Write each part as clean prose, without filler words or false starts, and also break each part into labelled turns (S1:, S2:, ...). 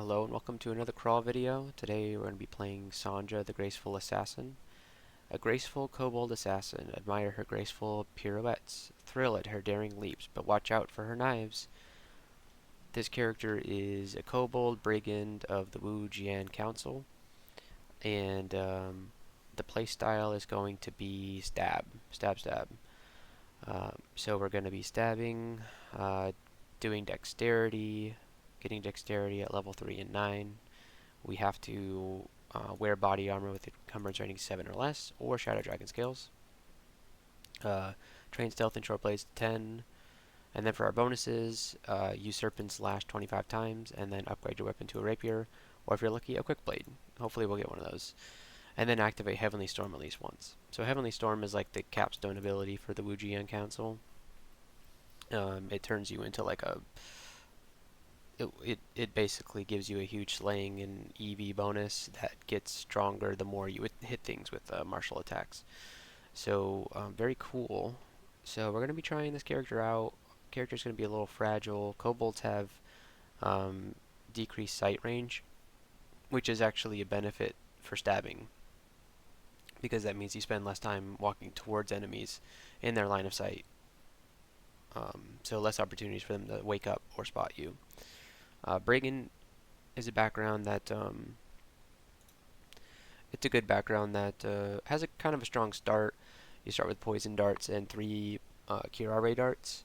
S1: Hello and welcome to another crawl video. Today we're going to be playing Sonja the Graceful Assassin. A graceful kobold assassin. Admire her graceful pirouettes. Thrill at her daring leaps, but watch out for her knives. This character is a kobold brigand of the Wu Jian Council, and the playstyle is going to be stab. So we're going to be stabbing, doing dexterity, getting dexterity at level 3 and 9. We have to wear body armor with encumbrance rating 7 or less, or Shadow Dragon scales. Train stealth and short blades 10. And then for our bonuses, use serpent slash 25 times, and then upgrade your weapon to a rapier, or if you're lucky, a quick blade. Hopefully we'll get one of those. And then activate Heavenly Storm at least once. So Heavenly Storm is like the capstone ability for the Wu Jian Council. It turns you into like a it basically gives you a huge slaying and EV bonus that gets stronger the more you hit things with martial attacks. So very cool. So we're going to be trying this character out. Character's going to be a little fragile. Kobolds have decreased sight range, which is actually a benefit for stabbing, because that means you spend less time walking towards enemies in their line of sight. So less opportunities for them to wake up or spot you. Brigand is a background that it's a good background that has a kind of a strong start. You start with poison darts and 3 KoBr darts,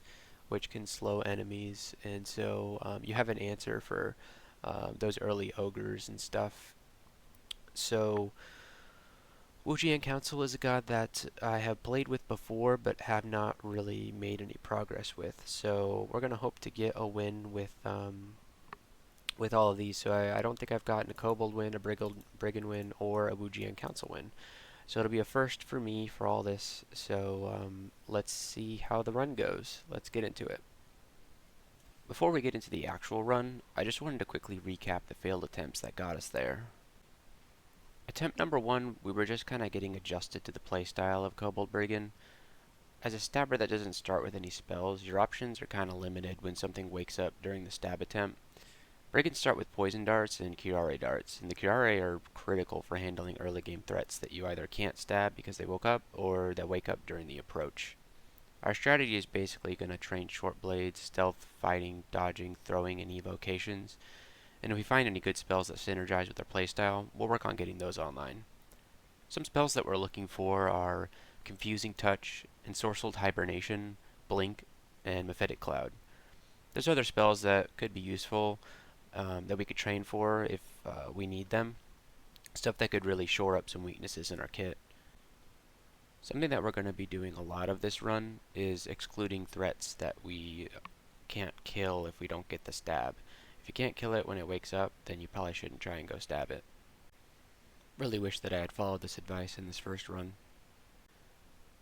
S1: which can slow enemies, and so you have an answer for those early ogres and stuff. So Wu Jian Council is a god that I have played with before but have not really made any progress with. So we're gonna hope to get a win with all of these. So I don't think I've gotten a kobold win, a brigand win, or a Wu Jian Council win. So it'll be a first for me for all this. So let's see how the run goes. Let's get into it. Before we get into the actual run, I just wanted to quickly recap the failed attempts that got us there. Attempt number 1, we were just kind of getting adjusted to the playstyle of Kobold Brigand. As a stabber that doesn't start with any spells, your options are kind of limited when something wakes up during the stab attempt. Brigands start with poison darts and KoBr darts, and the KoBr are critical for handling early game threats that you either can't stab because they woke up, or that wake up during the approach. Our strategy is basically going to train short blades, stealth, fighting, dodging, throwing, and evocations, and if we find any good spells that synergize with our playstyle, we'll work on getting those online. Some spells that we're looking for are Confusing Touch, Ensorcelled Hibernation, Blink, and Mephitic Cloud. There's other spells that could be useful, that we could train for if we need them. Stuff that could really shore up some weaknesses in our kit. Something that we're going to be doing a lot of this run is excluding threats that we can't kill if we don't get the stab. If you can't kill it when it wakes up, then you probably shouldn't try and go stab it. Really wish that I had followed this advice in this first run.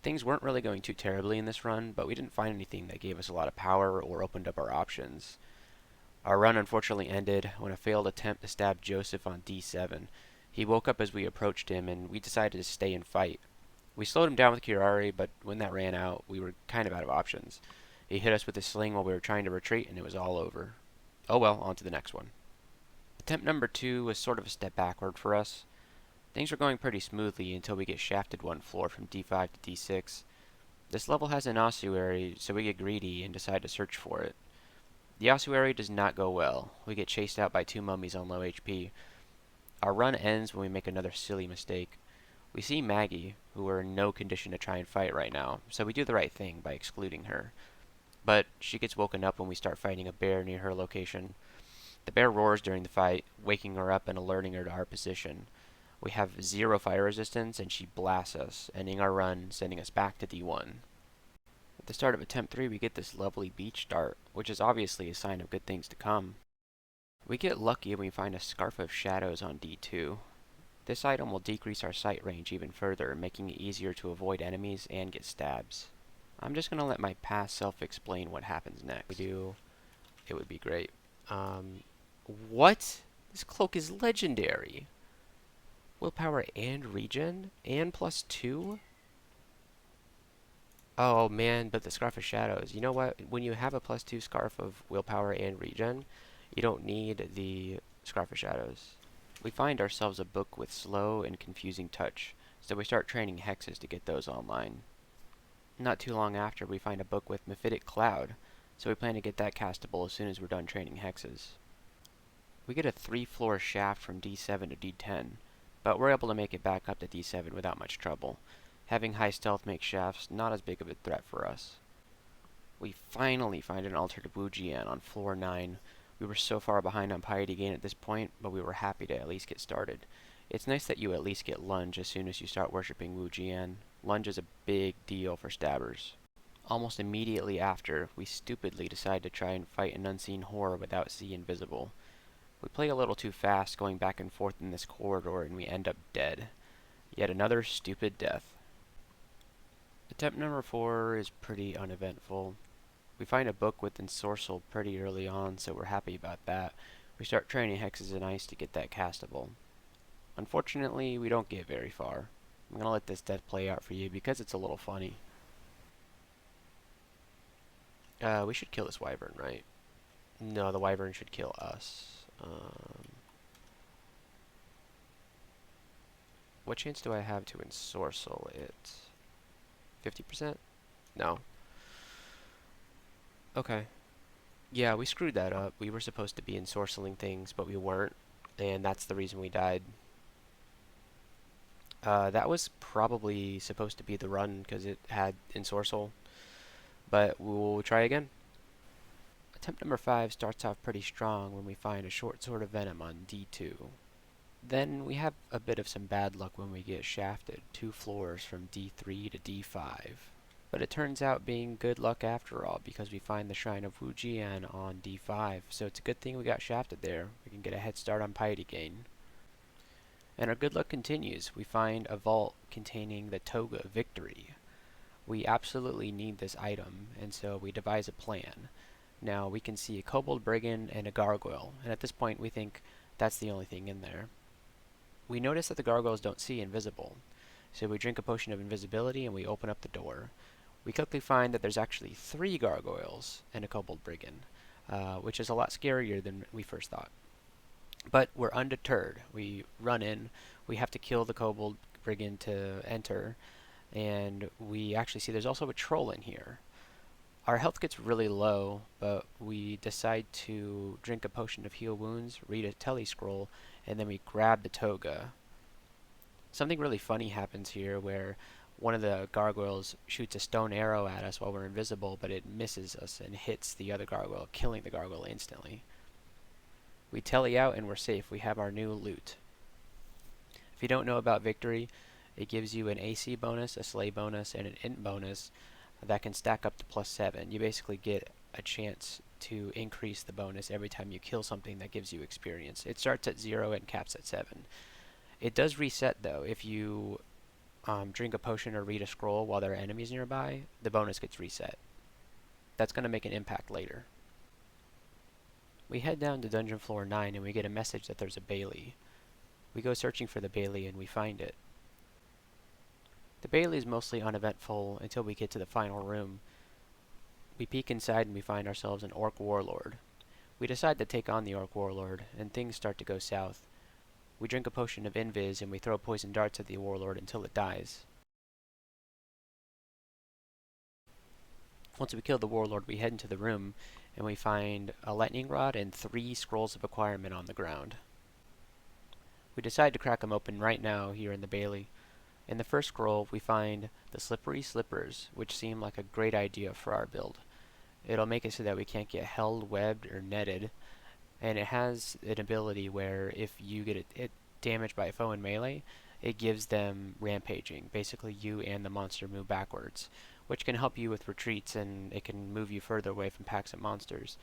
S1: Things weren't really going too terribly in this run, but we didn't find anything that gave us a lot of power or opened up our options. Our run unfortunately ended when a failed attempt to stab Joseph on D7. He woke up as we approached him, and we decided to stay and fight. We slowed him down with KoBr, but when that ran out, we were kind of out of options. He hit us with his sling while we were trying to retreat, and it was all over. Oh well, on to the next one. Attempt number 2 was sort of a step backward for us. Things were going pretty smoothly until we get shafted one floor from D5 to D6. This level has an ossuary, so we get greedy and decide to search for it. The ossuary does not go well. We get chased out by 2 mummies on low HP. Our run ends when we make another silly mistake. We see Maggie, who we're in no condition to try and fight right now, so we do the right thing by excluding her. But she gets woken up when we start fighting a bear near her location. The bear roars during the fight, waking her up and alerting her to our position. We have 0 fire resistance, and she blasts us, ending our run, sending us back to D1. At the start of attempt 3, we get this lovely beach dart, which is obviously a sign of good things to come. We get lucky and we find a Scarf of Shadows on D2. This item will decrease our sight range even further, making it easier to avoid enemies and get stabs. I'm just going to let my past self explain what happens next. If we do, it would be great. What? This cloak is legendary! Willpower and regen? And +2? Oh man, but the Scarf of Shadows. You know what? When you have a +2 Scarf of Willpower and Regen, you don't need the Scarf of Shadows. We find ourselves a book with slow and confusing touch, so we start training hexes to get those online. Not too long after, we find a book with Mephitic Cloud, so we plan to get that castable as soon as we're done training hexes. We get a 3-floor shaft from D7 to D10, but we're able to make it back up to D7 without much trouble. Having high stealth makes shafts not as big of a threat for us. We finally find an altar to Wujian on floor 9. We were so far behind on piety gain at this point, but we were happy to at least get started. It's nice that you at least get lunge as soon as you start worshipping Wujian. Lunge is a big deal for stabbers. Almost immediately after, we stupidly decide to try and fight an unseen horror without C invisible. We play a little too fast going back and forth in this corridor and we end up dead. Yet another stupid death. Attempt number 4 is pretty uneventful. We find a book with Ensorcel pretty early on, so we're happy about that. We start training hexes and ice to get that castable. Unfortunately, we don't get very far. I'm going to let this death play out for you because it's a little funny. We should kill this wyvern, right? No, the wyvern should kill us. What chance do I have to Ensorcel it? 50%? No. Okay. Yeah, we screwed that up. We were supposed to be ensorceling things, but we weren't, and that's the reason we died. That was probably supposed to be the run because it had ensorcel, but we'll try again. Attempt number 5 starts off pretty strong when we find a short sword of venom on D2. Then we have a bit of some bad luck when we get shafted 2 floors from D3 to D5. But it turns out being good luck after all because we find the Shrine of Wujian on D5, so it's a good thing we got shafted there. We can get a head start on piety gain. And our good luck continues. We find a vault containing the Toga of Victory. We absolutely need this item, and so we devise a plan. Now we can see a Kobold Brigand and a Gargoyle, and at this point we think that's the only thing in there. We notice that the gargoyles don't see invisible, so we drink a potion of invisibility and we open up the door. We quickly find that there's actually 3 gargoyles and a Kobold Brigand, which is a lot scarier than we first thought. But we're undeterred. We run in, we have to kill the Kobold Brigand to enter, and we actually see there's also a troll in here. Our health gets really low, but we decide to drink a potion of heal wounds, read a tele scroll, and then we grab the toga. Something really funny happens here where one of the gargoyles shoots a stone arrow at us while we're invisible, but it misses us and hits the other gargoyle, killing the gargoyle instantly. We tele out and we're safe. We have our new loot. If you don't know about Victory, it gives you an AC bonus, a slay bonus, and an int bonus that can stack up to +7. You basically get a chance to increase the bonus every time you kill something that gives you experience. It starts at 0 and caps at 7. It does reset though. If you drink a potion or read a scroll while there are enemies nearby, the bonus gets reset. That's going to make an impact later. We head down to dungeon floor 9 and we get a message that there's a Bailey. We go searching for the Bailey and we find it. The Bailey is mostly uneventful until we get to the final room. We peek inside and we find ourselves an Orc Warlord. We decide to take on the Orc Warlord, and things start to go south. We drink a potion of Invis and we throw poison darts at the Warlord until it dies. Once we kill the Warlord, we head into the room and we find a lightning rod and 3 scrolls of acquirement on the ground. We decide to crack them open right now here in the Bailey. In the first scroll, we find the Slippery Slippers, which seem like a great idea for our build. It'll make it so that we can't get held, webbed, or netted, and it has an ability where if you get it damaged by a foe in melee, it gives them rampaging. Basically, you and the monster move backwards, which can help you with retreats, and it can move you further away from packs of monsters.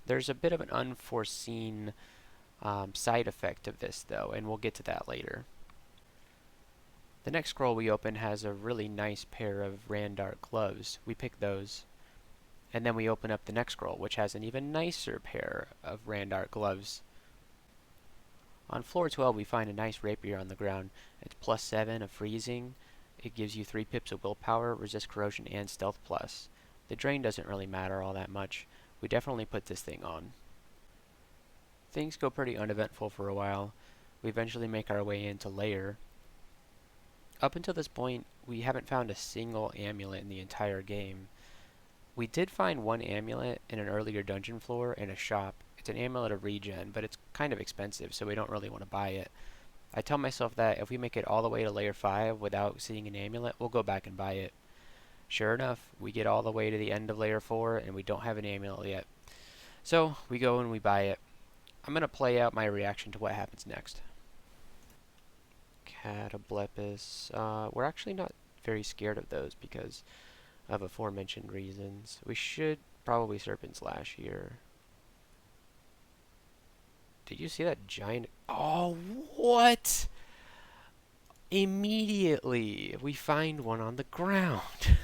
S1: There's a bit of an unforeseen side effect of this, though, and we'll get to that later. The next scroll we open has a really nice pair of Randart gloves. We pick those. And then we open up the next scroll, which has an even nicer pair of Randart gloves. On floor 12, we find a nice rapier on the ground. It's +7 of freezing. It gives you 3 pips of willpower, resist corrosion, and stealth plus. The drain doesn't really matter all that much. We definitely put this thing on. Things go pretty uneventful for a while. We eventually make our way into Lair. Up until this point, we haven't found a single amulet in the entire game. We did find one amulet in an earlier dungeon floor in a shop. It's an amulet of regen, but it's kind of expensive, so we don't really want to buy it. I tell myself that if we make it all the way to layer 5 without seeing an amulet, we'll go back and buy it. Sure enough, we get all the way to the end of layer 4 and we don't have an amulet yet. So we go and we buy it. I'm going to play out my reaction to what happens next. Catoblepis. We're actually not very scared of those because of aforementioned reasons. We should probably Serpent Slash here. Did you see that giant? Oh, what? Immediately, we find one on the ground.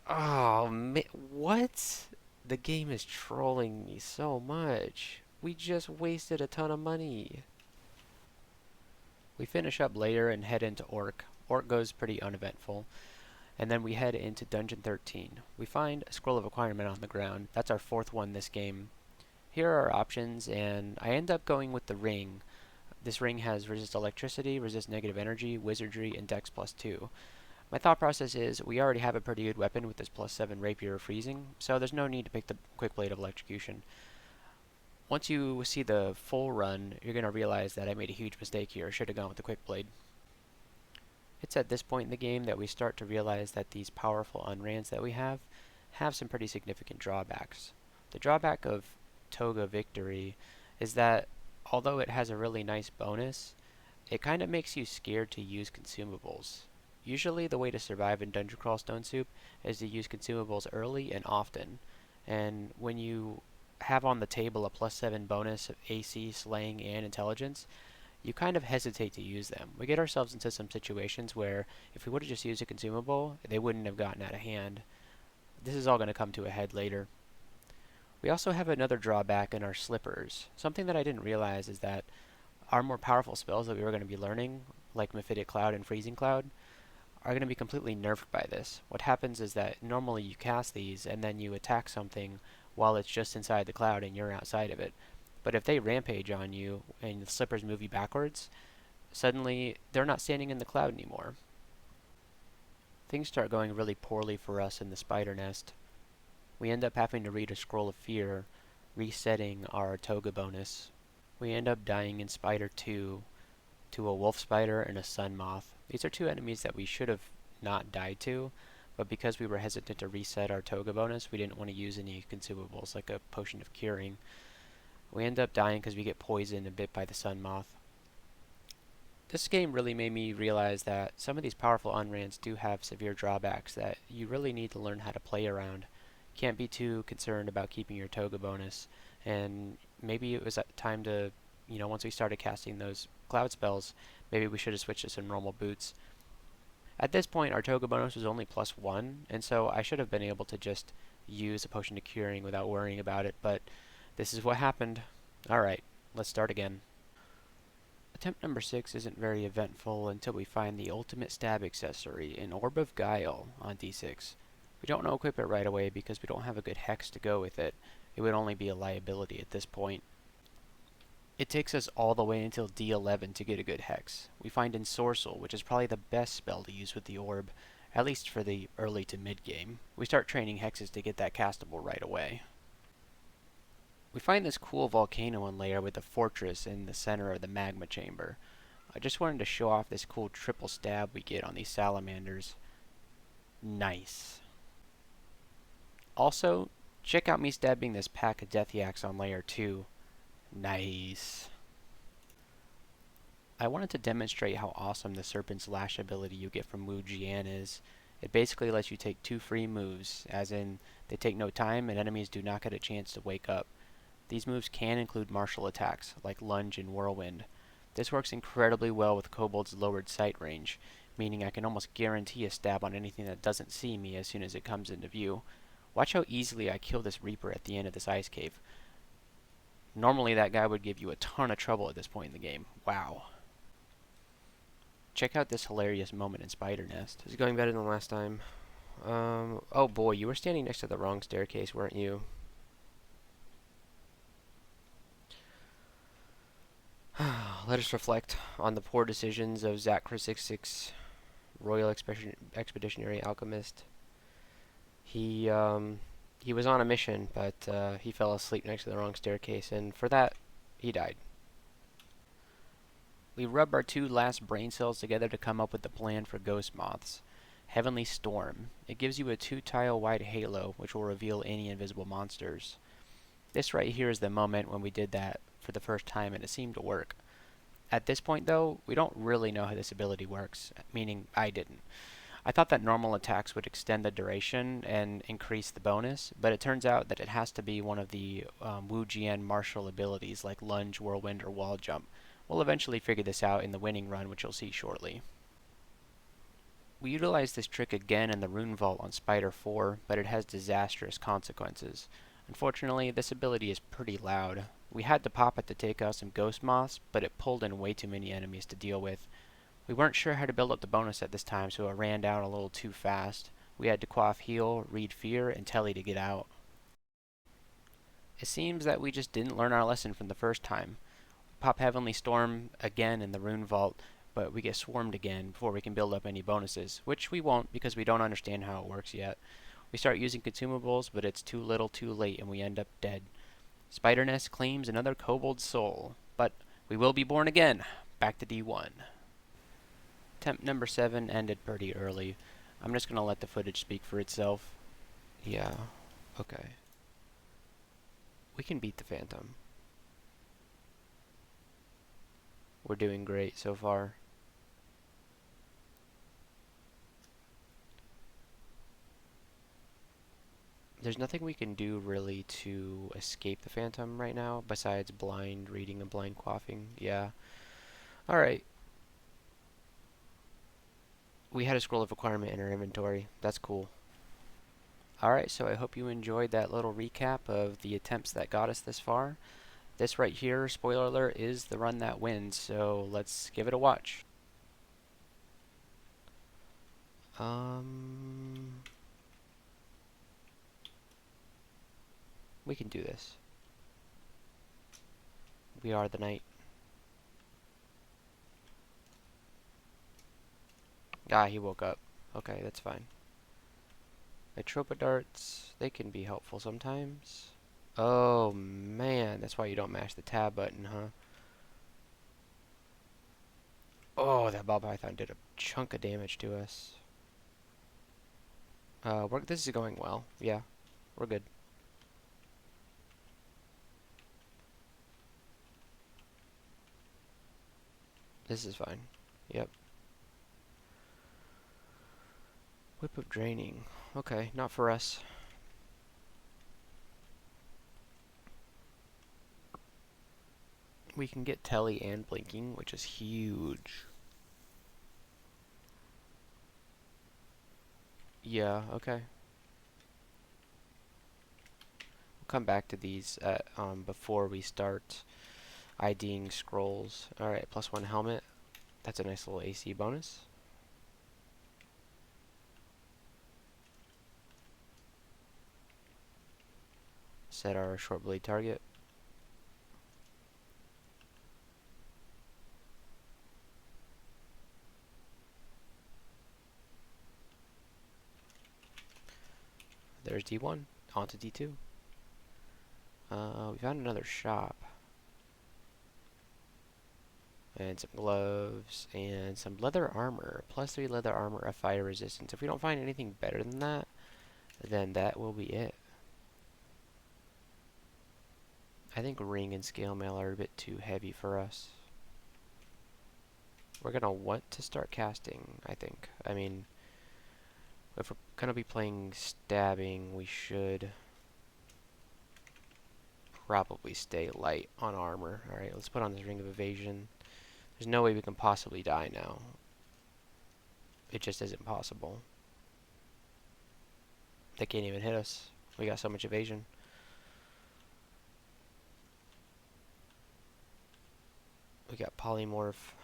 S1: Oh, what? The game is trolling me so much. We just wasted a ton of money. We finish up later and head into Orc. Orc goes pretty uneventful. And then we head into Dungeon 13. We find a Scroll of Acquirement on the ground. That's our 4th one this game. Here are our options, and I end up going with the ring. This ring has resist electricity, resist negative energy, wizardry, and dex +2. My thought process is we already have a pretty good weapon with this +7 rapier of freezing, so there's no need to pick the quick blade of electrocution. Once you see the full run, you're going to realize that I made a huge mistake here. I should have gone with the quick blade. It's at this point in the game that we start to realize that these powerful unrans that we have some pretty significant drawbacks. The drawback of Toga Victory is that although it has a really nice bonus, it kind of makes you scared to use consumables. Usually the way to survive in Dungeon Crawl Stone Soup is to use consumables early and often. And when you have on the table a +7 bonus of AC, Slaying, and Intelligence, you kind of hesitate to use them. We get ourselves into some situations where if we would have just used a consumable, they wouldn't have gotten out of hand. This is all going to come to a head later. We also have another drawback in our slippers. Something that I didn't realize is that our more powerful spells that we were going to be learning, like Mephitic Cloud and Freezing Cloud, are going to be completely nerfed by this. What happens is that normally you cast these and then you attack something while it's just inside the cloud and you're outside of it. But if they rampage on you and the slippers move you backwards, suddenly they're not standing in the cloud anymore. Things start going really poorly for us in the spider nest. We end up having to read a Scroll of Fear, resetting our Toga bonus. We end up dying in Spider 2 to a wolf spider and a sun moth. These are two enemies that we should have not died to, but because we were hesitant to reset our Toga bonus, we didn't want to use any consumables like a potion of curing. We end up dying because we get poisoned and bit by the sun moth. This game really made me realize that some of these powerful unrans do have severe drawbacks that you really need to learn how to play around. You can't be too concerned about keeping your Toga bonus, and maybe it was time to, once we started casting those cloud spells, maybe we should have switched to some normal boots. At this point, our Toga bonus was only +1, and so I should have been able to just use a potion of curing without worrying about it, but this is what happened. Alright, let's start again. Attempt number 6 isn't very eventful until we find the ultimate stab accessory, an Orb of Guile, on D6. We don't equip it right away because we don't have a good hex to go with it. It would only be a liability at this point. It takes us all the way until D11 to get a good hex. We find Ensorcel, which is probably the best spell to use with the orb, at least for the early to mid game. We start training hexes to get that castable right away. We find this cool volcano in layer with a fortress in the center of the magma chamber. I just wanted to show off this cool triple stab we get on these salamanders. Nice. Also, check out me stabbing this pack of death yaks on layer 2. Nice. I wanted to demonstrate how awesome the Serpent's Lash ability you get from Wu Jian is. It basically lets you take 2 free moves, as in, they take no time and enemies do not get a chance to wake up. These moves can include martial attacks, like Lunge and Whirlwind. This works incredibly well with Kobold's lowered sight range, meaning I can almost guarantee a stab on anything that doesn't see me as soon as it comes into view. Watch how easily I kill this Reaper at the end of this ice cave. Normally that guy would give you a ton of trouble at this point in the game. Wow. Check out this hilarious moment in Spider Nest. This is going better than last time. Oh boy, you were standing next to the wrong staircase, weren't you? Let us reflect on the poor decisions of Zach66, Royal Expeditionary Alchemist. He he was on a mission, but he fell asleep next to the wrong staircase, and for that, he died. We rub our two last brain cells together to come up with the plan for ghost moths. Heavenly Storm. It gives you a 2-tile wide halo, which will reveal any invisible monsters. This right here is the moment when we did that for the first time, and it seemed to work. At this point, though, we don't really know how this ability works, meaning I didn't. I thought that normal attacks would extend the duration and increase the bonus, but it turns out that it has to be one of the Wu Jian martial abilities like Lunge, Whirlwind, or Wall Jump. We'll eventually figure this out in the winning run, which you'll see shortly. We utilize this trick again in the Rune Vault on Spider 4, but it has disastrous consequences. Unfortunately, this ability is pretty loud. We had to pop it to take out some ghost moths, but it pulled in way too many enemies to deal with. We weren't sure how to build up the bonus at this time, so it ran down a little too fast. We had to quaff heal, read fear, and telly to get out. It seems that we just didn't learn our lesson from the first time. Pop Heavenly Storm again in the Rune Vault, but we get swarmed again before we can build up any bonuses, which we won't because we don't understand how it works yet. We start using consumables, but it's too little too late and we end up dead. Spidernest claims another kobold soul, but we will be born again. Back to D1. Attempt number 7 ended pretty early. I'm just going to let the footage speak for itself. Yeah, okay. We can beat the Phantom. We're doing great so far. There's nothing we can do really to escape the Phantom right now besides blind reading and blind quaffing. Yeah. Alright. We had a scroll of requirement in our inventory. That's cool. Alright, so I hope you enjoyed that little recap of the attempts that got us this far. This right here, spoiler alert, is the run that wins, so let's give it a watch. We can do this. We are the knight. Ah, he woke up. Okay, that's fine. Nitropa darts, they can be helpful sometimes. Oh man, that's why you don't mash the tab button, huh? Oh, that ball python did a chunk of damage to us. This is going well. Yeah, we're good. This is fine. Yep. Whip of draining. Okay, not for us. We can get telly and blinking, which is huge. Yeah, okay. We'll come back to these before we start IDing scrolls. Alright, +1 helmet. That's a nice little AC bonus. Set our short blade target. There's D1. On to D2. We found another shop. And some gloves, and some leather armor. +3 leather armor of fire resistance. If we don't find anything better than that, then that will be it. I think ring and scale mail are a bit too heavy for us. We're gonna want to start casting, I think. I mean, if we're gonna be playing stabbing, we should probably stay light on armor. Alright, let's put on this ring of evasion. There's no way we can possibly die now. It just isn't possible. They can't even hit us. We got so much evasion. We got polymorph,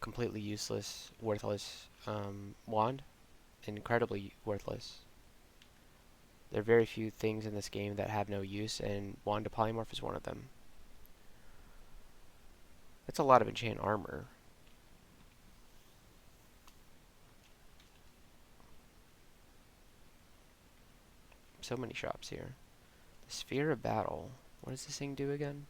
S1: completely useless, worthless wand, incredibly worthless. There are very few things in this game that have no use, and wand to polymorph is one of them. That's a lot of enchant armor. So many shops here. The Sphere of Battle. What does this thing do again?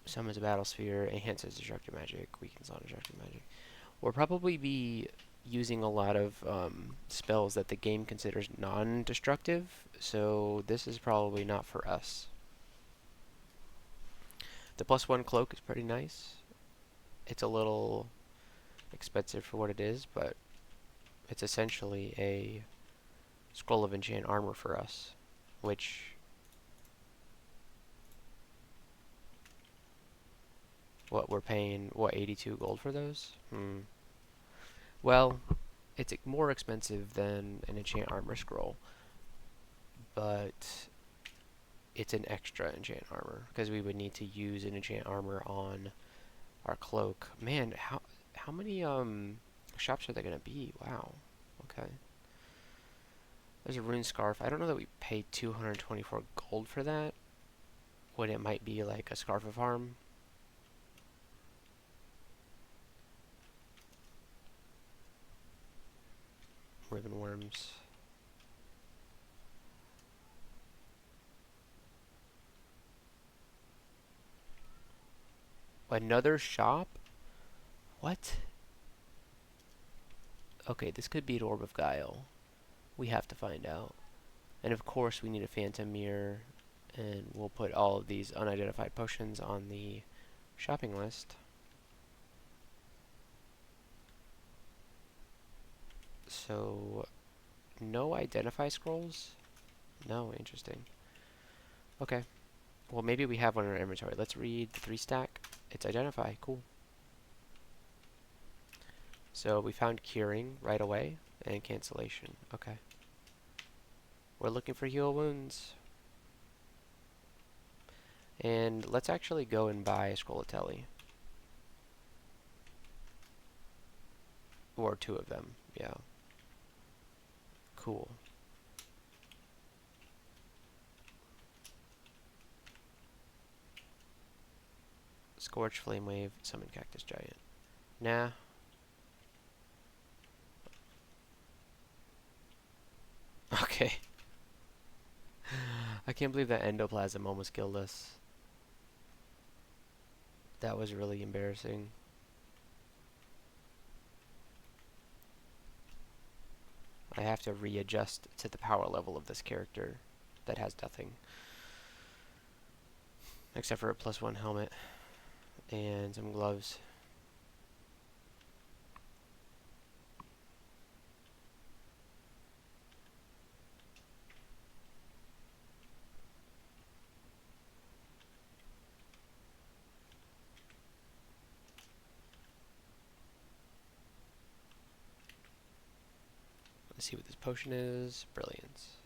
S1: Summons a battle sphere, enhances destructive magic, weakens on destructive magic. We'll probably be using a lot of spells that the game considers non-destructive, so this is probably not for us. The +1 cloak is pretty nice. It's a little expensive for what it is, but it's essentially a scroll of enchant armor for us, which, what, we're paying, what, 82 gold for those? Well, it's more expensive than an enchant armor scroll, but it's an extra enchant armor because we would need to use an enchant armor on our cloak. Man, how many shops are there gonna be? Wow. Okay. There's a rune scarf. I don't know that we paid 224 gold for that, when it might be like a scarf of harm. Ribbon worms. Another shop? What? Okay, this could be an Orb of Guile. We have to find out. And of course we need a Phantom Mirror, and we'll put all of these unidentified potions on the shopping list. So, no identify scrolls? No, interesting. Okay. Well, maybe we have one in our inventory. Let's read the 3 stack. It's identify. Cool. So we found curing right away and cancellation. Okay. We're looking for heal wounds. And let's actually go and buy a scroll of telly. Or 2 of them. Yeah. Cool. Scorch, Flame Wave, Summon Cactus Giant. Nah. Okay. I can't believe that Endoplasm almost killed us. That was really embarrassing. I have to readjust to the power level of this character that has nothing. Except for a +1 helmet and some gloves. Let's see what this potion is. Brilliance.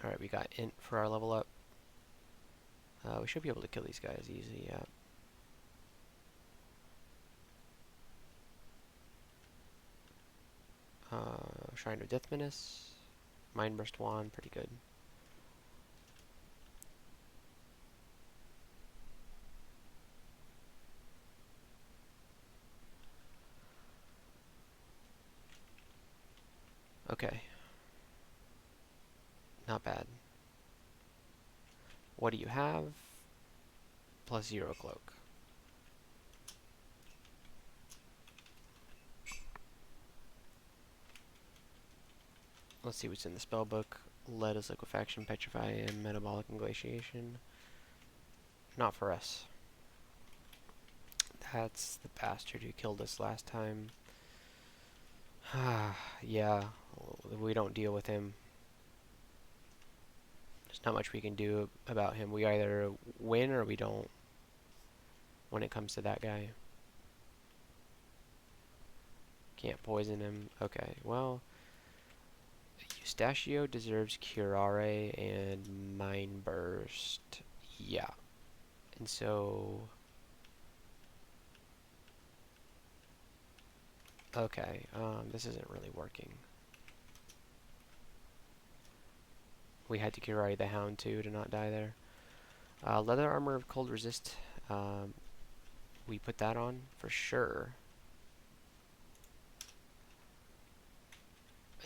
S1: Alright, we got int for our level up. We should be able to kill these guys easy, yeah. Shrine of Death Menace. Mind Burst Wand, pretty good. Okay. Not bad. What do you have? +0 cloak. Let's see what's in the spellbook. Lead is liquefaction, petrify, and metabolic inglatiation. Not for us. That's the bastard who killed us last time. Yeah, we don't deal with him. There's not much we can do about him. We either win or we don't when it comes to that guy. Can't poison him. Okay, well, Eustachio deserves Curare and Mind Burst. Yeah. And so... Okay, this isn't really working. We had to Kirari the Hound too to not die there. Leather armor of cold resist. We put that on for sure.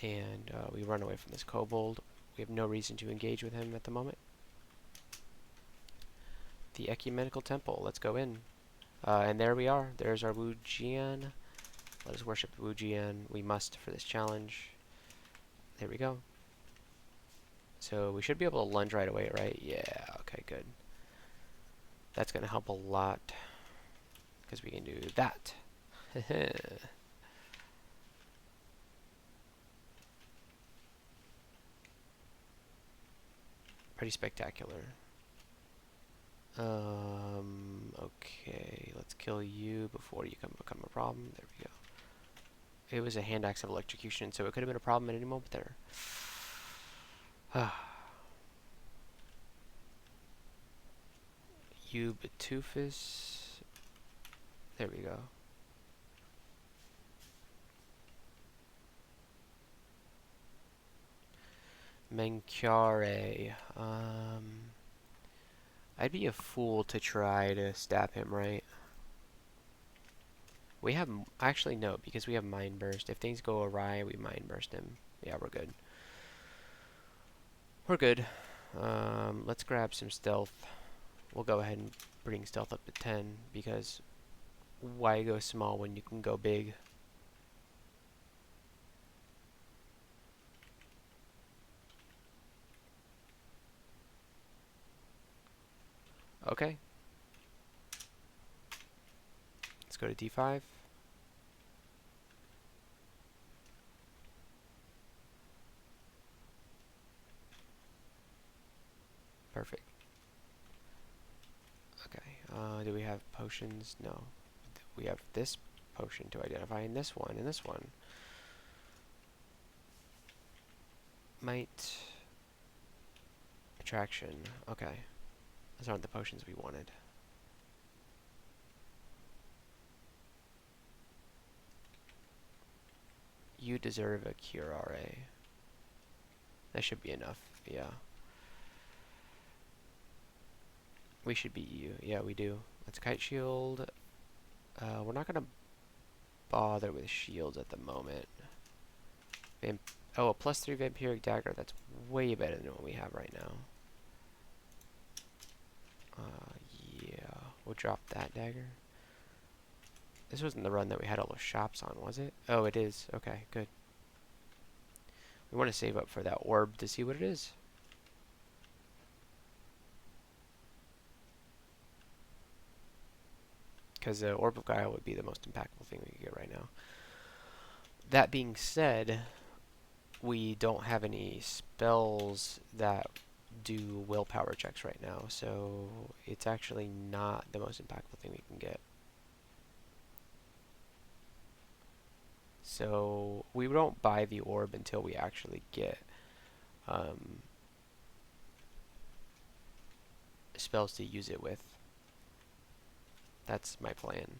S1: And we run away from this kobold. We have no reason to engage with him at the moment. The Ecumenical Temple. Let's go in. And there we are. There's our Wujian. Let us worship the Wujian. We must for this challenge. There we go. So we should be able to lunge right away, right? Yeah, okay, good. That's going to help a lot. Because we can do that. Pretty spectacular. Okay, let's kill you before you become a problem. There we go. It was a hand axe of electrocution, so it could have been a problem at any moment there. Ubetufus. There we go. Menkyare. I'd be a fool to try to stab him, right? We have... Actually, no, because we have Mind Burst. If things go awry, we Mind Burst him. Yeah, we're good. We're good. Let's grab some stealth. We'll go ahead and bring stealth up to 10, because why go small when you can go big? Okay. Let's go to D5. Perfect. Okay. Do we have potions? No. We have this potion to identify, and this one, and this one. Might. Attraction. Okay. Those aren't the potions we wanted. You deserve a curare. That should be enough. Yeah. We should beat you. Yeah, we do. Let's kite shield. We're not gonna bother with shields at the moment. Oh, a +3 vampiric dagger. That's way better than what we have right now. Yeah. We'll drop that dagger. This wasn't the run that we had all those shops on, was it? Oh, it is. Okay, good. We want to save up for that orb to see what it is. Because the Orb of Guile would be the most impactful thing we could get right now. That being said, we don't have any spells that do willpower checks right now, so it's actually not the most impactful thing we can get. So we don't buy the orb until we actually get spells to use it with. That's my plan.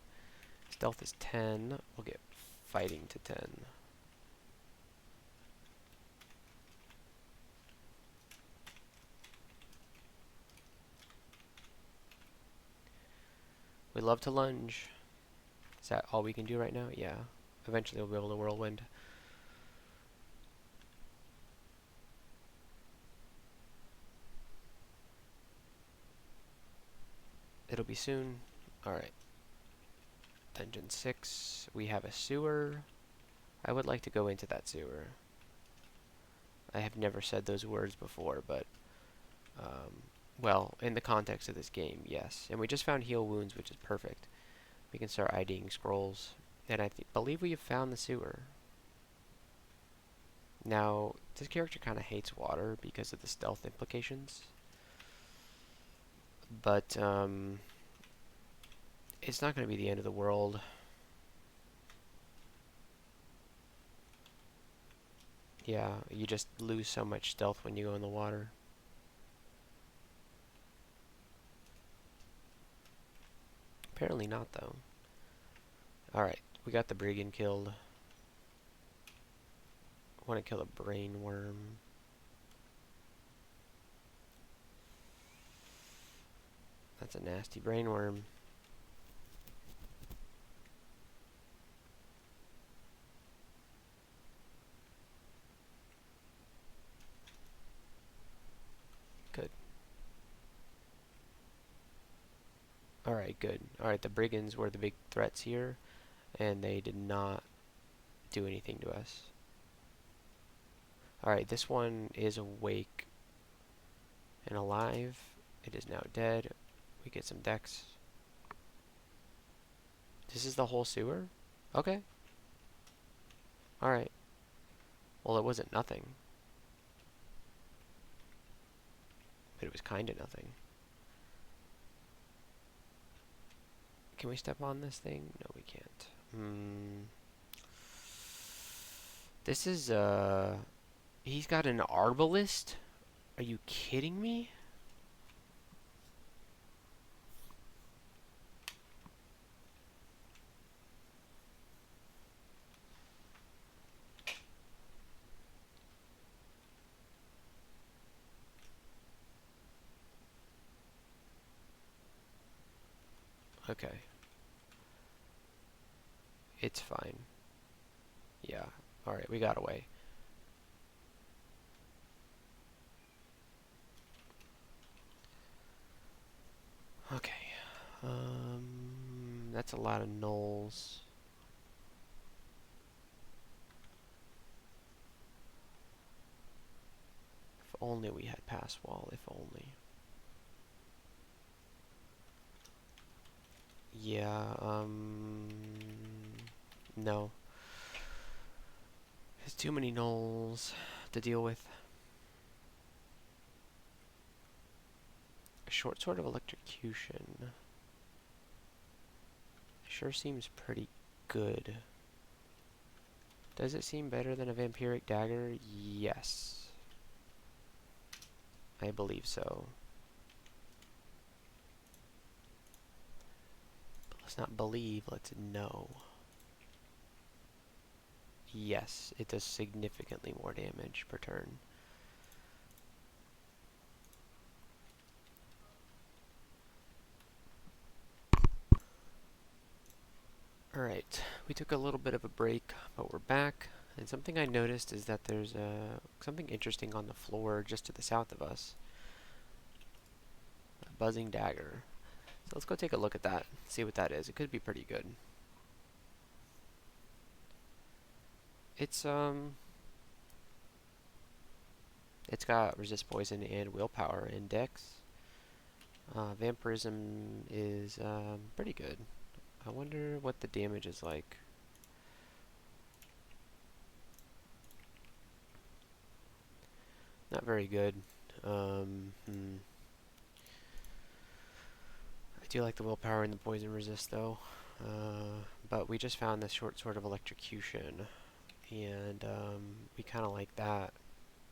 S1: Stealth is 10. We'll get fighting to 10. We love to lunge. Is that all we can do right now? Yeah. Eventually we'll be able to whirlwind. It'll be soon. Alright. Dungeon 6. We have a sewer. I would like to go into that sewer. I have never said those words before, but well, in the context of this game, yes. And we just found heal wounds, which is perfect. We can start IDing scrolls. And I believe we have found the sewer. Now, this character kind of hates water because of the stealth implications. But, it's not going to be the end of the world. Yeah, you just lose so much stealth when you go in the water. Apparently not, though. Alright, we got the brigand killed. I want to kill a brain worm. That's a nasty brainworm. Good. Alright, good. Alright, the brigands were the big threats here, and they did not do anything to us. Alright, this one is awake and alive. It is now dead. We get some dex. This is the whole sewer? Okay. Alright. Well, it wasn't nothing. But it was kinda nothing. Can we step on this thing? No, we can't. This is, he's got an arbalist? Are you kidding me? Okay. It's fine. Yeah. Alright, we got away. Okay. That's a lot of gnolls. If only we had pass wall, if only. Yeah, no. There's too many gnolls to deal with. A short sword of electrocution. Sure seems pretty good. Does it seem better than a vampiric dagger? Yes. I believe so. But let's not believe, let's know. Yes, it does significantly more damage per turn. Alright, we took a little bit of a break, but we're back. And something I noticed is that there's something interesting on the floor just to the south of us. A buzzing dagger. So let's go take a look at that, see what that is. It could be pretty good. It's got resist poison and willpower and dex. Vampirism is pretty good. I wonder what the damage is like. Not very good. I do like the willpower and the poison resist though. But we just found this short sword of electrocution, and we kind of like that.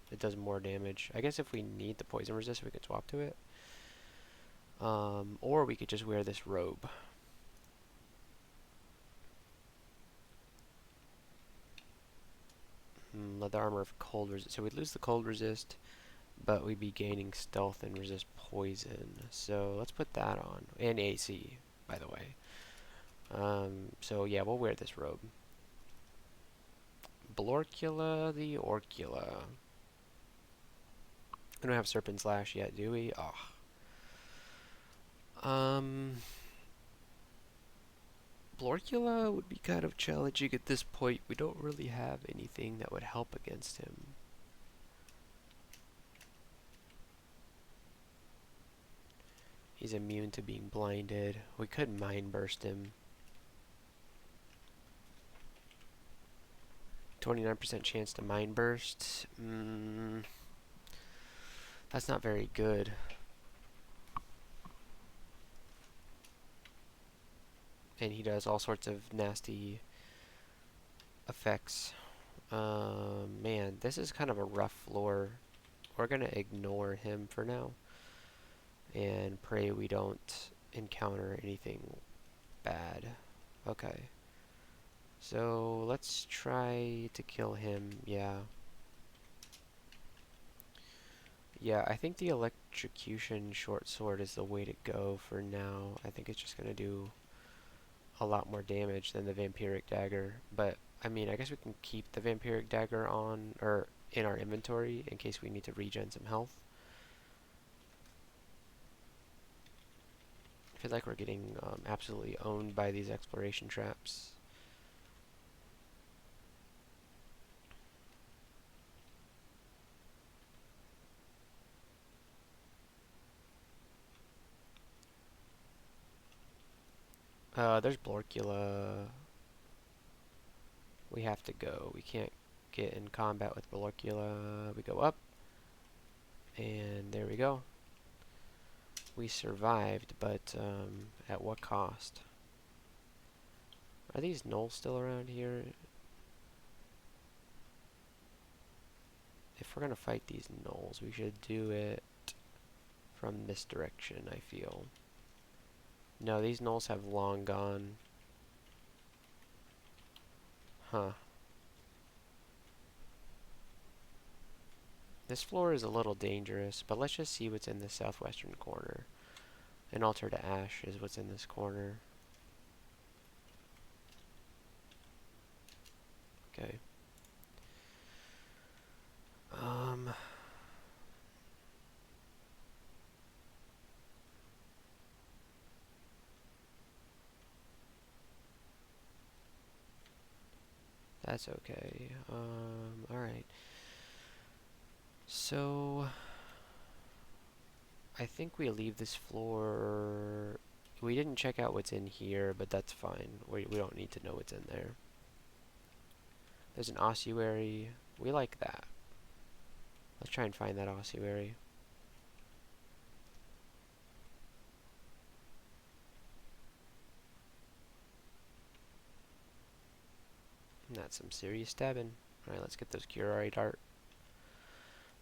S1: It does more damage. I guess if we need the poison resist, we could swap to it. Or we could just wear this robe. Leather armor of cold resist. So we'd lose the cold resist, but we'd be gaining stealth and resist poison. So let's put that on. And AC, by the way. So yeah, we'll wear this robe. Blorcula the Orcula. We don't have Serpent Slash yet, do we? Blorcula would be kind of challenging at this point. We don't really have anything that would help against him. He's immune to being blinded. We could Mind Burst him. 29% chance to Mind Burst. That's not very good. And he does all sorts of nasty effects. Man, this is kind of a rough floor. We're gonna ignore him for now and pray we don't encounter anything bad. Okay. So let's try to kill him. Yeah. Yeah, I think the electrocution short sword is the way to go for now. I think it's just gonna do a lot more damage than the vampiric dagger. But I mean, I guess we can keep the vampiric dagger on or in our inventory in case we need to regen some health. I feel like we're getting absolutely owned by these exploration traps. There's Blorkula. We have to go. We can't get in combat with Blorkula. We go up. And there we go. We survived, but at what cost? Are these gnolls still around here? If we're gonna fight these gnolls, we should do it from this direction, I feel. No, these gnolls have long gone. Huh. This floor is a little dangerous, but let's just see what's in the southwestern corner. An altar to ash is what's in this corner. Okay. Um, that's okay. Alright. So, I think we leave this floor. We didn't check out what's in here, but that's fine. We don't need to know what's in there. There's an ossuary. We like that. Let's try and find that ossuary. And that's some serious stabbing. Alright, let's get those Curare dart.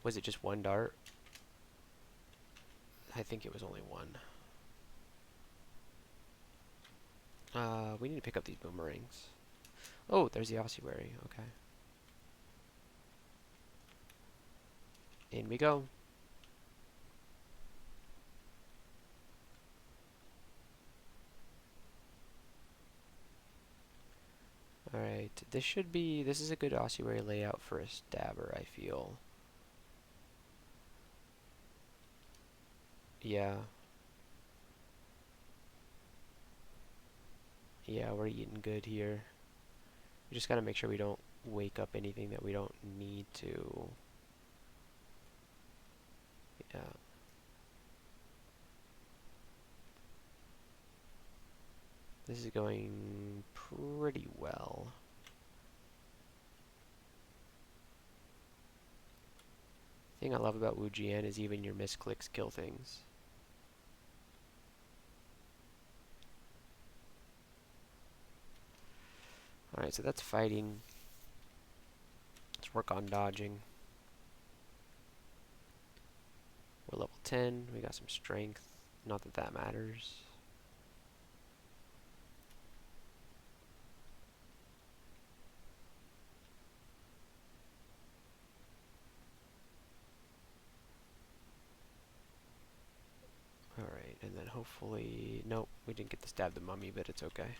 S1: Was it just one dart? I think it was only one. We need to pick up these boomerangs. Oh, there's the ossuary. Okay. In we go. Alright, this is a good ossuary layout for a stabber, I feel. Yeah. Yeah, we're eating good here. We just gotta make sure we don't wake up anything that we don't need to. Yeah. This is going pretty well. The thing I love about Wu Jian is even your misclicks kill things. Alright, so that's fighting. Let's work on dodging. We're level 10. We got some strength. Not that that matters. Alright, and then hopefully... Nope, we didn't get to stab the mummy, but it's okay.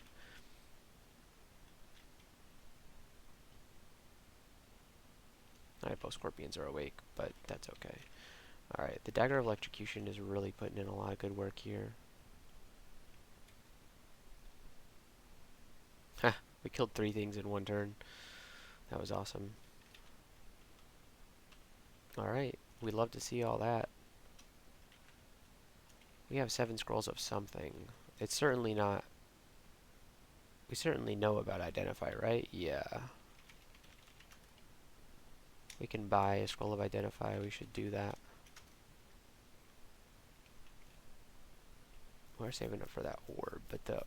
S1: Alright, both scorpions are awake, but that's okay. Alright, the dagger of electrocution is really putting in a lot of good work here. Ha! We killed 3 things in one turn. That was awesome. Alright, we'd love to see all that. We have 7 scrolls of something. It's certainly not... We certainly know about Identify, right? Yeah. We can buy a scroll of Identify. We should do that. We're saving up for that orb, but the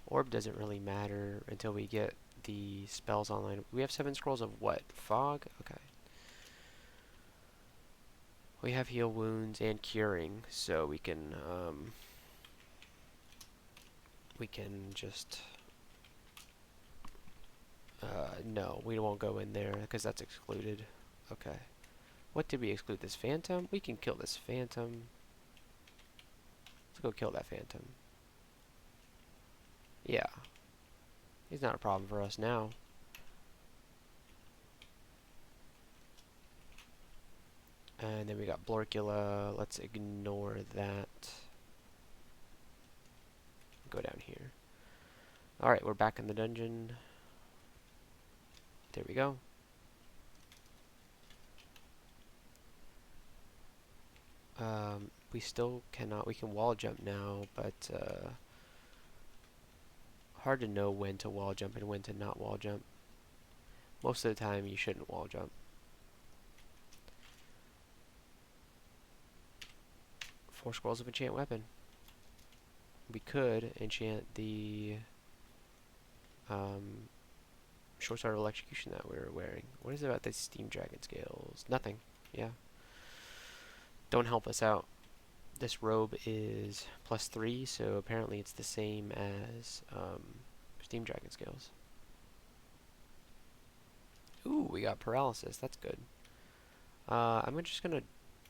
S1: orb doesn't really matter until we get the spells online. We have 7 scrolls of what? Fog? Okay. We have heal wounds and curing, so we can just no, we won't go in there because that's excluded. Okay. What did we exclude? This phantom? We can kill this phantom. Let's go kill that phantom. Yeah. He's not a problem for us now. And then we got Blorkula. Let's ignore that. Go down here. Alright, we're back in the dungeon. There we go. We still cannot, we can wall jump now, but hard to know when to wall jump and when to not wall jump. Most of the time you shouldn't wall jump. 4 scrolls of enchant weapon. We could enchant the short sword of electrocution that we were wearing. What is it about the steam dragon scales? Nothing. Yeah. Don't help us out. This robe is +3, so apparently it's the same as steam dragon scales. Ooh, we got paralysis. That's good. I'm just gonna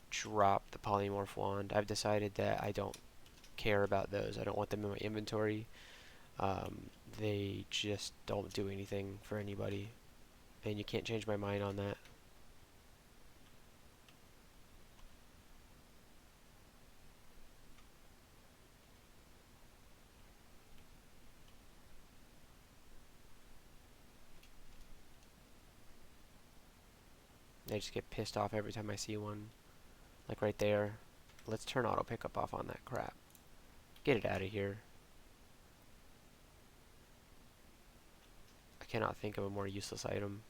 S1: drop the polymorph wand. I've decided that I don't care about those. I don't want them in my inventory. They just don't do anything for anybody, and you can't change my mind on that. I just get pissed off every time I see one. Like right there. Let's turn auto pickup off on that crap. Get it out of here. I cannot think of a more useless item.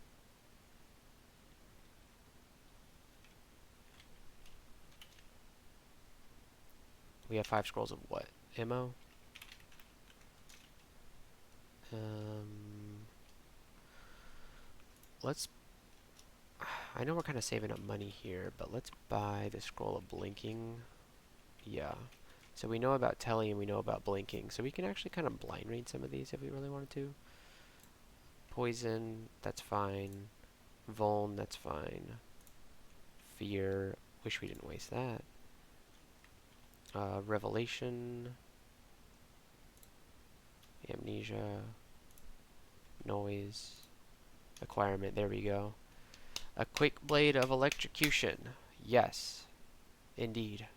S1: We have 5 scrolls of what? Ammo? Let's... I know we're kind of saving up money here, but let's buy the scroll of blinking. Yeah. So we know about telly and we know about blinking, so we can actually kind of blind read some of these if we really wanted to. Poison, that's fine. Vuln, that's fine. Fear, wish we didn't waste that. Revelation. Amnesia. Noise. Acquirement, there we go. A quick blade of electrocution. Yes, indeed.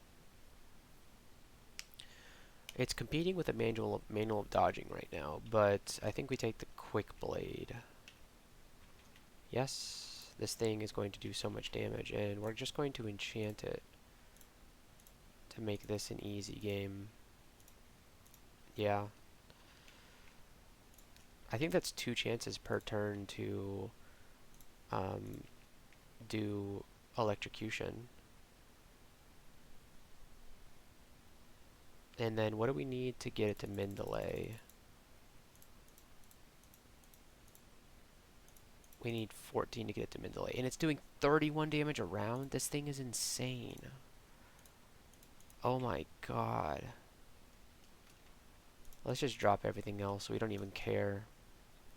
S1: It's competing with a manual of dodging right now, but I think we take the quick blade. Yes, this thing is going to do so much damage, and we're just going to enchant it to make this an easy game. Yeah. I think that's 2 chances per turn to do electrocution. And then what do we need to get it to min delay? We need 14 to get it to min delay. And it's doing 31 damage a round? This thing is insane. Oh my god. Let's just drop everything else. We don't even care.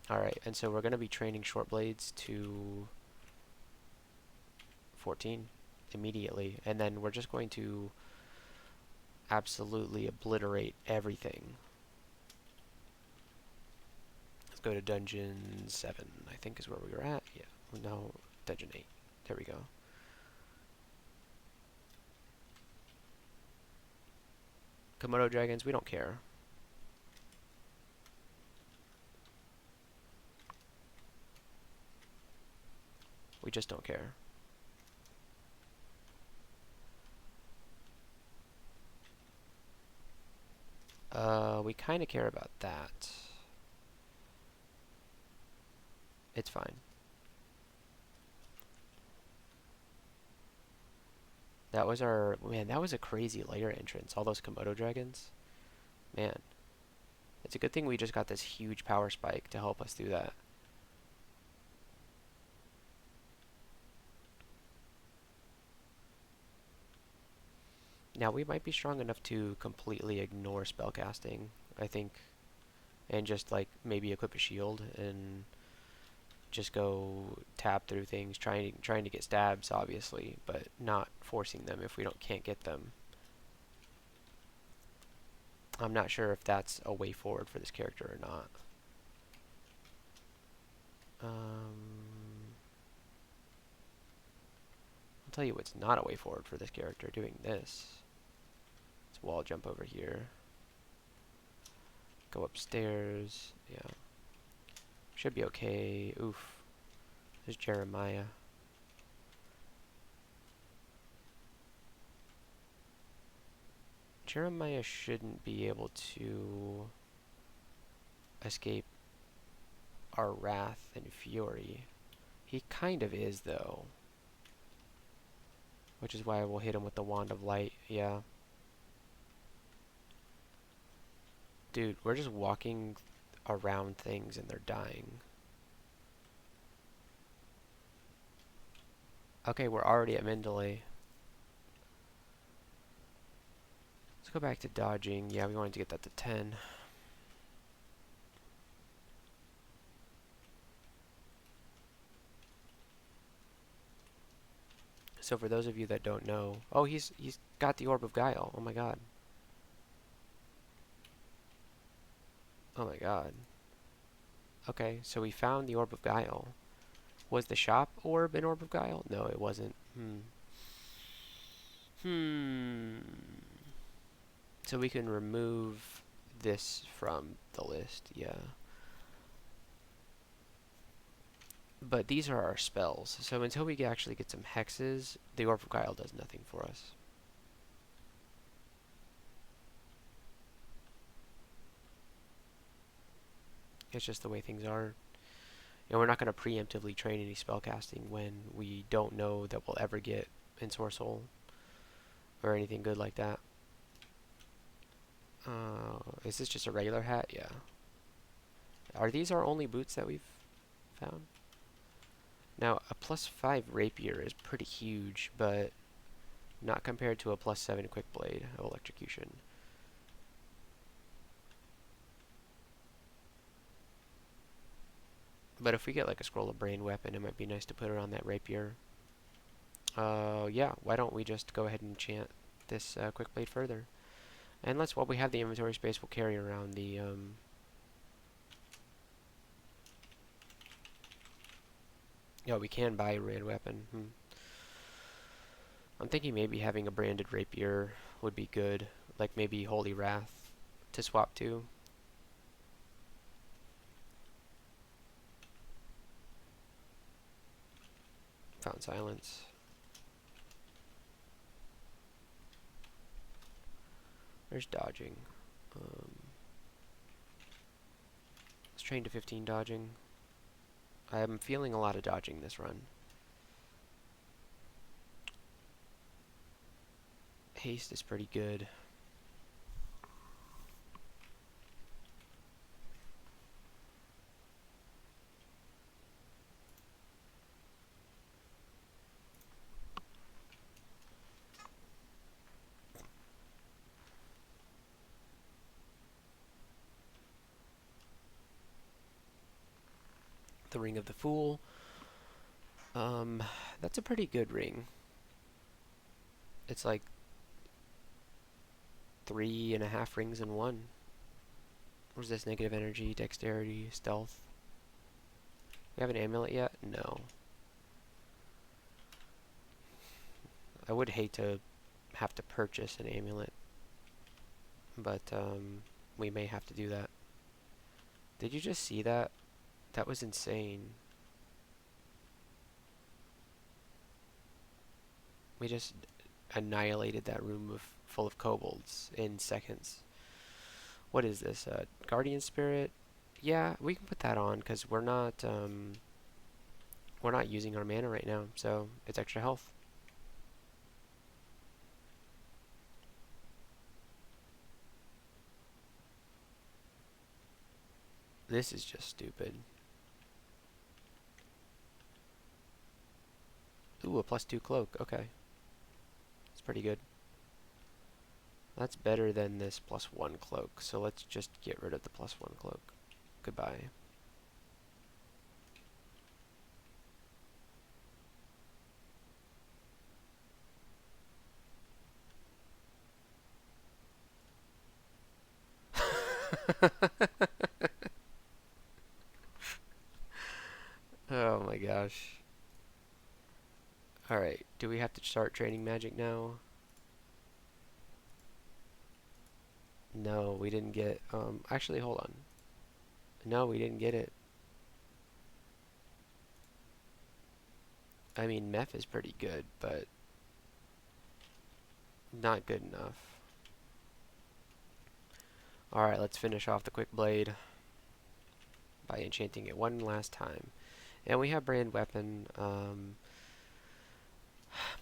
S1: Alright, and so we're going to be training short blades to 14 immediately. And then we're just going to absolutely obliterate everything. Let's go to dungeon 7, I think is where we were at. Yeah, no, dungeon 8. There we go. Komodo dragons, we don't care. We just don't care. We kind of care about that. It's fine. That was our... Man, that was a crazy layer entrance. All those Komodo dragons. Man. It's a good thing we just got this huge power spike to help us do that. Now, we might be strong enough to completely ignore spellcasting, I think. And just, like, maybe equip a shield and just go tab through things, trying to get stabs, obviously, but not forcing them if we can't get them. I'm not sure if that's a way forward for this character or not. I'll tell you what's not a way forward for this character, doing this. Let's wall jump over here. Go upstairs. Yeah. Should be okay. Oof. There's Jeremiah. Jeremiah shouldn't be able to escape our wrath and fury. He kind of is, though. Which is why we'll hit him with the Wand of Light. Yeah. Dude, we're just walking around things and they're dying. Okay, we're already at Mendeley. Let's go back to dodging. Yeah, we wanted to get that to 10. So for those of you that don't know, oh, he's got the Orb of Guile. Oh my god. Oh my god. Okay, so we found the Orb of Guile. Was the shop orb an Orb of Guile? No, it wasn't. So we can remove this from the list, yeah. But these are our spells, so until we actually get some hexes, the Orb of Guile does nothing for us. It's just the way things are. And we're not going to preemptively train any spellcasting when we don't know that we'll ever get Ensorcel or anything good like that. Is this just a regular hat? Yeah. Are these our only boots that we've found? Now, a +5 rapier is pretty huge, but not compared to a +7 quick blade of electrocution. But if we get like a scroll of brain weapon, it might be nice to put it on that rapier. Yeah, why don't we just go ahead and enchant this quick blade further? And while we have the inventory space, we'll carry around the oh, we can buy a brand weapon. I'm thinking maybe having a branded rapier would be good, like maybe Holy Wrath to swap to. Found silence. There's dodging. Let's train to 15 dodging. I'm feeling a lot of dodging this run. Haste is pretty good. The Ring of the Fool. That's a pretty good ring. It's like 3.5 rings in one. Where's this? Negative energy, dexterity, stealth. We have an amulet yet? No. I would hate to have to purchase an amulet, but we may have to do that. Did you just see that? That was insane. We just annihilated that room full of kobolds in seconds. What is this? Guardian Spirit? Yeah, we can put that on because we're not using our mana right now, so it's extra health. This is just stupid. Ooh, a +2 cloak. Okay. It's pretty good. That's better than this +1 cloak, so let's just get rid of the +1 cloak. Goodbye. Oh my gosh. Alright, do we have to start training magic now? No, we didn't get, actually, hold on. No, we didn't get it. I mean, Meph is pretty good, but not good enough. Alright, let's finish off the quick blade by enchanting it one last time. And we have brand weapon.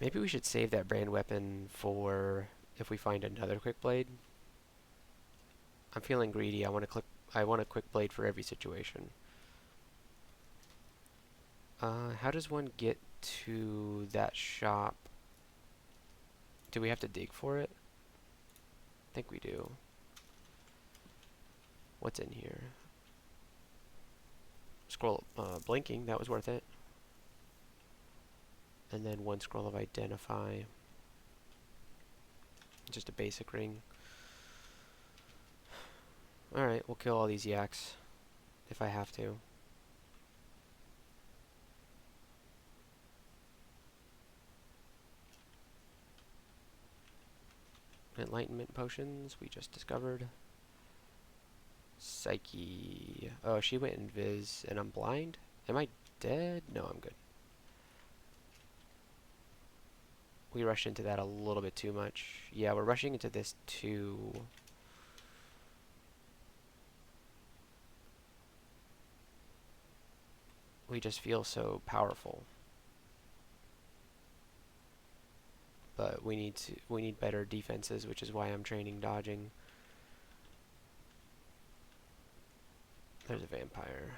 S1: Maybe we should save that brand weapon for if we find another quick blade. I'm feeling greedy. I want a quick blade for every situation. How does one get to that shop? Do we have to dig for it? I think we do. What's in here? Scroll, blinking, that was worth it. And then one scroll of identify. Just a basic ring. Alright, we'll kill all these yaks if I have to. Enlightenment potions we just discovered. Psyche. Oh, she went invis and I'm blind? Am I dead? No, I'm good. We rushed into that a little bit too much. Yeah, we're rushing into this too. We just feel so powerful. But we need better defenses, which is why I'm training dodging. There's a vampire.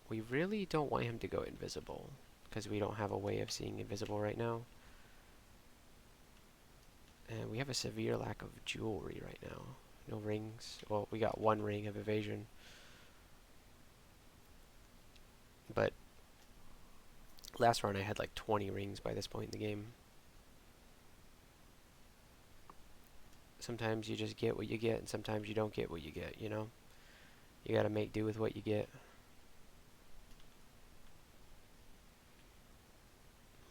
S1: We really don't want him to go invisible because we don't have a way of seeing invisible right now. And we have a severe lack of jewelry right now. No rings. Well, we got one ring of evasion. But last run I had like 20 rings by this point in the game. Sometimes you just get what you get, and sometimes you don't get what you get, you know? You gotta make do with what you get.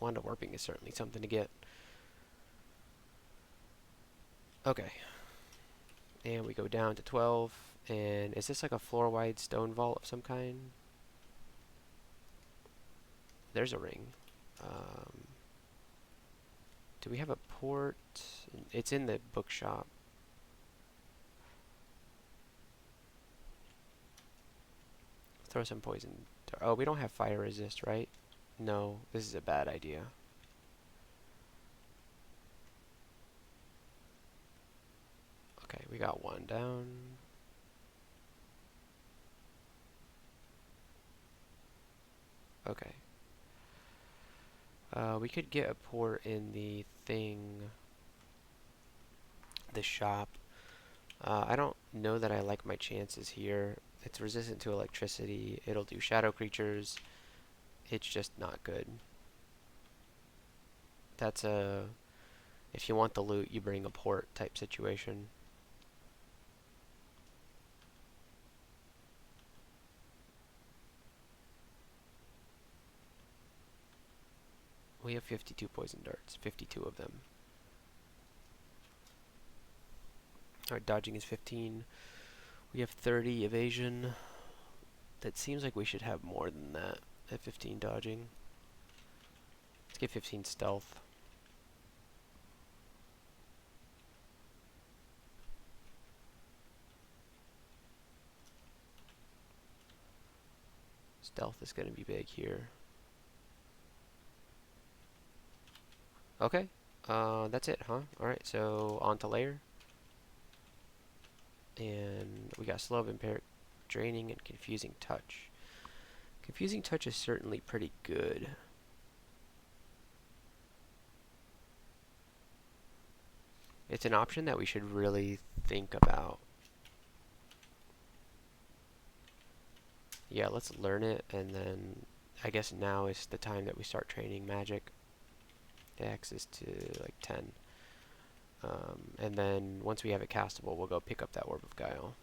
S1: Wanda warping is certainly something to get. Okay. And we go down to 12. And is this like a floor-wide stone vault of some kind? There's a ring. Do we have a port? It's in the bookshop. Throw some poison. Oh, we don't have fire resist, right? No, this is a bad idea. Okay, we got one down. Okay. We could get a port in the thing, the shop. I don't know that I like my chances here. It's resistant to electricity. It'll do shadow creatures. It's just not good. That's a, if you want the loot, you bring a port type situation. We have 52 poison darts, 52 of them. Our dodging is 15. We have 30 evasion. That seems like we should have more than that at 15 dodging. Let's get 15 stealth. Stealth is going to be big here. Okay, that's it, huh? Alright, so on to layer. And we got slow, impaired, draining, and confusing touch. Confusing touch is certainly pretty good. It's an option that we should really think about. Yeah, let's learn it, and then I guess now is the time that we start training magic. The X is to like 10. And then once we have it castable, we'll go pick up that Orb of Guile.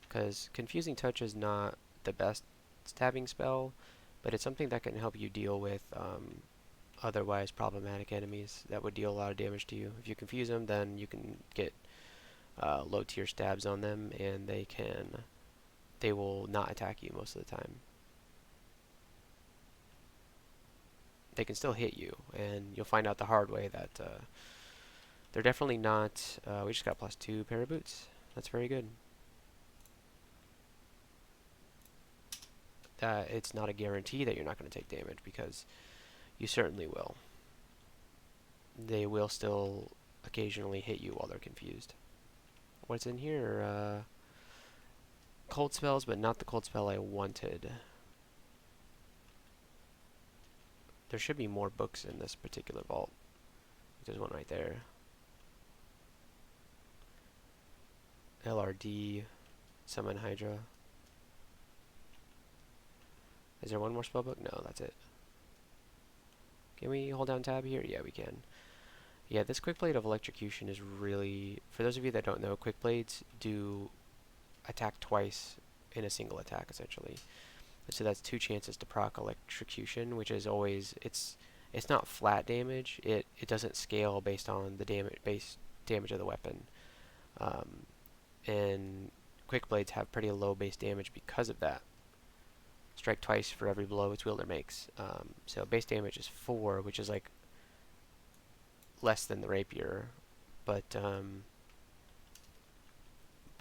S1: because Confusing Touch is not the best stabbing spell, but it's something that can help you deal with otherwise problematic enemies that would deal a lot of damage to you. If you confuse them, then you can get low tier stabs on them, and they will not attack you most of the time. They can still hit you, and you'll find out the hard way that they're definitely not. We just got +2 pair of boots. That's very good. It's not a guarantee that you're not going to take damage, because you certainly will. They will still occasionally hit you while they're confused. What's in here? Cold spells, but not the cold spell I wanted. There should be more books in this particular vault. There's one right there. LRD, Summon Hydra. Is there one more spellbook? No, that's it. Can we hold down tab here? Yeah, we can. Yeah, this Quick Blade of Electrocution is really... For those of you that don't know, Quick Blades do attack twice in a single attack, essentially. So that's 2 chances to proc Electrocution, which is always... It's not flat damage. It doesn't scale based on the base damage of the weapon. And Quick Blades have pretty low base damage because of that. Strike twice for every blow its wielder makes. So base damage is 4, which is like less than the rapier, but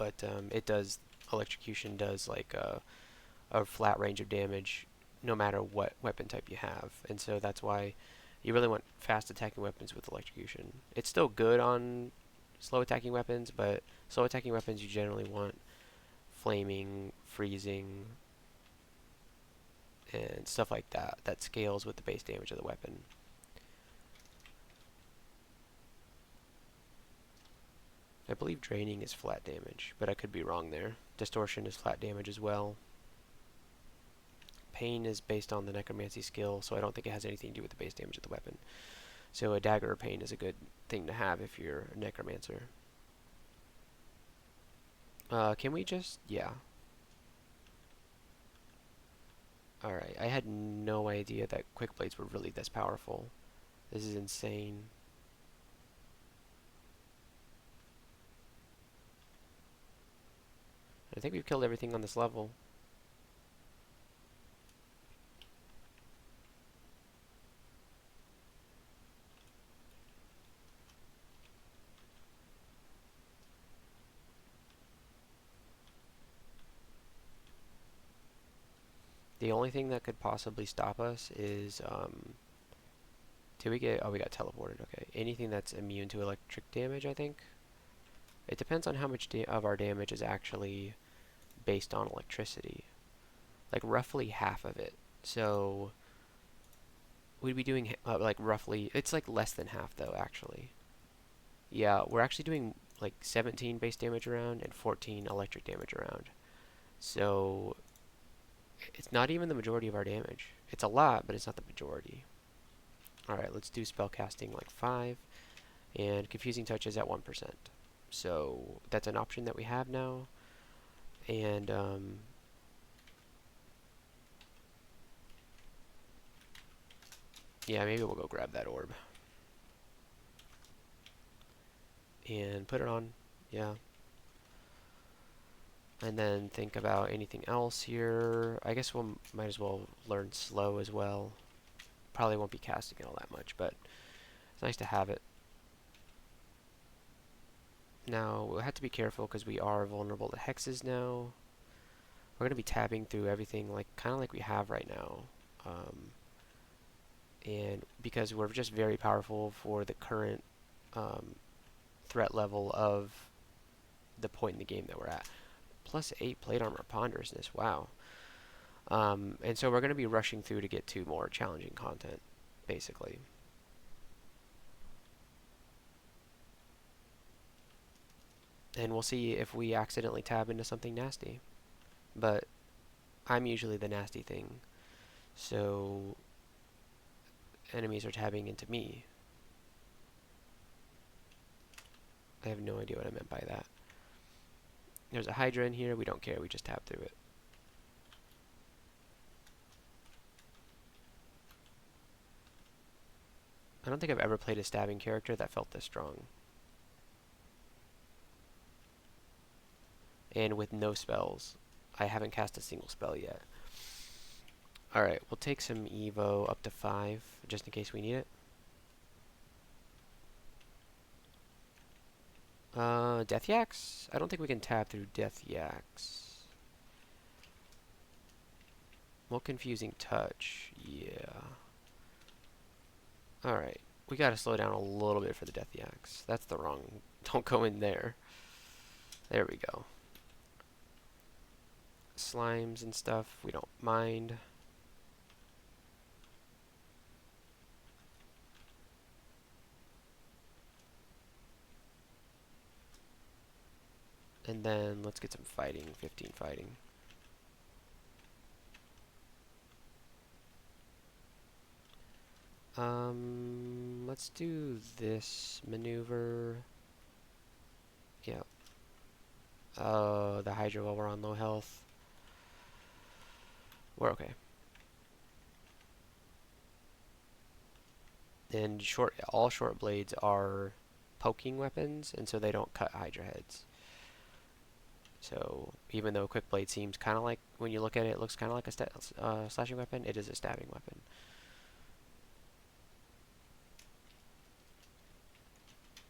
S1: it does electrocution does like a flat range of damage no matter what weapon type you have, and so that's why you really want fast attacking weapons with electrocution. It's still good on slow attacking weapons, but slow attacking weapons you generally want flaming, freezing, and stuff like that that scales with the base damage of the weapon. I believe draining is flat damage, but I could be wrong there. Distortion is flat damage as well. Pain is based on the necromancy skill, so I don't think it has anything to do with the base damage of the weapon. So a dagger of pain is a good thing to have if you're a necromancer. Can we just... yeah. Alright, I had no idea that Quick Blades were really this powerful. This is insane. I think we've killed everything on this level. The only thing that could possibly stop us is, did we get, oh, we got teleported, okay. Anything that's immune to electric damage, I think. It depends on how much of our damage is actually based on electricity. Like, roughly half of it. So, we'd be doing, like, roughly, it's like less than half, though, actually. Yeah, we're actually doing, like, 17 base damage around and 14 electric damage around. So, it's not even the majority of our damage. It's a lot, but it's not the majority. Alright, let's do spellcasting like 5. And Confusing Touch is at 1%. So that's an option that we have now. And yeah, maybe we'll go grab that orb. And put it on. Yeah. And then think about anything else here. I guess we'll might as well learn slow as well. Probably won't be casting it all that much, but it's nice to have it. Now, we'll have to be careful because we are vulnerable to hexes now. We're going to be tabbing through everything like kind of like we have right now. And because we're just very powerful for the current threat level of the point in the game that we're at. +8 plate armor ponderousness, wow. And so we're going to be rushing through to get to more challenging content, basically. And we'll see if we accidentally tab into something nasty. But I'm usually the nasty thing, so enemies are tabbing into me. I have no idea what I meant by that. There's a Hydra in here. We don't care. We just tap through it. I don't think I've ever played a stabbing character that felt this strong. And with no spells. I haven't cast a single spell yet. Alright, we'll take some Evo up to 5, just in case we need it. Death Yaks? I don't think we can tap through Death Yaks. Well, Confusing Touch. Yeah. Alright. We gotta slow down a little bit for the Death Yaks. That's the wrong... Don't go in there. There we go. Slimes and stuff, we don't mind. And then let's get some fighting. 15 fighting. Let's do this maneuver. Yeah. The Hydra while we're on low health. We're okay. And all short blades are poking weapons, and so they don't cut Hydra heads. So even though quick blade seems kind of like, when you look at it, it looks kind of like a slashing weapon, it is a stabbing weapon.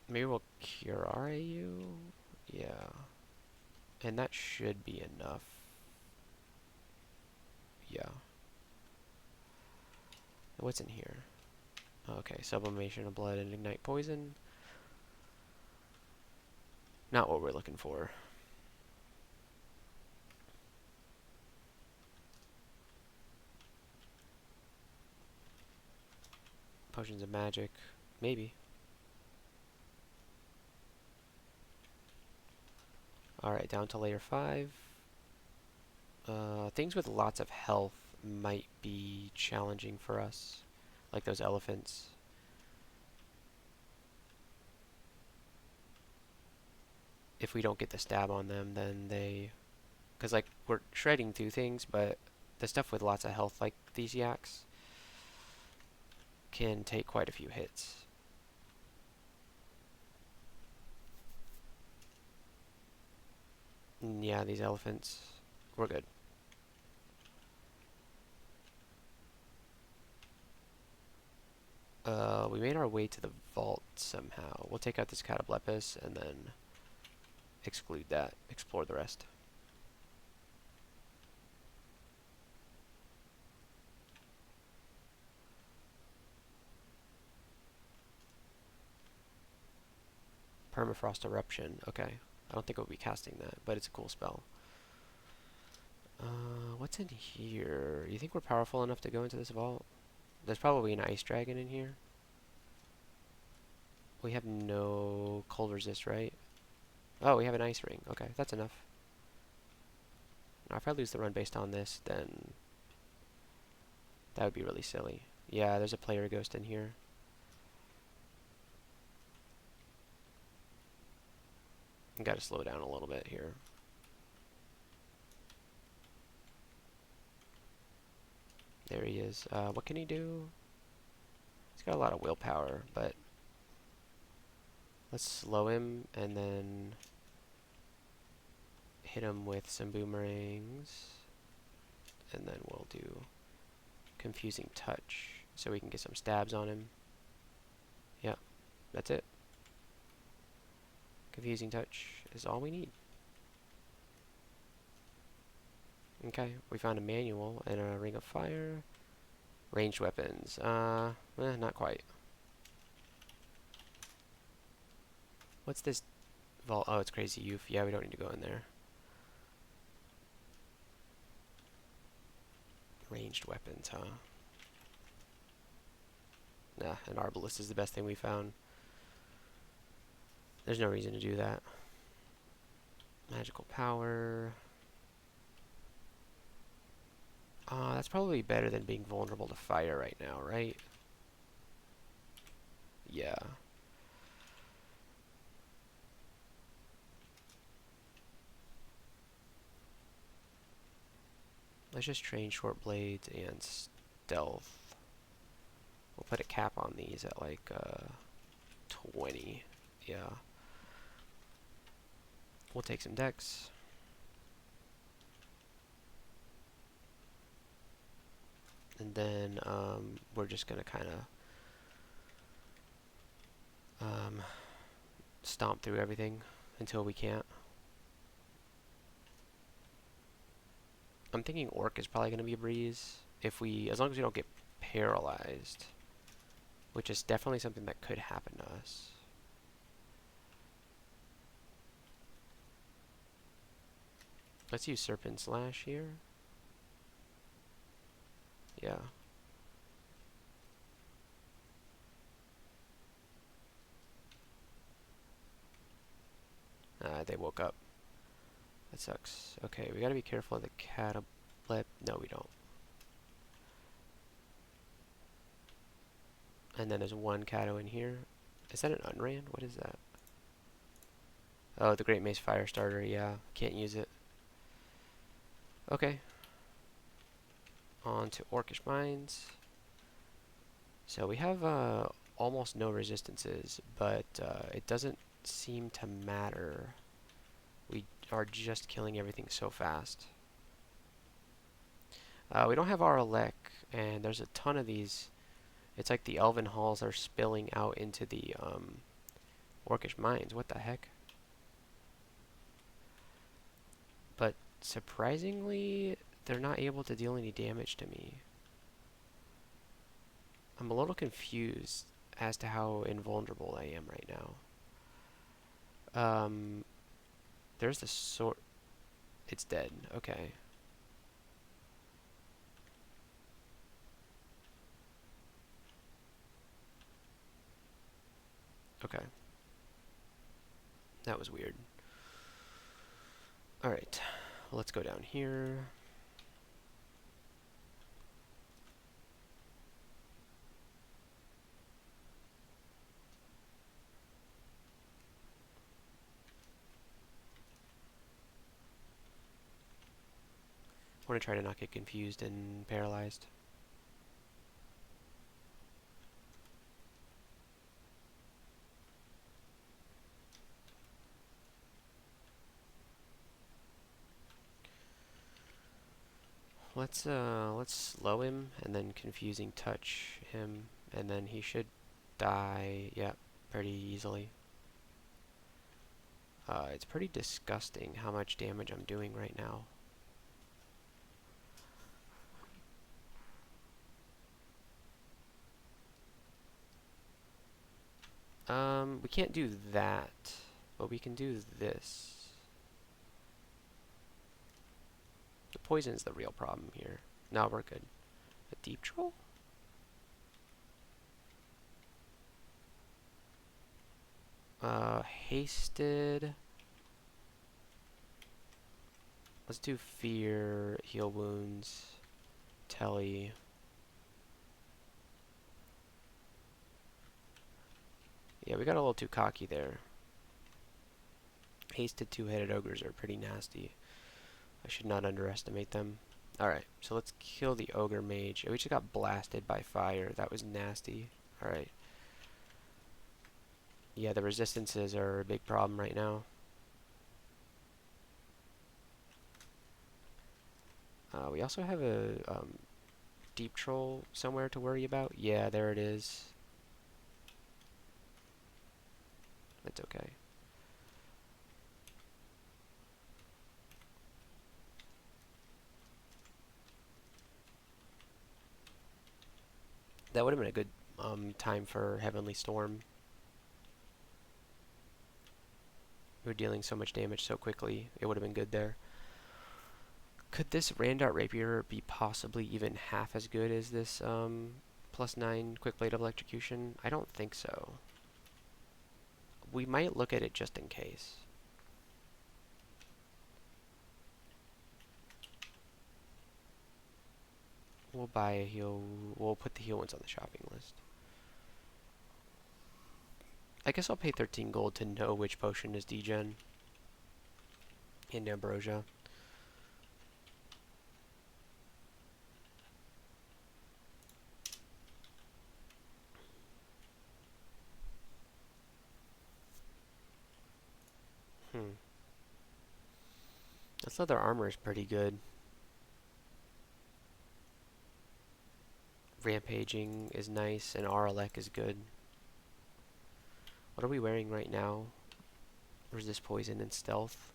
S1: Maybe we'll Cure you? Yeah. And that should be enough. Yeah. What's in here? Okay, Sublimation of Blood and Ignite Poison. Not what we're looking for. Potions of Magic. Maybe. Alright, down to layer 5. Things with lots of health might be challenging for us. Like those elephants. If we don't get the stab on them, then they... Because, like, we're shredding through things, but the stuff with lots of health, like these yaks, can take quite a few hits. Yeah, these elephants, we're good. We made our way to the vault somehow. We'll take out this Catoblepis and then exclude that, explore the rest. Permafrost Eruption, okay. I don't think we'll be casting that, but it's a cool spell. What's in here? You think we're powerful enough to go into this vault? There's probably an ice dragon in here. We have no cold resist, right? Oh, we have an ice ring. Okay, that's enough. Now, if I lose the run based on this, then that would be really silly. Yeah, there's a player ghost in here. Gotta slow down a little bit here. There he is. What can he do? He's got a lot of willpower, but let's slow him and then hit him with some boomerangs. And then we'll do Confusing Touch so we can get some stabs on him. Yeah, that's it. Confusing Touch is all we need. Okay, we found a manual and a Ring of Fire. Ranged weapons. Not quite. What's this vault? Oh, it's Crazy Youth. Yeah, we don't need to go in there. Ranged weapons, huh? Nah, an Arbalist is the best thing we found. There's no reason to do that. Magical Power. That's probably better than being vulnerable to fire right now, right? Yeah. Let's just train short blades and stealth. We'll put a cap on these at like 20. Yeah. We'll take some dex. And then we're just going to kind of stomp through everything until we can't. I'm thinking Orc is probably going to be a breeze as long as we don't get paralyzed, which is definitely something that could happen to us. Let's use Serpent Slash here. Yeah. They woke up. That sucks. Okay, we gotta be careful of the catablep. No, we don't. And then there's one cato in here. Is that an unrand? What is that? Oh, the Great Mace Firestarter. Yeah, can't use it. Okay. On to Orcish Mines. So we have almost no resistances, but it doesn't seem to matter. We are just killing everything so fast. We don't have our Elec, and there's a ton of these. It's like the Elven Halls are spilling out into the Orcish Mines. What the heck? But surprisingly, they're not able to deal any damage to me. I'm a little confused as to how invulnerable I am right now. There's the sword. It's dead. Okay. Okay. That was weird. Alright. Well, let's go down here. I want to try to not get confused and paralyzed. Let's slow him and then confusing touch him, and then he should die. Yeah, pretty easily. It's pretty disgusting how much damage I'm doing right now. We can't do that, but we can do this. The poison is the real problem here. No, we're good. A deep troll? Hasted. Let's do fear, heal wounds, telly. Yeah, we got a little too cocky there. Hasted two-headed ogres are pretty nasty. I should not underestimate them. Alright, so let's kill the ogre mage. We just got blasted by fire. That was nasty. Alright. Yeah, the resistances are a big problem right now. We also have a deep troll somewhere to worry about. Yeah, there it is. That's okay. That would have been a good time for Heavenly Storm. We were dealing so much damage so quickly. It would have been good there. Could this Randart Rapier be possibly even half as good as this +9 Quick Blade of Electrocution? I don't think so. We might look at it just in case. We'll buy a heal. We'll put the heal ones on the shopping list. I guess I'll pay 13 gold to know which potion is degen. And ambrosia. This leather armor is pretty good. Rampaging is nice, and Aralek is good. What are we wearing right now? Resist poison and stealth.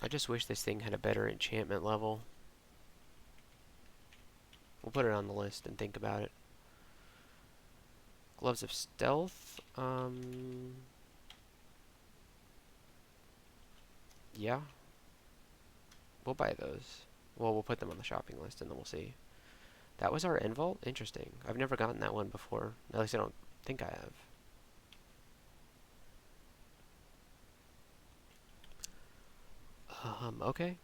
S1: I just wish this thing had a better enchantment level. We'll put it on the list and think about it. Gloves of stealth. Yeah. We'll buy those. Well, we'll put them on the shopping list and then we'll see. That was our end vault? Interesting. I've never gotten that one before. At least I don't think I have. Okay.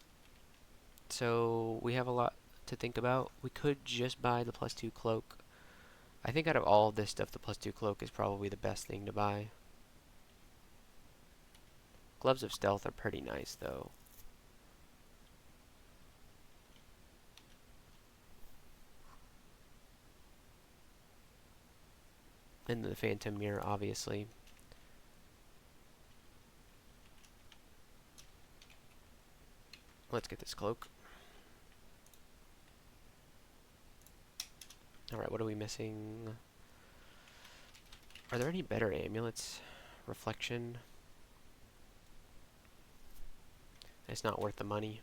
S1: So we have a lot to think about. We could just buy the +2 cloak. I think out of all of this stuff, the +2 cloak is probably the best thing to buy. Gloves of stealth are pretty nice, though. And the phantom mirror, obviously. Let's get this cloak. Alright, what are we missing? Are there any better amulets? Reflection. It's not worth the money.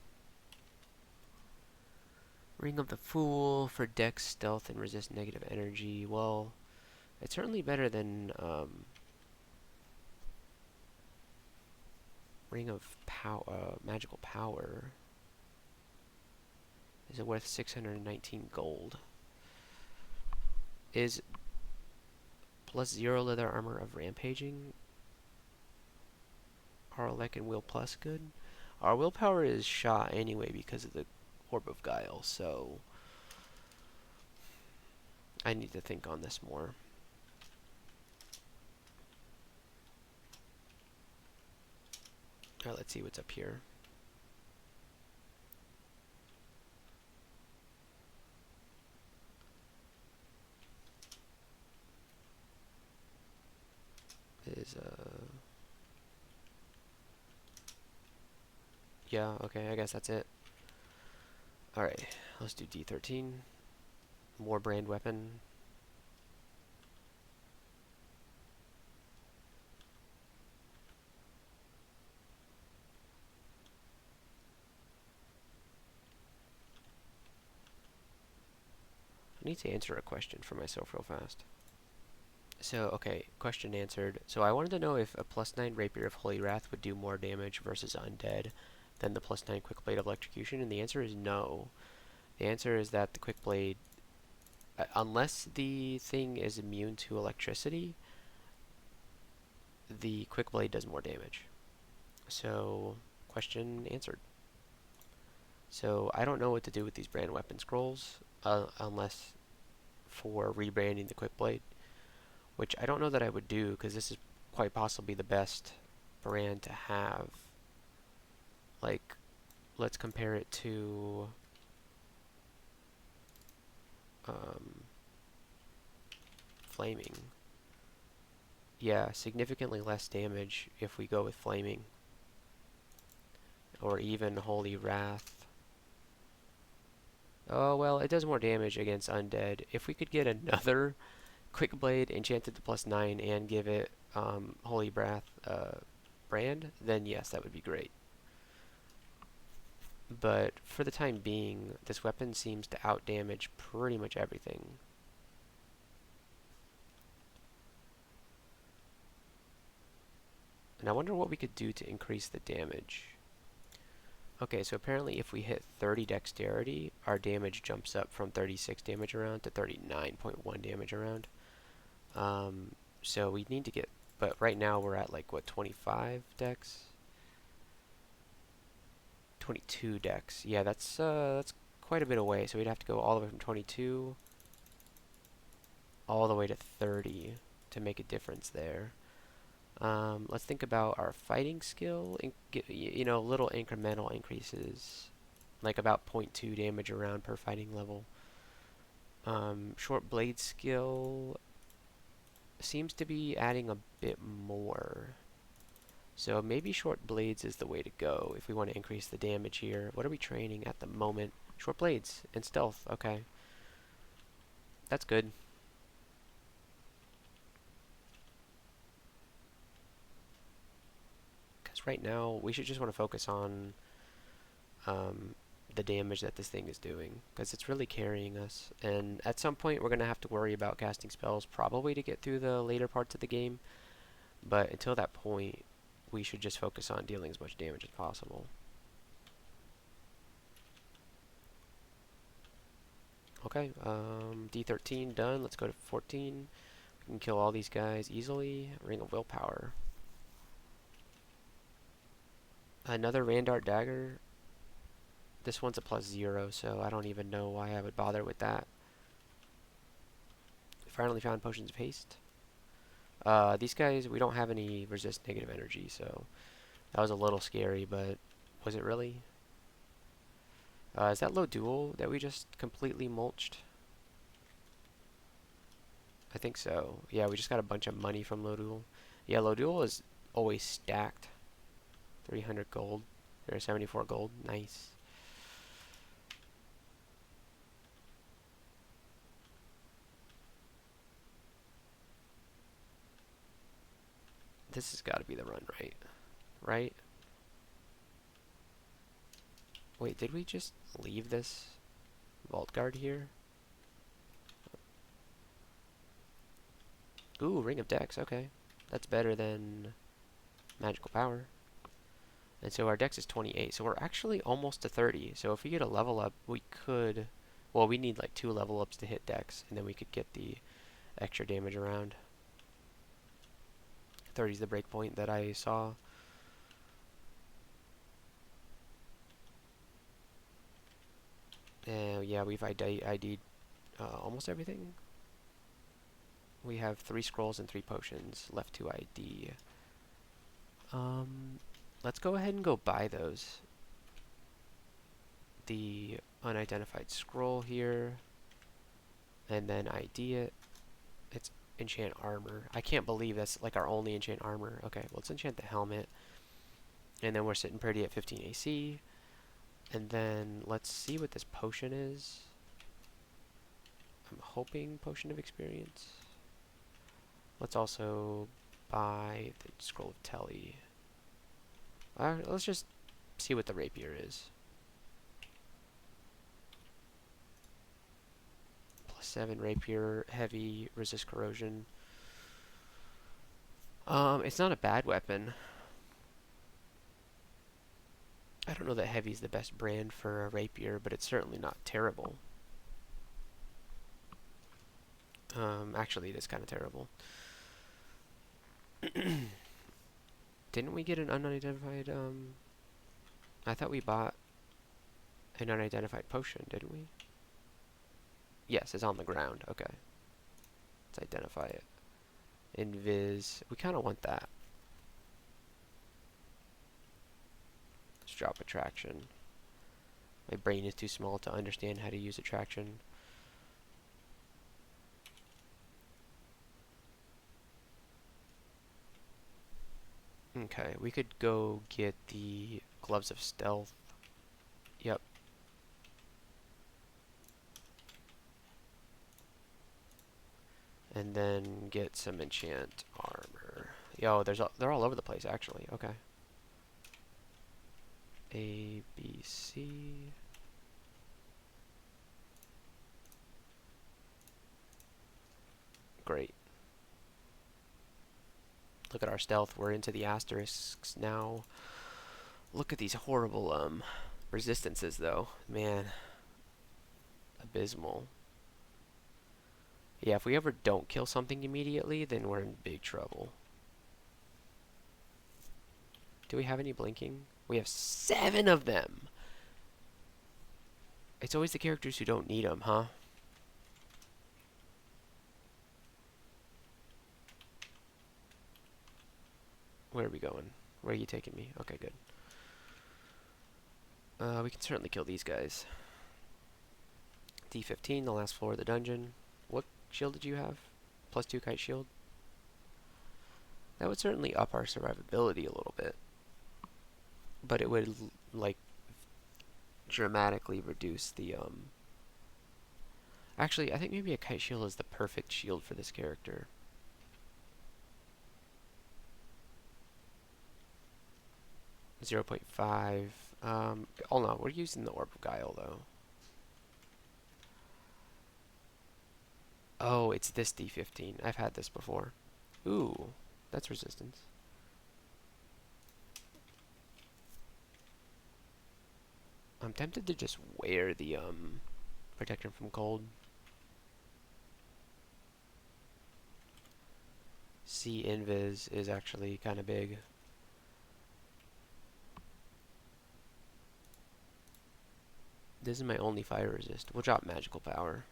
S1: Ring of the Fool for dex, stealth, and resist negative energy. Well, it's certainly better than Ring of Magical Power. Is it worth 619 gold? Is +0 leather armor of rampaging Aralek and Will Plus good? Our willpower is shot anyway because of the Orb of Guile, so I need to think on this more. Alright, let's see what's up here. Yeah, okay, I guess that's it. Alright, let's do D13. More brand weapon. I need to answer a question for myself real fast. So, okay, question answered. So I wanted to know if a +9 Rapier of Holy Wrath would do more damage versus Undead than the +9 Quick Blade of Electrocution, and the answer is no. The answer is that the Quick Blade, unless the thing is immune to electricity, the Quick Blade does more damage. So, question answered. So, I don't know what to do with these brand weapon scrolls, unless for rebranding the Quick Blade, which I don't know that I would do, because this is quite possibly the best brand to have. Like, let's compare it to Flaming. Yeah, significantly less damage if we go with Flaming. Or even Holy Wrath. Oh, well, it does more damage against Undead. If we could get another Quick Blade enchanted to +9 and give it Holy Wrath brand, then yes, that would be great. But for the time being, this weapon seems to outdamage pretty much everything. And I wonder what we could do to increase the damage. Okay, so apparently if we hit 30 dexterity, our damage jumps up from 36 damage around to 39.1 damage around. So we need to get, but right now we're at like, what, 25 dex? 22 dex. Yeah, that's quite a bit away, so we'd have to go all the way from 22 all the way to 30 to make a difference there. Let's think about our fighting skill, and you know, little incremental increases, like about 0.2 damage around per fighting level. Short blade skill seems to be adding a bit more. So maybe short blades is the way to go if we want to increase the damage here. What are we training at the moment? Short blades and stealth. Okay. That's good. Because right now, we should just want to focus on um, the damage that this thing is doing. Because it's really carrying us. And at some point, we're going to have to worry about casting spells probably to get through the later parts of the game. But until that point, we should just focus on dealing as much damage as possible. Okay, D13 done. Let's go to 14. We can kill all these guys easily. Ring of Willpower. Another Randart Dagger. This one's a +0, so I don't even know why I would bother with that. Finally found Potions of Haste. These guys, we don't have any resist negative energy, so that was a little scary, but was it really? Is that low duel that we just completely mulched? I think so. Yeah, we just got a bunch of money from low duel. Yeah, low duel is always stacked. 300 gold. Or 74 gold. Nice. This has got to be the run, right? Right? Wait, did we just leave this vault guard here? Ooh, Ring of Dex. Okay. That's better than Magical Power. And so our Dex is 28. So we're actually almost to 30. So if we get a level up, we could... Well, we need like 2 level ups to hit Dex. And then we could get the extra damage around. 30 is the breakpoint that I saw. Yeah, we've ID'd almost everything. We have 3 scrolls and 3 potions left to ID. Let's go ahead and go buy those. The unidentified scroll here, and then ID it. It's enchant armor. I can't believe that's like our only enchant armor. Okay, well, let's enchant the helmet, and then we're sitting pretty at 15 AC. And then let's see what this potion is. I'm hoping Potion of Experience. Let's also buy the Scroll of Telly. Let's just see what the rapier is. +7 rapier, heavy, resist corrosion. It's not a bad weapon. I don't know that heavy is the best brand for a rapier, but it's certainly not terrible. Actually, it is kind of terrible. Didn't we get an unidentified, I thought we bought an unidentified potion, didn't we? Yes, it's on the ground. Okay. Let's identify it. Invis. We kind of want that. Let's drop attraction. My brain is too small to understand how to use attraction. Okay, we could go get the Gloves of Stealth. Yep. And then get some enchant armor. Yo, they're all over the place, actually. Okay. A, B, C. Great. Look at our stealth. We're into the asterisks now. Look at these horrible resistances, though. Man. Abysmal. Yeah, if we ever don't kill something immediately, then we're in big trouble. Do we have any blinking? We have 7 of them! It's always the characters who don't need them, huh? Where are we going? Where are you taking me? Okay, good. We can certainly kill these guys. D15, the last floor of the dungeon. What shield did you have? +2 kite shield? That would certainly up our survivability a little bit, but it would like dramatically reduce the Actually, I think maybe a kite shield is the perfect shield for this character. 0.5. Oh no, we're using the Orb of Guile though. Oh, it's this D15. I've had this before. Ooh, that's resistance. I'm tempted to just wear the protection from cold. C invis is actually kind of big. This is my only fire resist. We'll drop magical power.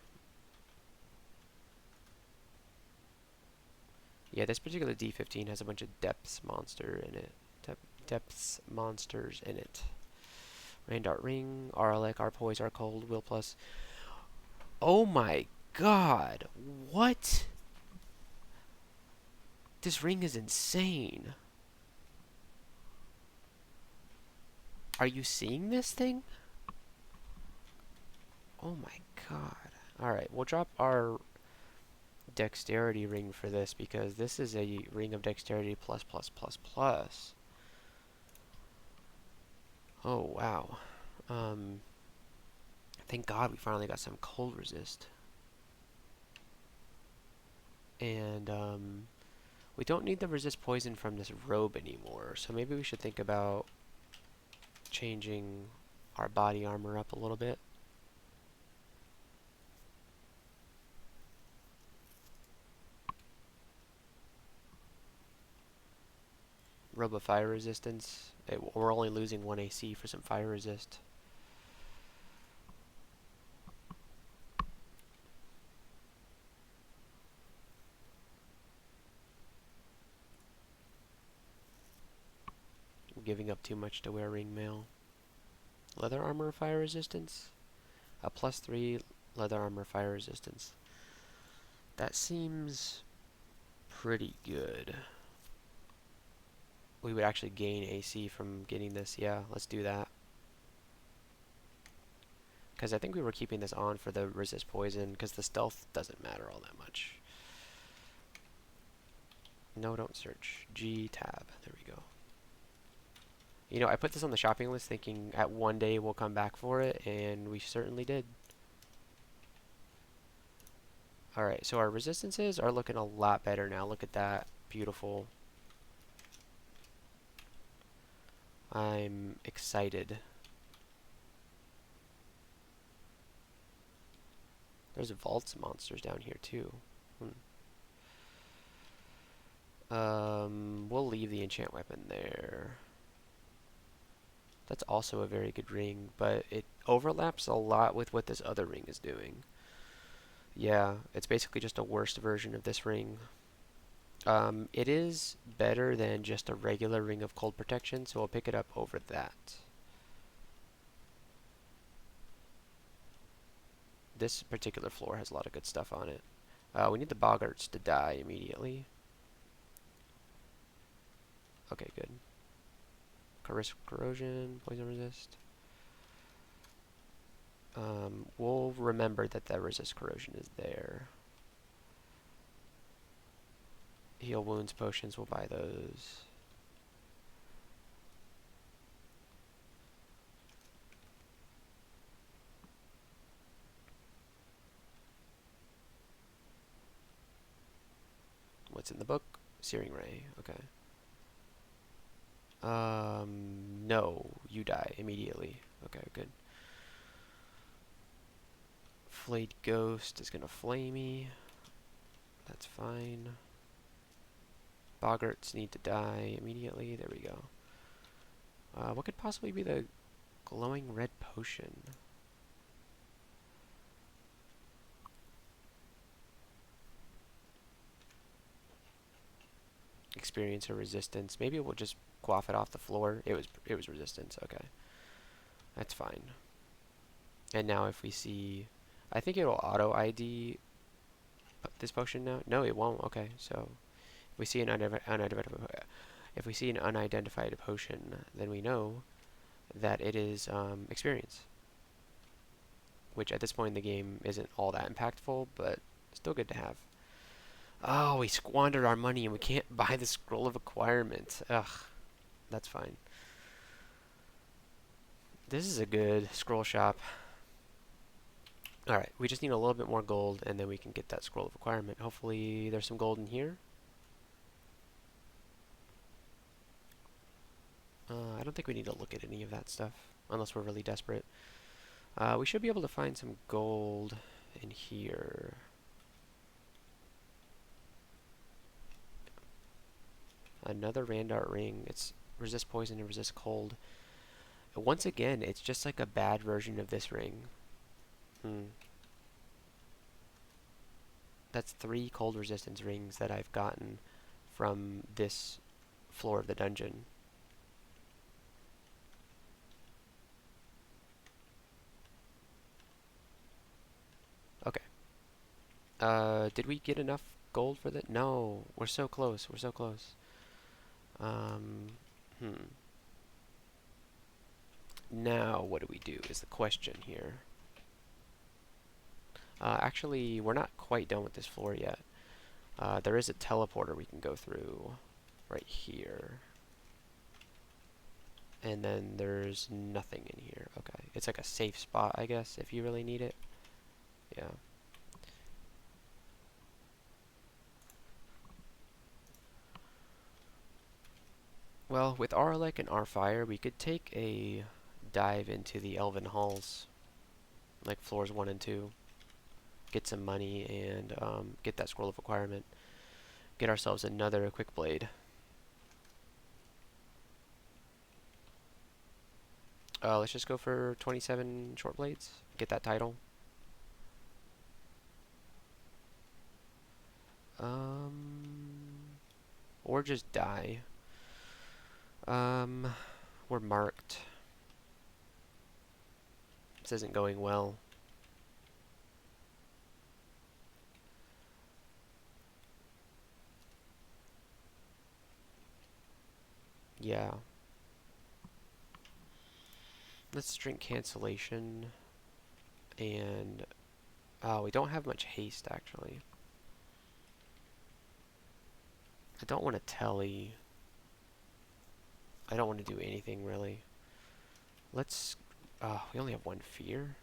S1: Yeah, this particular D15 has a bunch of depths monster in it. Depths monsters in it. Rain Dart Ring, Arlek, our Poise, our Cold, Will Plus. Oh my god! What? This ring is insane. Are you seeing this thing? Oh my god. Alright, we'll drop our dexterity ring for this because this is a ring of dexterity plus plus plus plus. Oh wow. Thank God we finally got some cold resist. And we don't need the resist poison from this robe anymore, so maybe we should think about changing our body armor up a little bit. Robe of fire resistance. We're only losing 1 AC for some fire resist. I'm giving up too much to wear ring mail. Leather armor fire resistance. A +3 leather armor fire resistance. That seems pretty good. We would actually gain AC from getting this. Yeah, let's do that. Because I think we were keeping this on for the resist poison, because the stealth doesn't matter all that much. No, don't search. G tab. There we go. You know, I put this on the shopping list thinking at one day we'll come back for it, and we certainly did. Alright, so our resistances are looking a lot better now. Look at that. Beautiful. I'm excited. There's vaults monsters down here too. We'll leave the enchant weapon there. That's also a very good ring, but it overlaps a lot with what this other ring is doing. Yeah, it's basically just a worse version of this ring. It is better than just a regular ring of cold protection, so I'll pick it up over that. This particular floor has a lot of good stuff on it. We need the boggarts to die immediately. Okay, good. Corrosion, poison resist. We'll remember that the resist corrosion is there. Heal wounds potions, we'll buy those. What's in the book? Searing Ray, okay. No, you die immediately. Okay, good. Flayed Ghost is gonna flay me. That's fine. Boggarts need to die immediately. There we go. What could possibly be the glowing red potion? Experience or resistance. Maybe we'll just quaff it off the floor. It was resistance. Okay, that's fine. And now if we see, I think it'll auto ID this potion now. No, it won't. Okay, so if we see an if we see an unidentified potion, then we know that it is experience, which at this point in the game isn't all that impactful, but still good to have. Oh, we squandered our money and we can't buy the scroll of acquirement. Ugh, that's fine. This is a good scroll shop. Alright, we just need a little bit more gold and then we can get that scroll of acquirement. Hopefully there's some gold in here. I don't think we need to look at any of that stuff unless we're really desperate. We should be able to find some gold in here. Another Randart ring. It's resist poison and resist cold. Once again, it's just like a bad version of this ring. That's 3 cold resistance rings that I've gotten from this floor of the dungeon. Okay. Did we get enough gold for that? No, we're so close. We're so close. Now, what do we do is the question here. Actually, we're not quite done with this floor yet. There is a teleporter we can go through right here. And then there's nothing in here. Okay, it's like a safe spot, I guess, if you really need it. Yeah. Well, with our Elec and our Fire, we could take a dive into the Elven Halls, like floors 1 and 2. Get some money and get that Scroll of Acquirement. Get ourselves another Quick Blade. Let's just go for 27 short blades. Get that title. Or just die. We're marked. This isn't going well. Yeah. Let's drink cancellation. And we don't have much haste actually. I don't want to telly. I don't want to do anything really. Let's we only have 1 fear.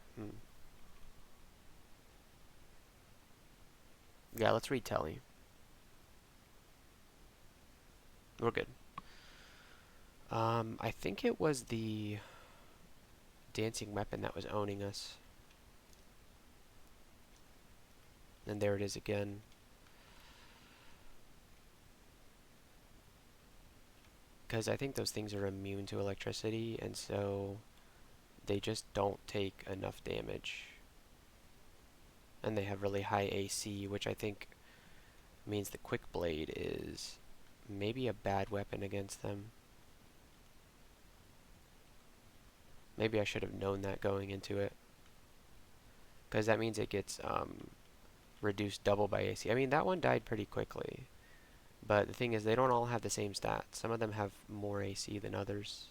S1: Yeah, let's read telly. We're good. I think it was the dancing weapon that was owning us. And there it is again. Because I think those things are immune to electricity, and so they just don't take enough damage. And they have really high AC, which I think means the Quick Blade is maybe a bad weapon against them. Maybe I should have known that going into it. Because that means it gets reduced double by AC. I mean, that one died pretty quickly. But the thing is, they don't all have the same stats. Some of them have more AC than others.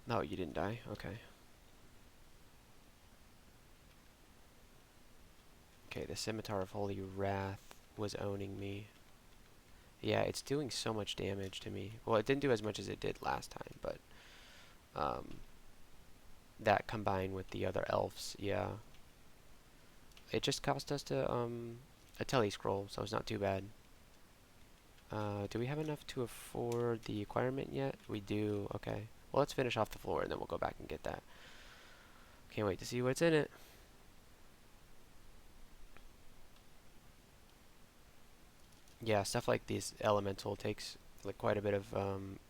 S1: No, you didn't die? Okay. Okay, the Scimitar of Holy Wrath was owning me. Yeah, it's doing so much damage to me. Well, it didn't do as much as it did last time, but that combined with the other elves, yeah. It just cost us to a tele scroll, so it's not too bad. Do we have enough to afford the acquirement yet? We do. Okay. Well, let's finish off the floor and then we'll go back and get that. Can't wait to see what's in it. Yeah, stuff like this elemental takes like quite a bit of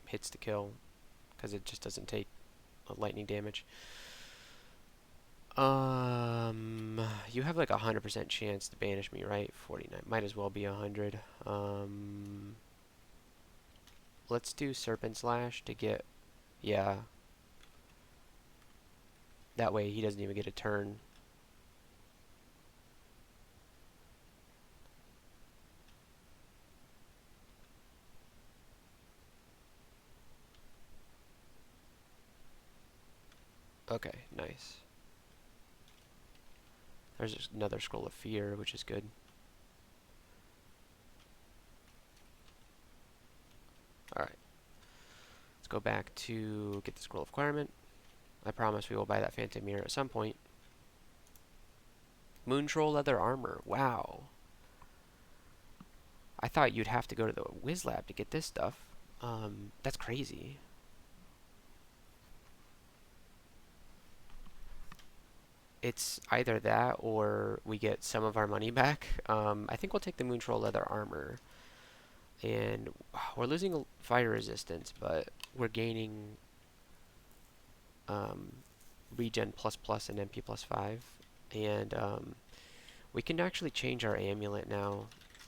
S1: hits to kill. because it just doesn't take lightning damage. You have like 100% chance to banish me, right? 49. Might as well be 100. Let's do Serpent Slash to get, yeah. That way he doesn't even get a turn. Okay, nice. There's another Scroll of Fear, which is good. Alright. Let's go back to get the Scroll of Acquirement. I promise we will buy that Phantom Mirror at some point. Moon Troll Leather Armor. Wow. I thought you'd have to go to the Wiz Lab to get this stuff. That's crazy. It's either that or we get some of our money back. I think we'll take the Moon Troll Leather Armor. And we're losing fire resistance, but we're gaining regen ++ and MP +5. And we can actually change our amulet now.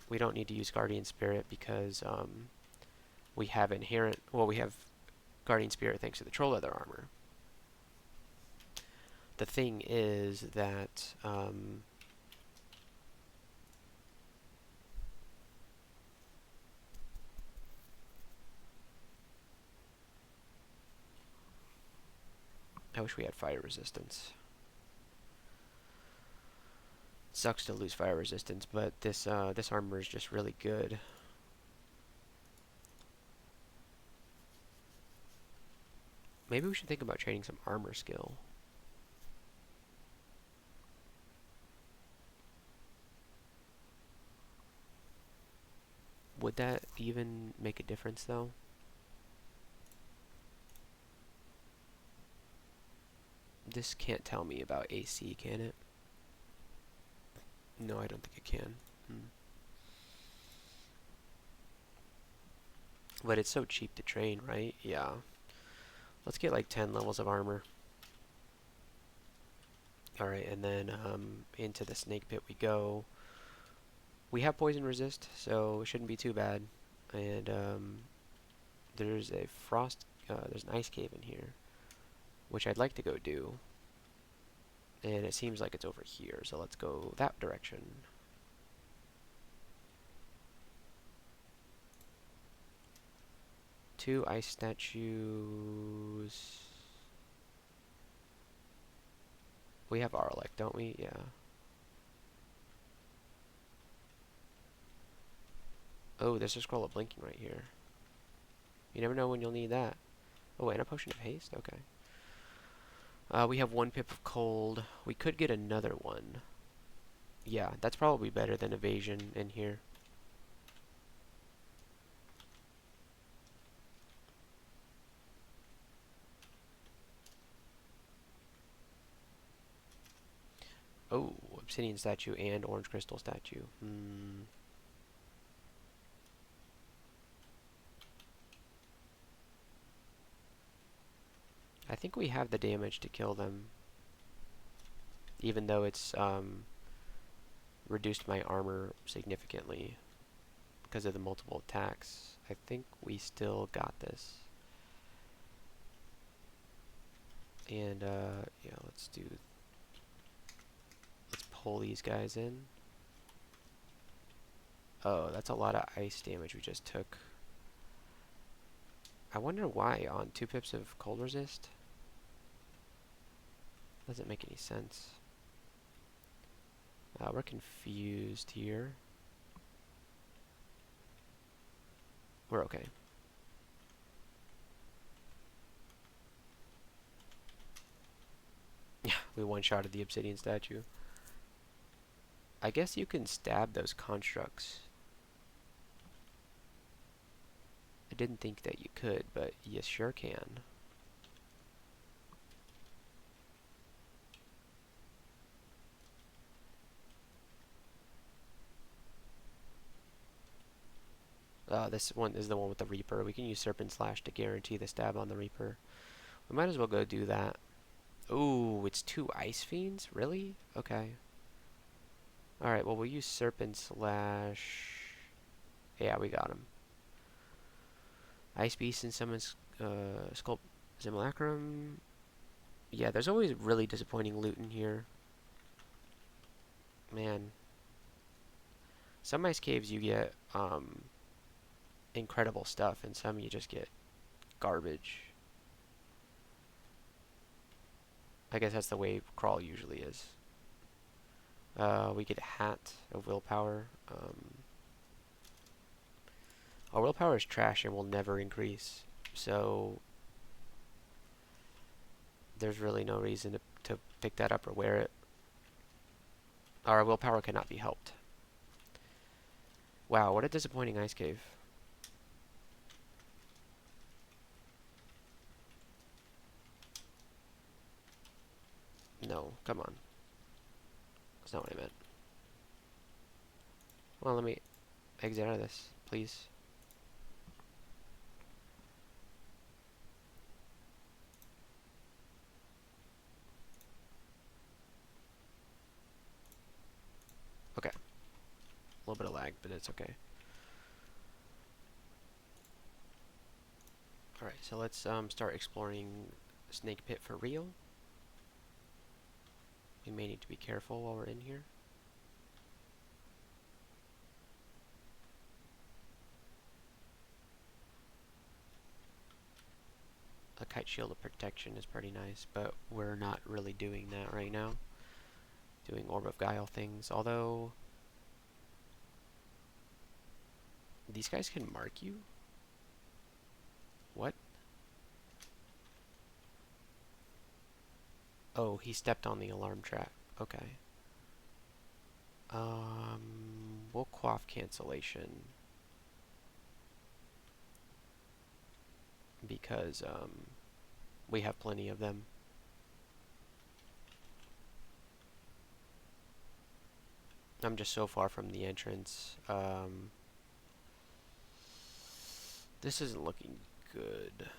S1: We don't need to use Guardian Spirit because we have we have Guardian Spirit thanks to the Troll Leather Armor. The thing is that I wish we had fire resistance. Sucks to lose fire resistance, but this armor is just really good. Maybe we should think about training some armor skill. Would that even make a difference, though? This can't tell me about AC, can it? No, I don't think it can. But it's so cheap to train, right? Yeah. Let's get like 10 levels of armor. Alright, and then into the snake pit we go. We have poison resist, so it shouldn't be too bad. And there's a there's an ice cave in here, which I'd like to go do. And it seems like it's over here, so let's go that direction. Two ice statues. We have Arlek, don't we? Yeah. Oh, there's a scroll of blinking right here. You never know when you'll need that. Oh, and a potion of haste? Okay. We have 1 pip of cold. We could get another one. Yeah, that's probably better than evasion in here. Oh, obsidian statue and orange crystal statue. I think we have the damage to kill them. Even though it's reduced my armor significantly because of the multiple attacks. I think we still got this. And yeah, let's pull these guys in. Oh, that's a lot of ice damage we just took. I wonder why on 2 pips of cold resist? Doesn't make any sense. We're confused here. We're okay. Yeah, we one-shotted the obsidian statue. I guess you can stab those constructs. I didn't think that you could, but you sure can. This one is the one with the Reaper. We can use Serpent Slash to guarantee the stab on the Reaper. We might as well go do that. Ooh, it's 2 Ice Fiends? Really? Okay. Alright, well, we'll use Serpent Slash. Yeah, we got him. Ice Beast and Summons Sculpt Simulacrum. Yeah, there's always really disappointing loot in here. Man. Some ice caves you get incredible stuff, and some you just get garbage. I guess that's the way Crawl usually is. We get a Hat of Willpower. Our willpower is trash and will never increase, so there's really no reason to pick that up or wear it. Our willpower cannot be helped. Wow, what a disappointing ice cave. No, come on. That's not what I meant. Well, let me exit out of this, please. Okay. A little bit of lag, but it's okay. Alright, so let's start exploring Snake Pit for real. We may need to be careful while we're in here. A Kite Shield of Protection is pretty nice, but we're not really doing that right now. Doing Orb of Guile things, although these guys can mark you? What? Oh, he stepped on the alarm trap. Okay. We'll quaff cancellation because we have plenty of them. I'm just so far from the entrance. This isn't looking good.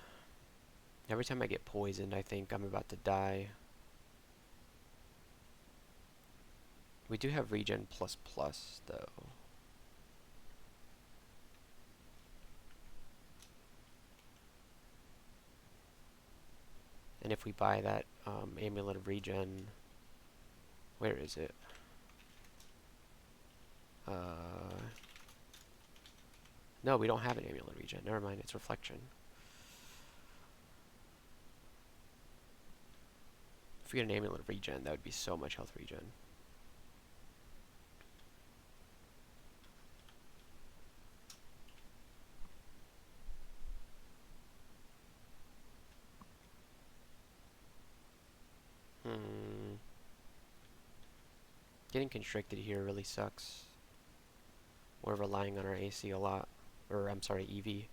S1: Every time I get poisoned, I think I'm about to die. We do have regen plus plus, though. And if we buy that amulet of regen, where is it? No, we don't have an amulet regen. Never mind, it's reflection. If we get an amulet of regen, that would be so much health regen. Getting constricted here really sucks. We're relying on our AC a lot. Or, I'm sorry, EV.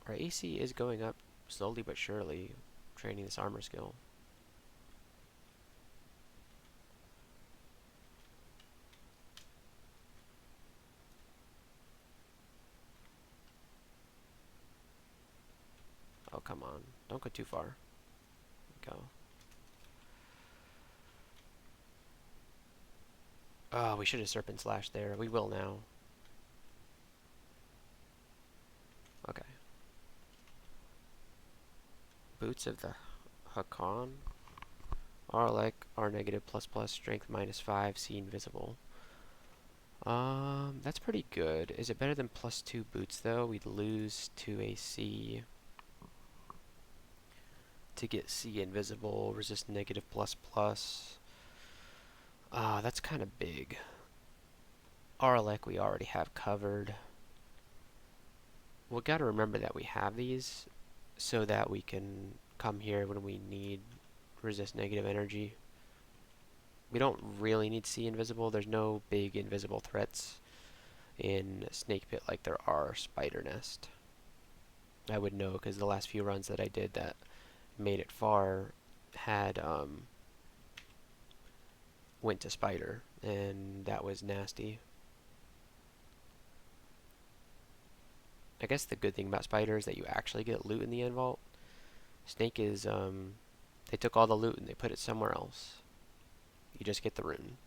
S1: Our AC is going up slowly but surely, training this armor skill. Oh, come on. Don't go too far. Go. Oh, we should have Serpent Slash there. We will now. Okay. Boots of the Hakan are like R negative plus plus, strength -5, see invisible. That's pretty good. Is it better than +2 boots though? We'd lose 2 AC to get see invisible, resist negative plus plus. That's kind of big. Arlec we already have covered. We gotta remember that we have these so that we can come here when we need resist negative energy. We don't really need see invisible. There's no big invisible threats in Snake Pit like there are Spider Nest. I would know because the last few runs that I did that made it far had went to spider, and that was nasty. I guess the good thing about spider is that you actually get loot in the end vault. Snake is, they took all the loot and they put it somewhere else. You just get the rune.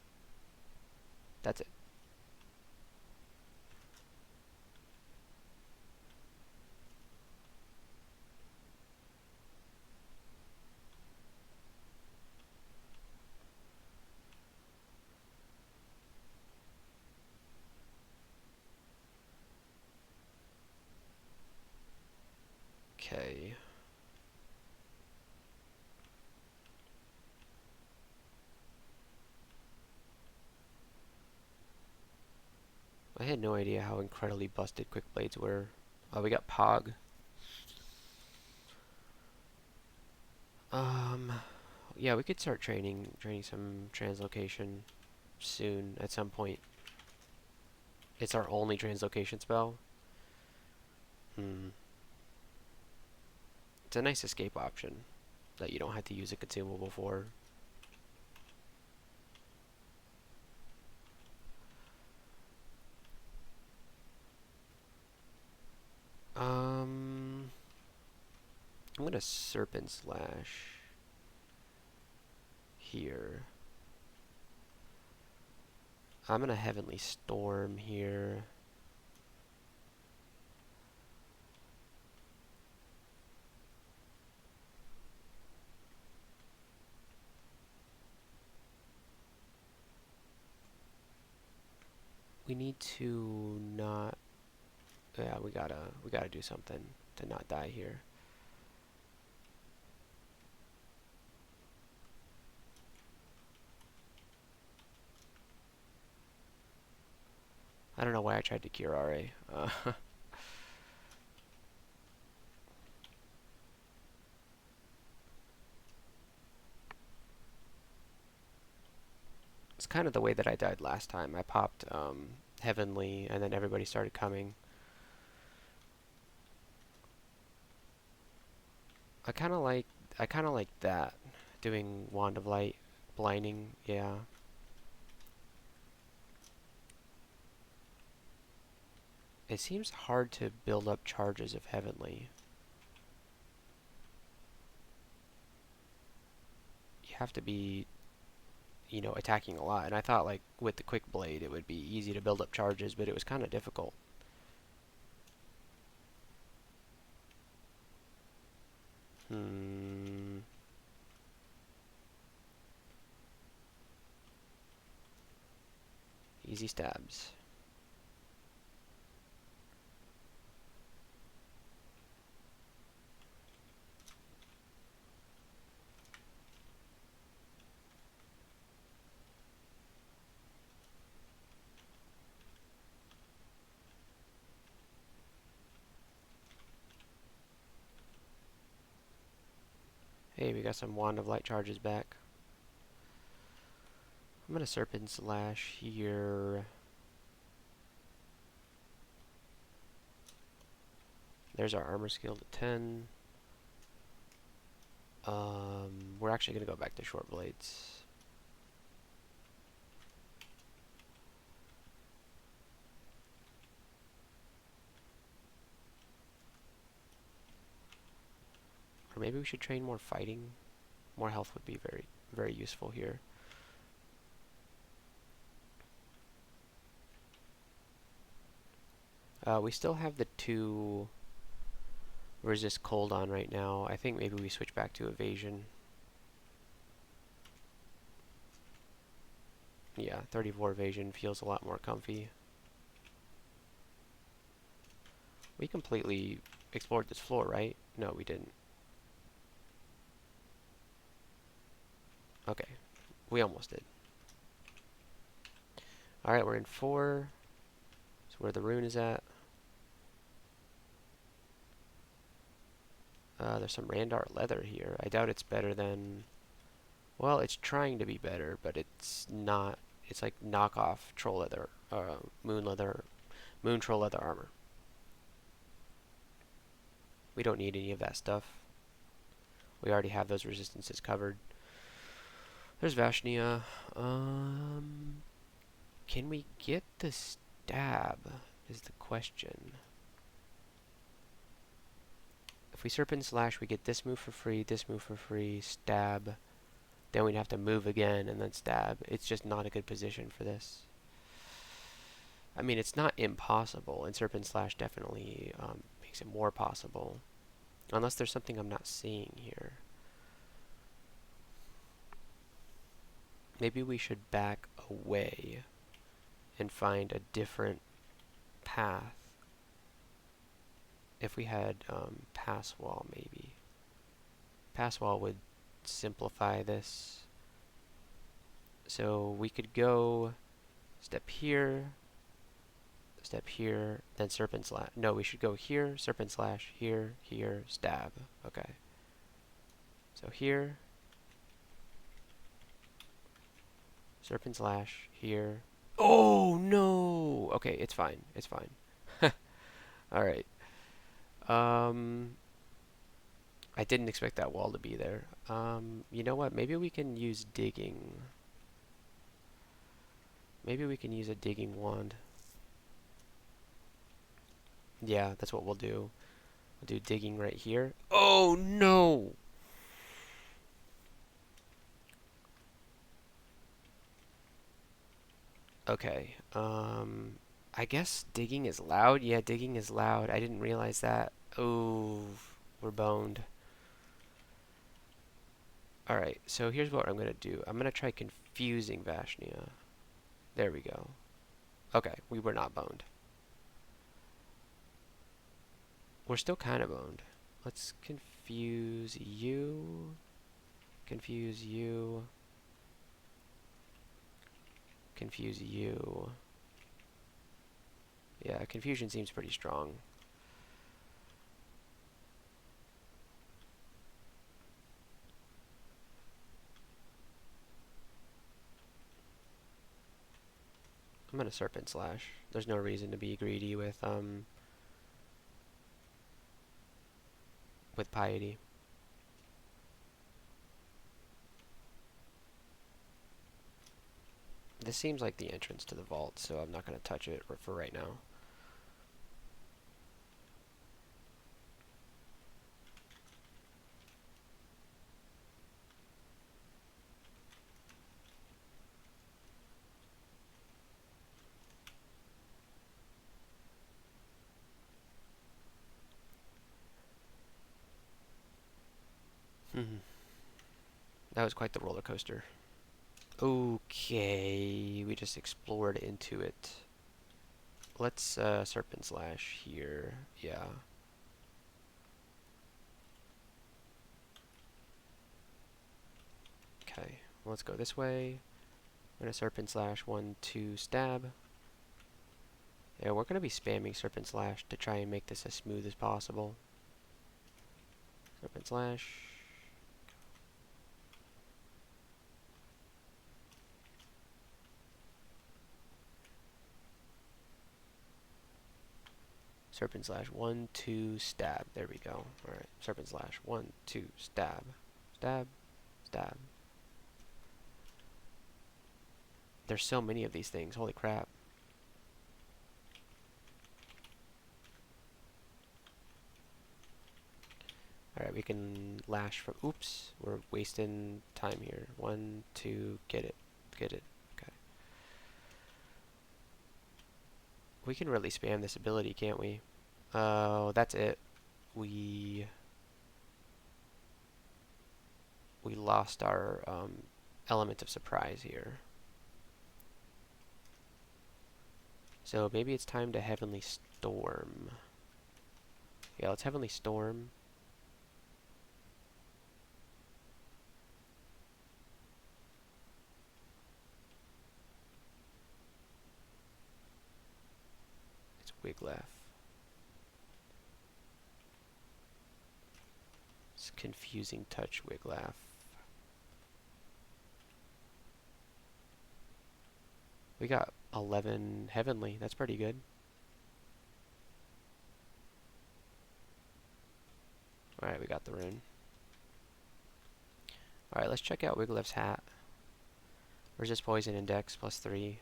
S1: That's it. Okay. I had no idea how incredibly busted quick blades were. We got Pog. Um, yeah, we could start training some translocation soon at some point. It's our only translocation spell. Hmm. It's a nice escape option that you don't have to use a consumable for. Um, I'm gonna Serpent Slash here. I'm gonna Heavenly Storm here. We need to not. Yeah, we gotta do something to not die here. I don't know why I tried to cure RA. It's kind of the way that I died last time. I popped Heavenly, and then everybody started coming. I kind of like I kind of like that, doing Wand of Light, blinding. Yeah, it seems hard to build up charges of Heavenly. You have to be, attacking a lot. And I thought like with the quick blade it would be easy to build up charges, but it was kind of difficult. Hmm. Easy stabs. Hey, we got some Wand of Light charges back. I'm gonna Serpent Slash here. There's our armor skill to 10. We're actually gonna go back to short blades. Or maybe we should train more fighting. More health would be very, very useful here. We still have the 2 resist cold on right now. I think maybe we switch back to evasion. Yeah, 34 evasion feels a lot more comfy. We completely explored this floor, right? No, we didn't. Okay, we almost did. Alright, we're in 4. That's where the rune is at. There's some Randart leather here. I doubt it's better than... Well, it's trying to be better, but it's not. It's like knockoff troll leather, moon troll leather armor. We don't need any of that stuff. We already have those resistances covered. There's Vashnia. Can we get the stab? Is the question. If we Serpent Slash, we get this move for free, this move for free, stab. Then we'd have to move again and then stab. It's just not a good position for this. I mean, it's not impossible, and Serpent Slash definitely makes it more possible. Unless there's something I'm not seeing here. Maybe we should back away and find a different path. If we had pass wall, maybe. Pass wall would simplify this. So we could go step here, then Serpent Slash. No, we should go here, Serpent Slash, here, stab. Okay. So here, Serpent Slash, here. Oh, no! Okay, it's fine. It's fine. Alright. I didn't expect that wall to be there. You know what? Maybe we can use digging. Maybe we can use a digging wand. Yeah, that's what we'll do. We'll do digging right here. Oh, no! Okay, I guess digging is loud. Yeah, digging is loud. I didn't realize that. Oh, we're boned. Alright, so here's what I'm going to do. I'm going to try confusing Vashnia. There we go. Okay, we were not boned. We're still kind of boned. Let's confuse you. Confuse you. Confuse you. Yeah, confusion seems pretty strong. I'm gonna Serpent Slash. There's no reason to be greedy with Piety. This seems like the entrance to the vault, so I'm not gonna touch it for right now. That was quite the roller coaster. Okay, we just explored into it. Let's Serpent Slash here. Yeah. Okay, let's go this way. We're gonna Serpent Slash 1, 2, stab. Yeah, we're gonna be spamming Serpent Slash to try and make this as smooth as possible. Serpent Slash. Serpent Slash 1, 2, stab. There we go. Alright, Serpent Slash 1, 2, stab. Stab. Stab. There's so many of these things. Holy crap. Alright, we can lash from... Oops, we're wasting time here. 1, 2, get it. Get it. Okay. We can really spam this ability, can't we? Oh, that's it. We lost our element of surprise here. So maybe it's time to Heavenly Storm. Yeah, let's Heavenly Storm. It's Wiglaf. It's Confusing Touch Wiglaf. We got 11 Heavenly. That's pretty good. Alright, we got the rune. Alright, let's check out Wiglaf's hat. Resist poison index +3.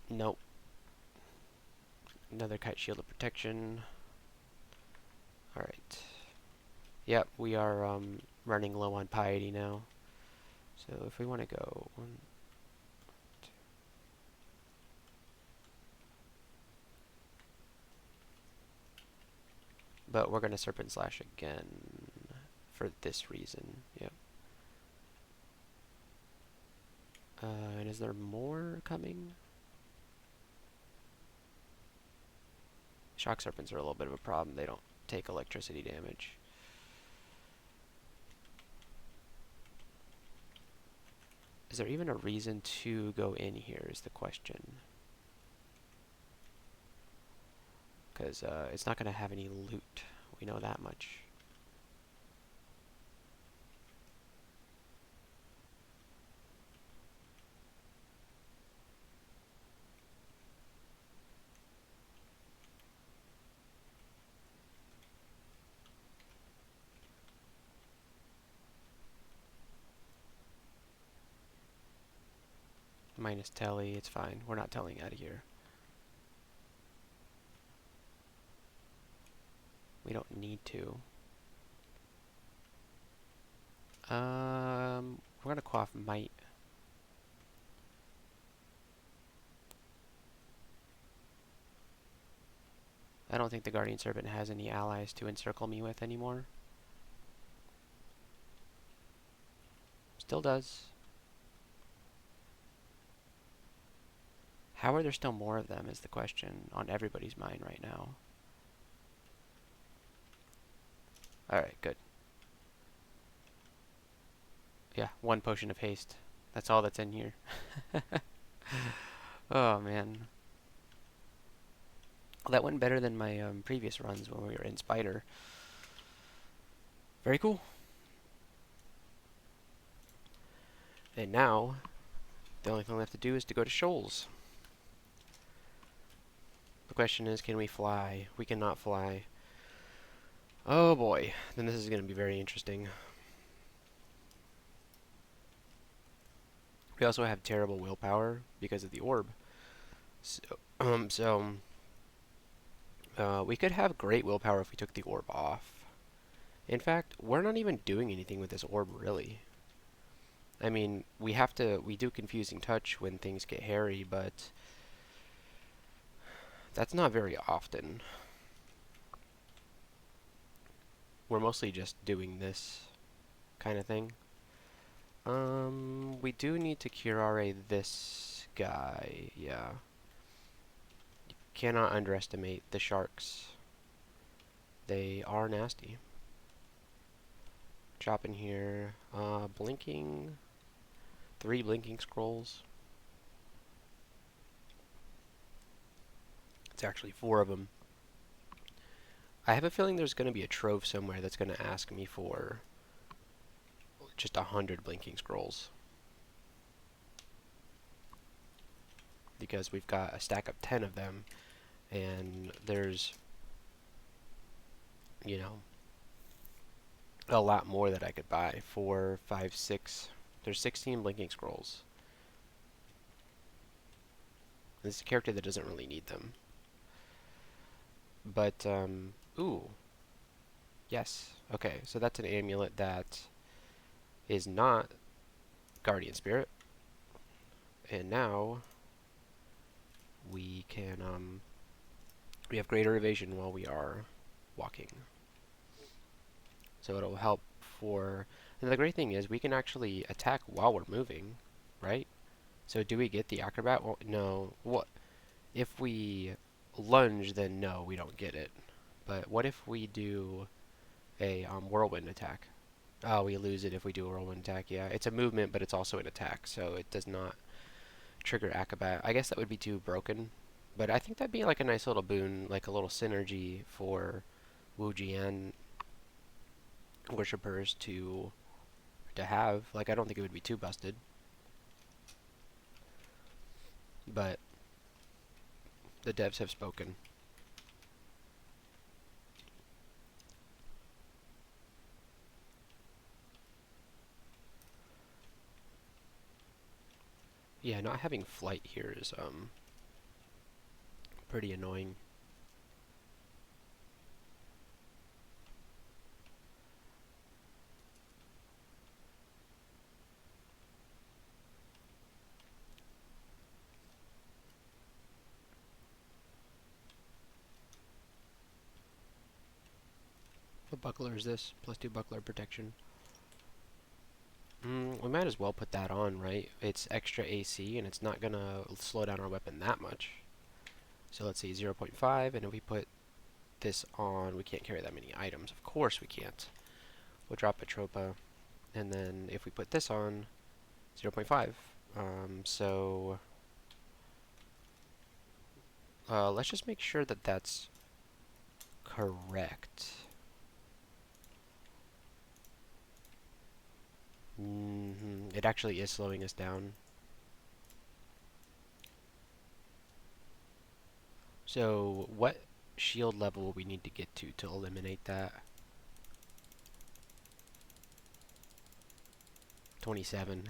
S1: Nope. Another kite shield of protection. Alright. Yep, we are running low on piety now. So if we want to go 1, 2. But we're going to Serpent Slash again for this reason. Yep. And is there more coming? Shock Serpents are a little bit of a problem. They don't take electricity damage. Is there even a reason to go in here is the question. Because it's not going to have any loot. We know that much. Minus telly, it's fine. We're not telling out of here. We don't need to. We're gonna quaff might. I don't think the Guardian Serpent has any allies to encircle me with anymore. Still does. How are there still more of them is the question on everybody's mind right now. Alright, good. Yeah, 1 potion of haste. That's all that's in here. Oh, man. Well, that went better than my previous runs when we were in Spider. Very cool. And now, the only thing left to do is to go to Shoals. The question is, can we fly? We cannot fly. Oh boy, then this is going to be very interesting. We also have terrible willpower because of the orb. So, we could have great willpower if we took the orb off. In fact, we're not even doing anything with this orb, really. I mean, we do Confusing Touch when things get hairy, but that's not very often. We're mostly just doing this kind of thing. We do need to curare this guy, yeah. You cannot underestimate the sharks. They are nasty. Chop in here. Blinking. 3 blinking scrolls. It's actually 4 of them. I have a feeling there's going to be a trove somewhere that's going to ask me for just 100 blinking scrolls. Because we've got a stack of 10 of them, and there's, you know, a lot more that I could buy. 4, 5, 6. There's 16 blinking scrolls. This is a character that doesn't really need them. But, ooh. Yes. Okay, so that's an amulet that is not Guardian Spirit. And now we can, we have greater evasion while we are walking. So it'll help for, and the great thing is we can actually attack while we're moving, right? So do we get the acrobat? Well, no. What if we lunge? Then no, we don't get it. But what if we do a whirlwind attack? Oh, we lose it if we do a whirlwind attack. Yeah, it's a movement, but it's also an attack, so it does not trigger acrobat. I guess that would be too broken, but I think that'd be like a nice little boon, like a little synergy for Wu Jian worshippers to have. Like, I don't think it would be too busted, but the devs have spoken. Yeah, not having flight here is pretty annoying. What buckler is this? +2 buckler protection. We might as well put that on, right? It's extra AC, and it's not gonna slow down our weapon that much. So let's see, 0.5, and if we put this on, we can't carry that many items. Of course we can't. We'll drop a Tropa, and then if we put this on, 0.5. So let's just make sure that that's correct. It actually is slowing us down. So what shield level will we need to get to eliminate that? 27.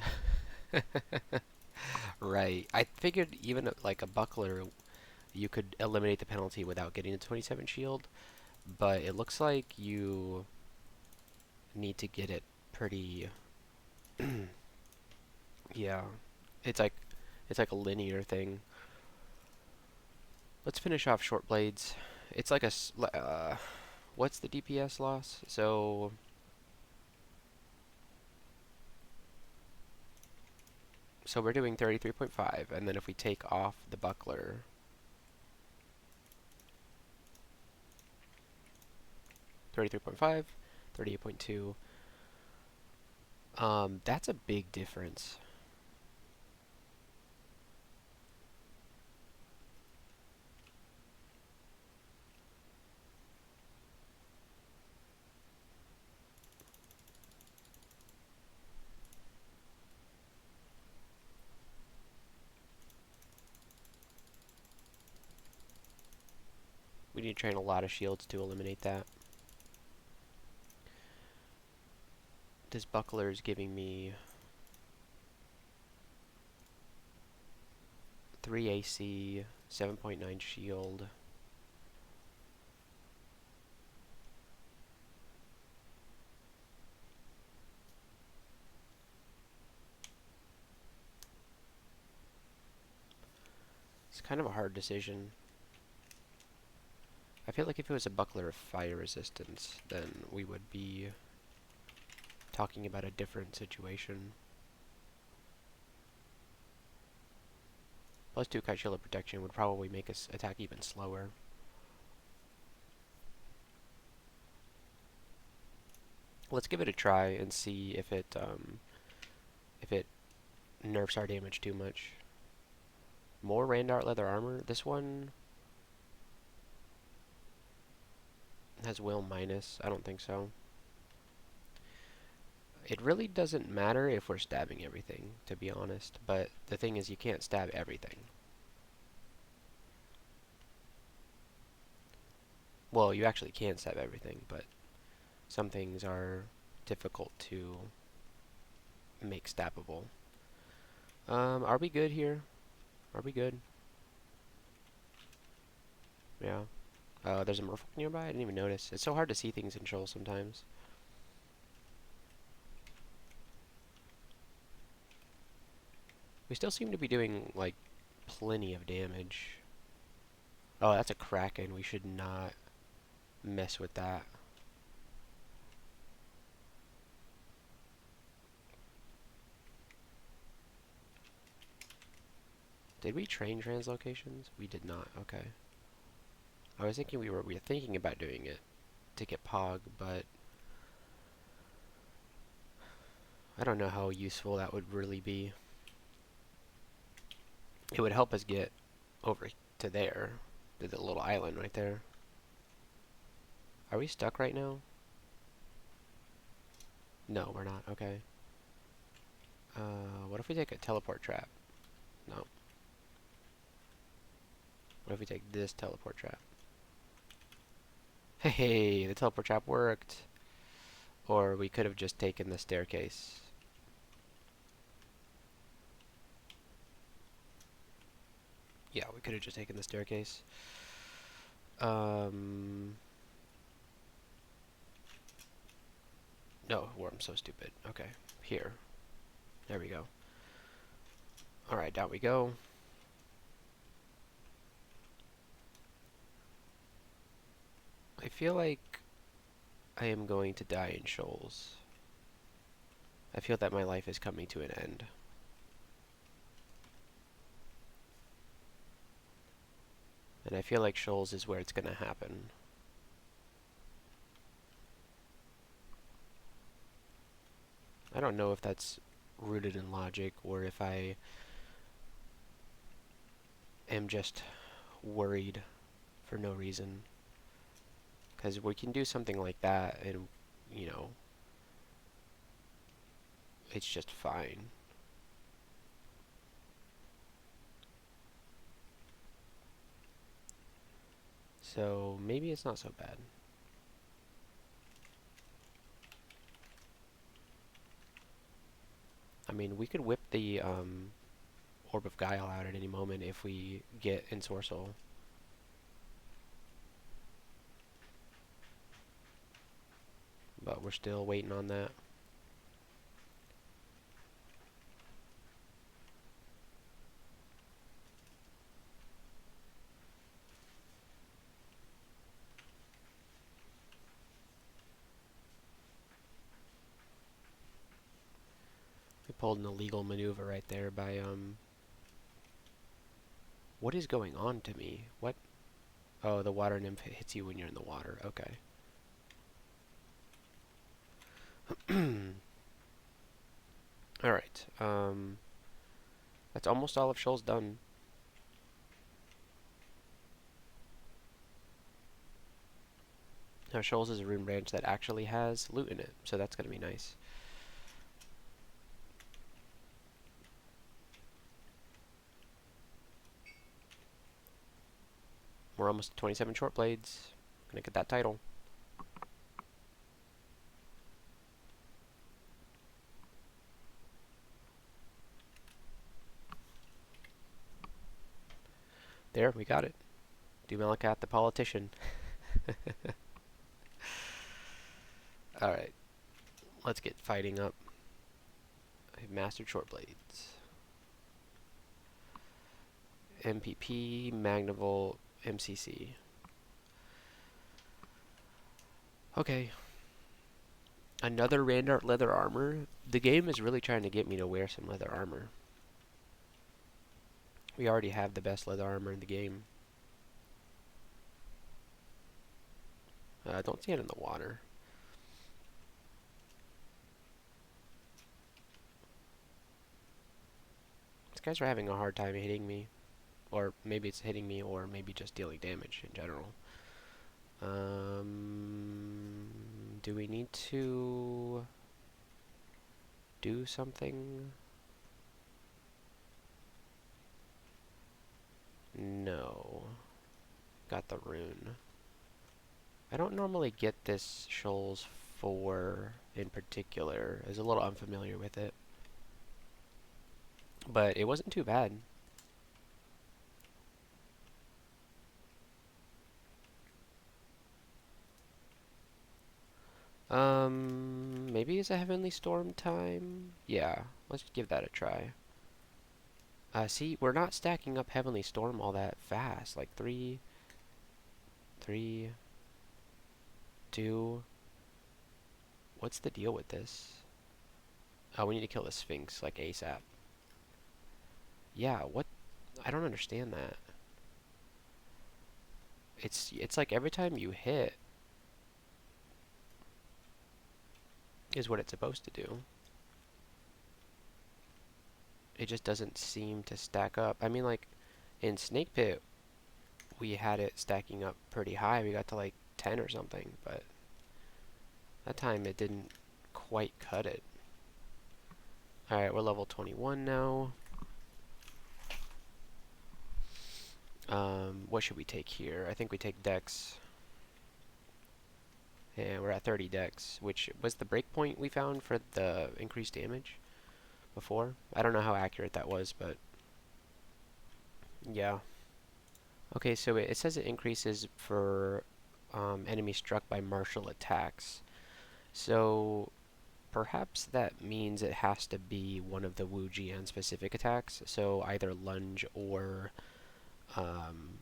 S1: Right. I figured even like a buckler, you could eliminate the penalty without getting a 27 shield, but it looks like you need to get it pretty. Yeah. It's like a linear thing. Let's finish off short blades. It's like what's the DPS loss? So we're doing 33.5, and then if we take off the buckler, 33.5, 38.2. That's a big difference. We need to train a lot of shields to eliminate that. This buckler is giving me 3 AC, 7.9 shield. It's kind of a hard decision. I feel like if it was a buckler of fire resistance, then we would be talking about a different situation. +2 kite shield of protection would probably make us attack even slower. Let's give it a try and see if it nerfs our damage too much. More Randart leather armor. This one has will minus. I don't think so. It really doesn't matter if we're stabbing everything, to be honest, but the thing is you can't stab everything. Well, you actually can stab everything, but some things are difficult to make stabbable. Are we good here? Are we good? Yeah. There's a merfolk nearby? I didn't even notice. It's so hard to see things in Shoal sometimes. We still seem to be doing, like, plenty of damage. Oh, that's a Kraken. We should not mess with that. Did we train translocations? We did not. Okay. I was thinking we were thinking about doing it to get Pog, but I don't know how useful that would really be. It would help us get over to there, to the little island right there. Are we stuck right now? No, we're not. Okay. What if we take a teleport trap? No. What if we take this teleport trap? Hey, the teleport trap worked. Or we could have just taken the staircase. Yeah, we could have just taken the staircase. Um, no, I'm so stupid. Okay, here. There we go. Alright, down we go. I feel like I am going to die in shoals. I feel that my life is coming to an end. And I feel like shoals is where it's going to happen. I don't know if that's rooted in logic or if I am just worried for no reason. Because we can do something like that and, you know, it's just fine. So maybe it's not so bad. I mean, we could whip the Orb of Guile out at any moment if we get Ensorcel. But we're still waiting on that. We pulled an illegal maneuver right there by, what is going on to me? What? Oh, the water nymph hits you when you're in the water. Okay. Alright. That's almost all of Shoal's done. Now, Shoals is a rune branch that actually has loot in it, so that's going to be nice. We're almost at 27 short blades. Gonna get that title. There, we got it. Dumelicat the politician. Alright, let's get fighting up. I've mastered short blades. MPP, Magnavolt, MCC. Okay. Another Randart leather armor. The game is really trying to get me to wear some leather armor. We already have the best leather armor in the game. Don't stand in the water. These guys are having a hard time hitting me. Or maybe it's hitting me, or maybe just dealing damage in general. Do we need to do something? No. Got the rune. I don't normally get this Shoals 4 in particular. I was a little unfamiliar with it. But it wasn't too bad. Maybe it's a Heavenly Storm time? Yeah, let's give that a try. See, we're not stacking up Heavenly Storm all that fast. Like 3, 3, 2. What's the deal with this? Oh, we need to kill the Sphinx, like ASAP. Yeah, what? I don't understand that. It's like every time you hit is what it's supposed to do. It just doesn't seem to stack up. I mean, like, in Snake Pit, we had it stacking up pretty high. We got to like 10 or something, but that time it didn't quite cut it. Alright, we're level 21 now. What should we take here? I think we take Dex. And we're at 30 Dex, which was the breakpoint we found for the increased damage before. I don't know how accurate that was, but yeah. Okay, so it says it increases for enemies struck by martial attacks. So perhaps that means it has to be one of the Wu Jian specific attacks. So either lunge or um,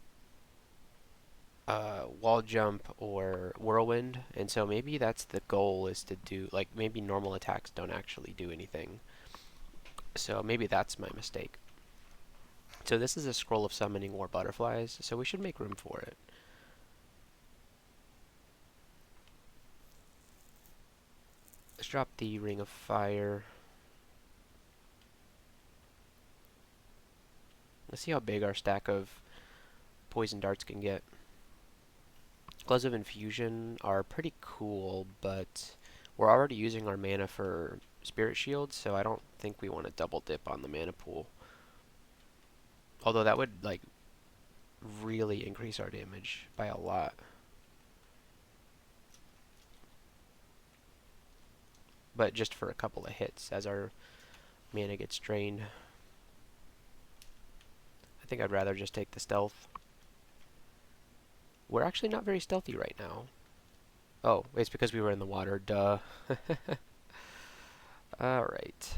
S1: wall jump or whirlwind. And so maybe that's the goal, is to do, like, maybe normal attacks don't actually do anything. So maybe that's my mistake. So this is a scroll of summoning war butterflies, so we should make room for it. Let's drop the Ring of Fire. Let's see how big our stack of poison darts can get. Gloves of Infusion are pretty cool, but we're already using our mana for Spirit Shields, so I don't think we want to double dip on the mana pool. Although that would, like, really increase our damage by a lot. But just for a couple of hits as our mana gets drained. I think I'd rather just take the stealth. We're actually not very stealthy right now. Oh, it's because we were in the water, duh. Alright.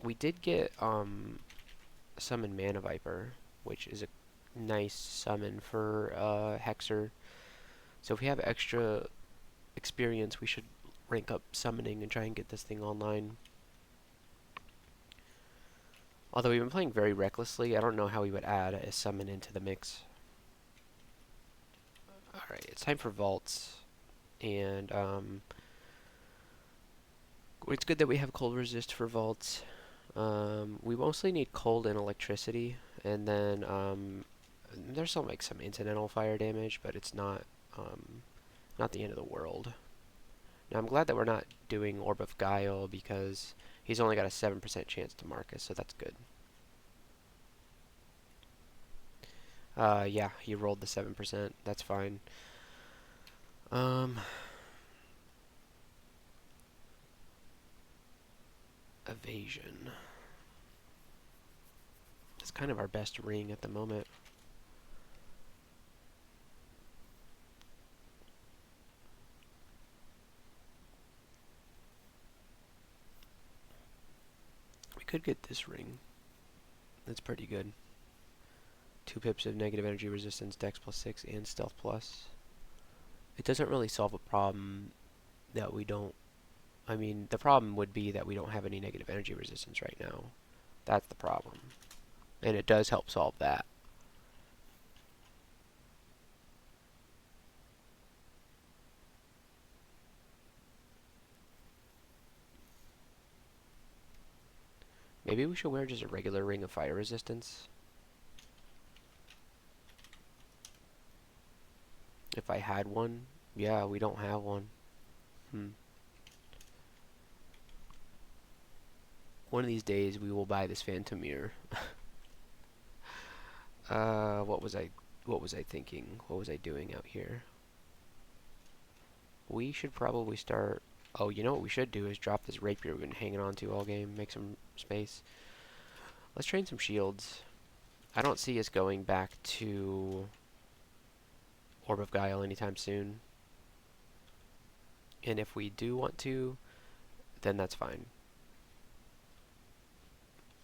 S1: We did get summon Mana Viper, which is a nice summon for Hexer. So if we have extra experience, we should rank up summoning and try and get this thing online. Although we've been playing very recklessly, I don't know how we would add a summon into the mix. Alright, it's time for vaults. And it's good that we have cold resist for vaults. We mostly need cold and electricity, and then there's some incidental fire damage, but it's not the end of the world. Now I'm glad that we're not doing Orb of Guile, because he's only got a 7% chance to mark us, so that's good. Yeah, he rolled the 7%. That's fine. Evasion. It's kind of our best ring at the moment. We could get this ring. That's pretty good. 2 pips of negative energy resistance, dex +6, and stealth plus. It doesn't really solve a problem that we don't... I mean, the problem would be that we don't have any negative energy resistance right now. That's the problem. And it does help solve that. Maybe we should wear just a regular ring of fire resistance. If I had one. Yeah, we don't have one. One of these days we will buy this phantom mirror. What was I thinking? What was I doing out here? We should probably start... Oh, you know what we should do is drop this rapier we've been hanging on to all game, make some space. Let's train some shields. I don't see us going back to Orb of Guile anytime soon. And if we do want to, then that's fine.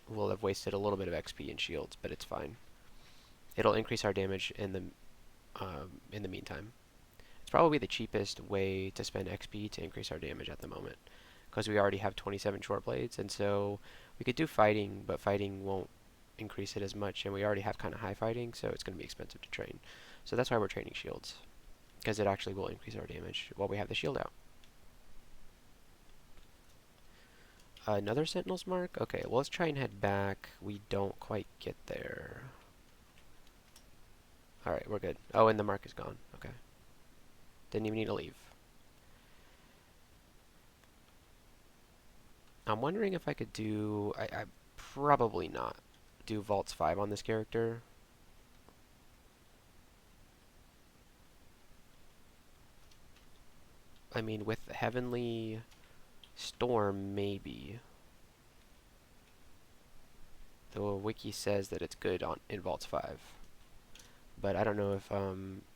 S1: We'll have wasted a little bit of XP in shields, but it's fine. It'll increase our damage in the meantime. It's probably the cheapest way to spend XP to increase our damage at the moment, because we already have 27 short blades, and so we could do fighting, but fighting won't increase it as much, and we already have kind of high fighting, so it's going to be expensive to train. So that's why we're training shields, because it actually will increase our damage while we have the shield out. Another Sentinel's Mark? Okay, well, let's try and head back. We don't quite get there. Alright, we're good. Oh, and the mark is gone. Okay. Didn't even need to leave. I'm wondering if I could do... I probably not do Vaults 5 on this character. I mean, with Heavenly Storm, maybe. The wiki says that it's good on in Vaults 5. But I don't know if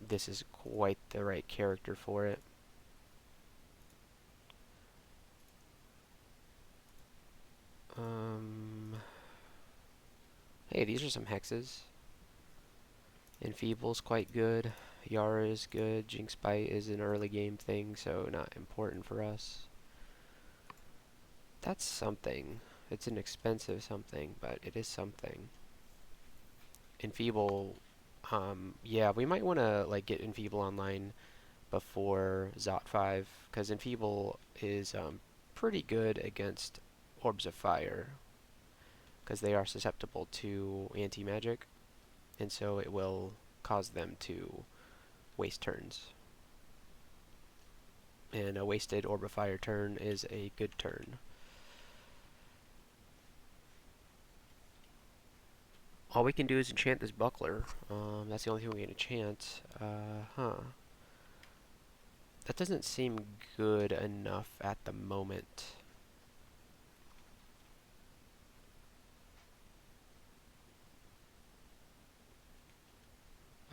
S1: this is quite the right character for it. Hey, these are some hexes. Enfeeble's quite good. Yara is good. Jinx Bite is an early game thing, so not important for us. That's something. It's an expensive something, but it is something. Enfeeble, yeah, we might want to like get Enfeeble online before Zot 5, because Enfeeble is pretty good against Orbs of Fire, because they are susceptible to anti-magic, and so it will cause them to waste turns. And a wasted Orb of Fire turn is a good turn. All we can do is enchant this buckler. That's the only thing we can enchant. That doesn't seem good enough at the moment.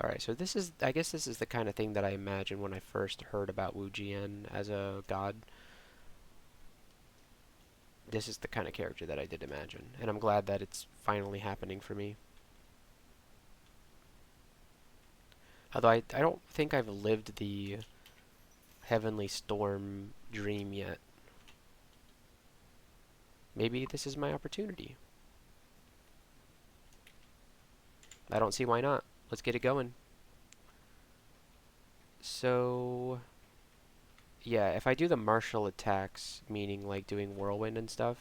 S1: Alright, so this is, I guess this is the kind of thing that I imagined when I first heard about Wu Jian as a god. This is the kind of character that I did imagine, and I'm glad that it's finally happening for me. Although I don't think I've lived the Heavenly Storm dream yet. Maybe this is my opportunity. I don't see why not. Let's get it going. So, yeah, if I do the martial attacks, meaning like doing whirlwind and stuff,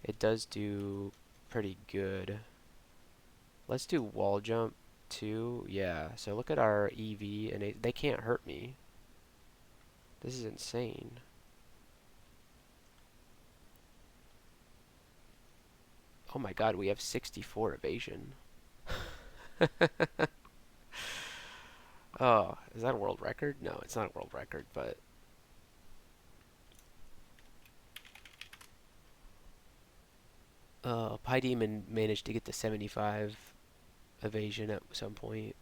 S1: it does do pretty good. Let's do wall jump too. Yeah, so look at our EV, and they can't hurt me. This is insane. Oh my god, we have 64 evasion. Oh, is that a world record? No, it's not a world record, but Pie Demon managed to get to 75 evasion at some point.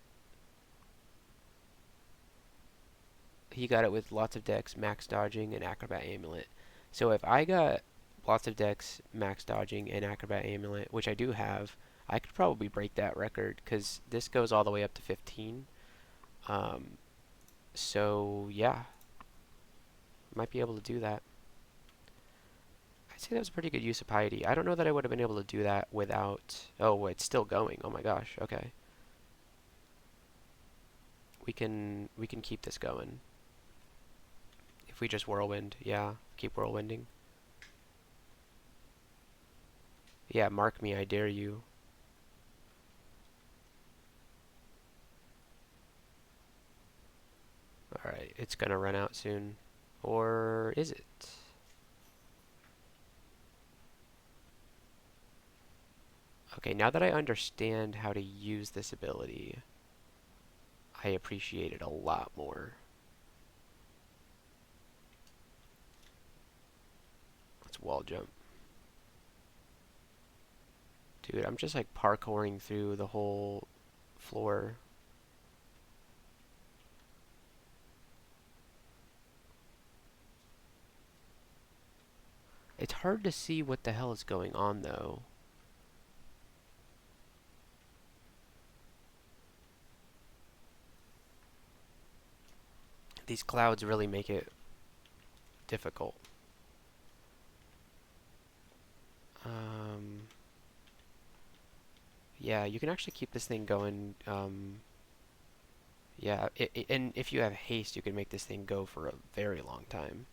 S1: He got it with lots of dex, max dodging, and acrobat amulet. So if I got lots of dex, max dodging, and acrobat amulet, which I do have, I could probably break that record because this goes all the way up to 15. So yeah, might be able to do that. I'd say that was a pretty good use of piety. I don't know that I would have been able to do that without... Oh, it's still going. Oh my gosh. Okay. We can keep this going. If we just whirlwind, yeah, keep whirlwinding. Yeah, mark me, I dare you. Alright, it's gonna run out soon. Or is it? Okay, now that I understand how to use this ability, I appreciate it a lot more. Let's wall jump. Dude, I'm just like parkouring through the whole floor. It's hard to see what the hell is going on though. These clouds really make it difficult. Yeah, you can actually keep this thing going. Yeah, and if you have haste, you can make this thing go for a very long time.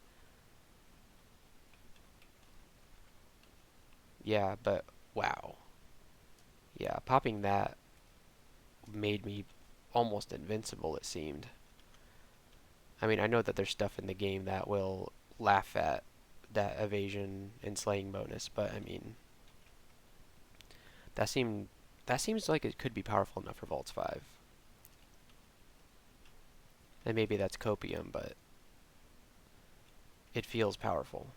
S1: Yeah, but wow. Yeah, popping that made me almost invincible, it seemed. I mean, I know that there's stuff in the game that will laugh at that evasion and slaying bonus, but I mean, that seemed that seems like it could be powerful enough for Vaults 5. And maybe that's copium, but it feels powerful.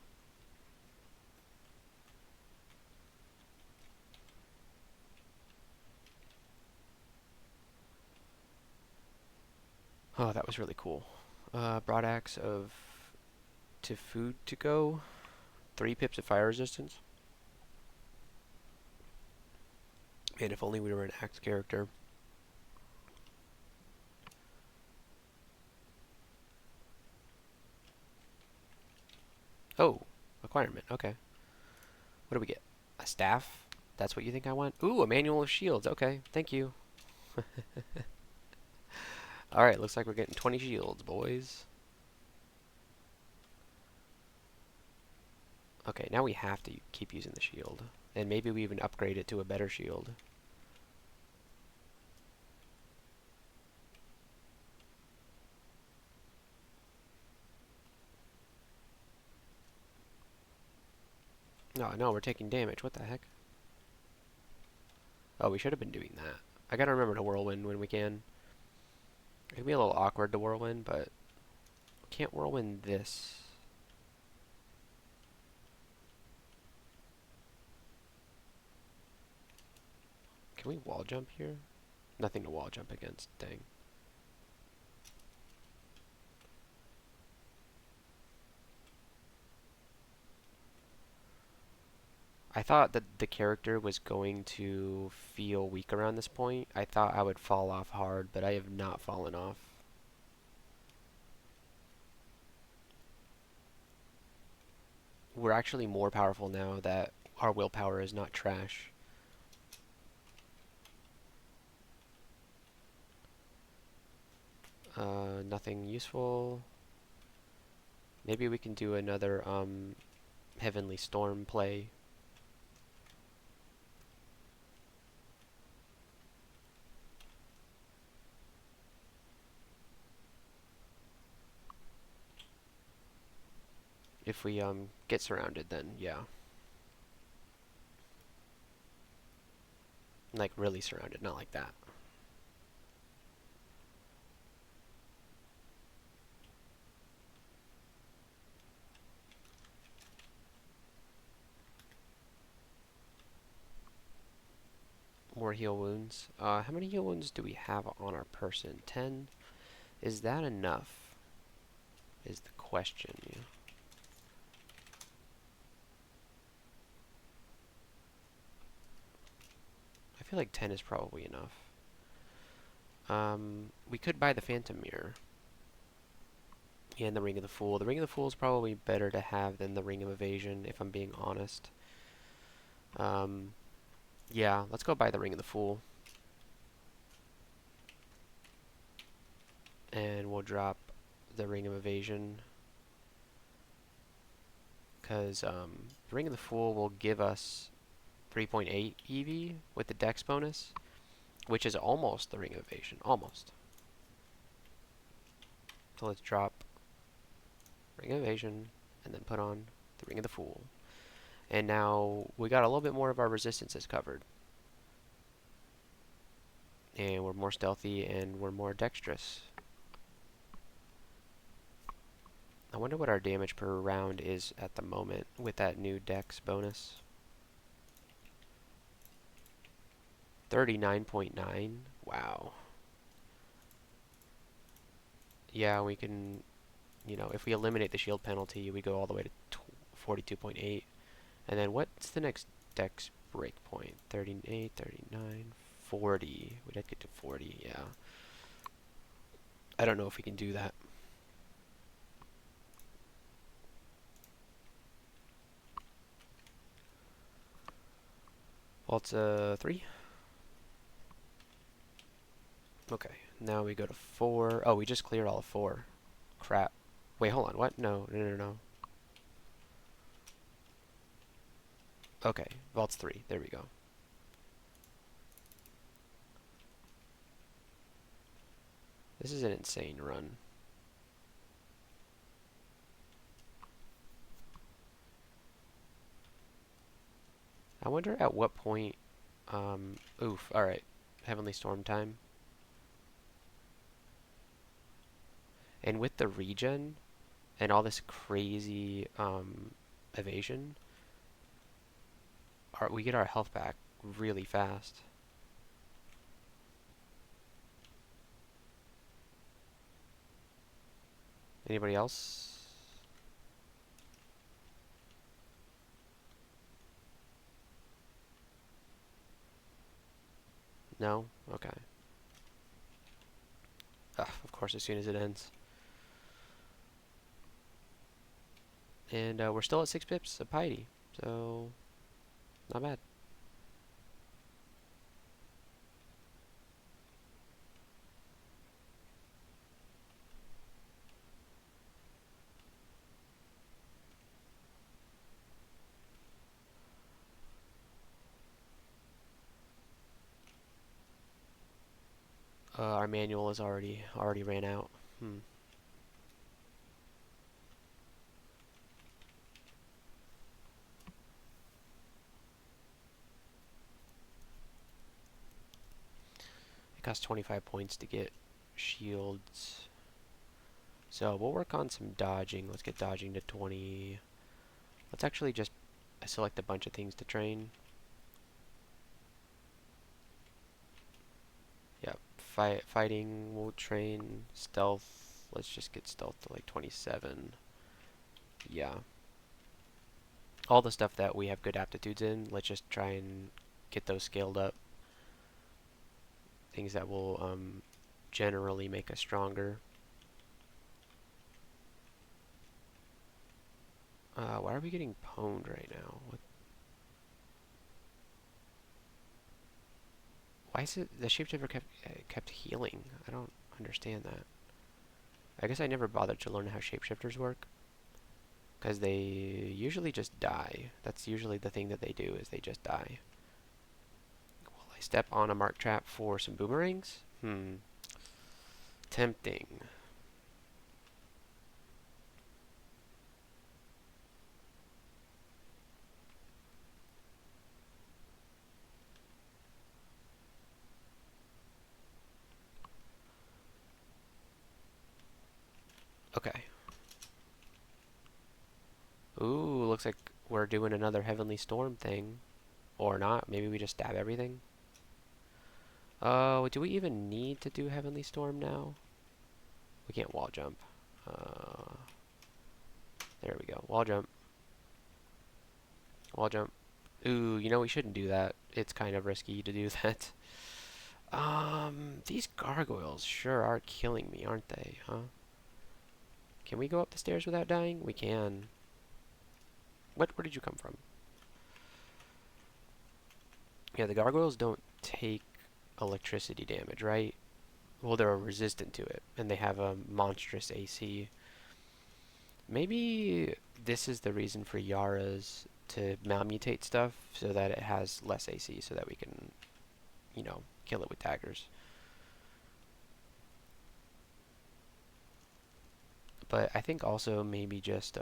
S1: Oh, that was really cool. Broadaxe of to food to go. 3 pips of fire resistance. Man, if only we were an axe character. Oh, acquirement. Okay. What do we get? A staff? That's what you think I want? Ooh, a manual of shields. Okay, thank you. Alright, looks like we're getting 20 shields, boys. Okay, now we have to keep using the shield. And maybe we even upgrade it to a better shield. No, no, we're taking damage. What the heck? Oh, we should have been doing that. I gotta remember to whirlwind when we can. It can be a little awkward to whirlwind, but can't whirlwind this. Can we wall jump here? Nothing to wall jump against. Dang. I thought that the character was going to feel weak around this point. I thought I would fall off hard, but I have not fallen off. We're actually more powerful now that our willpower is not trash. Nothing useful. Maybe we can do another Heavenly Storm play. If we get surrounded, then yeah. Like really surrounded, not like that. More heal wounds. How many heal wounds do we have on our person? 10? Is that enough? Is the question. Yeah. I feel like 10 is probably enough. We could buy the Phantom Mirror. And the Ring of the Fool. The Ring of the Fool is probably better to have than the Ring of Evasion, if I'm being honest. Yeah, let's go buy the Ring of the Fool. And we'll drop the Ring of Evasion. Because the Ring of the Fool will give us 3.8 EV with the Dex bonus, which is almost the Ring of Evasion. Almost. So let's drop Ring of Evasion and then put on the Ring of the Fool. And now we got a little bit more of our resistances covered. And we're more stealthy and we're more dexterous. I wonder what our damage per round is at the moment with that new dex bonus. 39.9? Wow. Yeah, we can, you know, if we eliminate the shield penalty, we go all the way to 42.8. And then what's the next dex breakpoint? 38, 39, 40. We'd have to get to 40, yeah. I don't know if we can do that. Well, it's 3. Okay, now we go to 4. Oh, we just cleared all of 4. Crap. Wait, hold on. What? No, no, no, no. Okay, Vault's 3. There we go. This is an insane run. I wonder at what point... oof, alright. Heavenly Storm time. And with the regen and all this crazy evasion, we get our health back really fast. Anybody else? No? Okay. Of course, as soon as it ends. And we're still at 6 pips of piety, so not bad. Our manual is already ran out. Hmm. It costs 25 points to get shields. So we'll work on some dodging. Let's get dodging to 20. Let's actually just select a bunch of things to train. Yep. Fighting, we'll train. Stealth, let's just get stealth to like 27. Yeah. All the stuff that we have good aptitudes in, let's just try and get those scaled up. Things that will generally make us stronger. Why are we getting pwned right now? Why is it the shapeshifter kept healing? I don't understand that. I guess I never bothered to learn how shapeshifters work, because they usually just die. That's usually the thing that they do, is they just die. Will I step on a mark trap for some boomerangs? Tempting. Okay. Ooh, looks like we're doing another Heavenly Storm thing. Or not. Maybe we just stab everything. Do we even need to do Heavenly Storm now? We can't wall jump. There we go. Wall jump. Wall jump. Ooh, you know, we shouldn't do that. It's kind of risky to do that. These gargoyles sure are killing me, aren't they, huh? Can we go up the stairs without dying? We can. Where did you come from? Yeah, the gargoyles don't take electricity damage, right? Well, they're resistant to it, and they have a monstrous AC. Maybe this is the reason for Yara's to malmutate stuff, so that it has less AC, so that we can, you know, kill it with daggers. But I think also maybe just,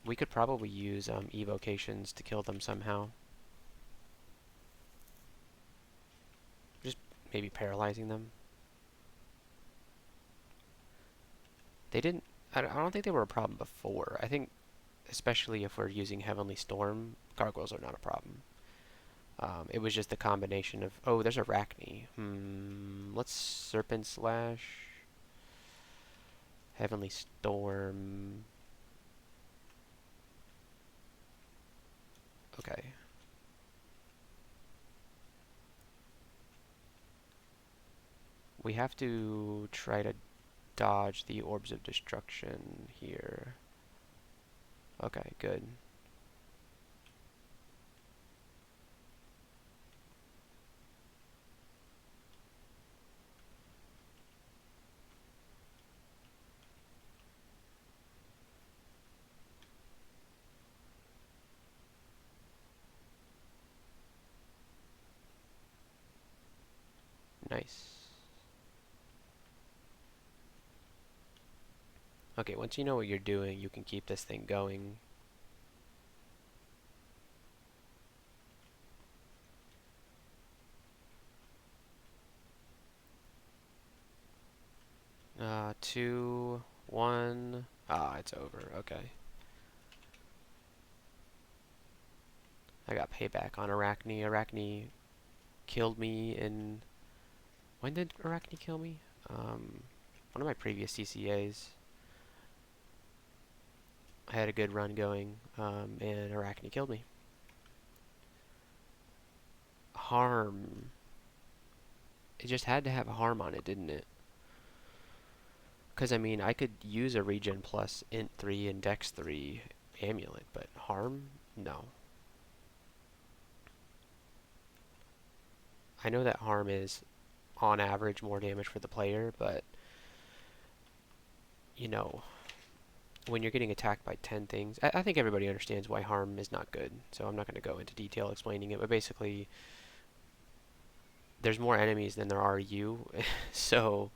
S1: we could probably use evocations to kill them somehow. Just maybe paralyzing them. They didn't, I don't think they were a problem before. I think, especially if we're using Heavenly Storm, gargoyles are not a problem. It was just the combination of, oh, there's Arachne. Let's Serpent Slash. Heavenly Storm. Okay. We have to try to dodge the Orbs of Destruction here. Okay, good. Nice. Okay, once you know what you're doing, you can keep this thing going. Two, one. Ah, it's over. Okay. I got payback on Arachne. Arachne killed me in... When did Arachne kill me? one of my previous CCAs. I had a good run going, and Arachne killed me. Harm. It just had to have a harm on it, didn't it? Because, I mean, I could use a regen plus int 3 and dex 3 amulet, but harm? No. I know that harm is, on average, more damage for the player, but, you know, when you're getting attacked by 10 things, I think everybody understands why harm is not good, so I'm not going to go into detail explaining it, but basically, there's more enemies than there are you, so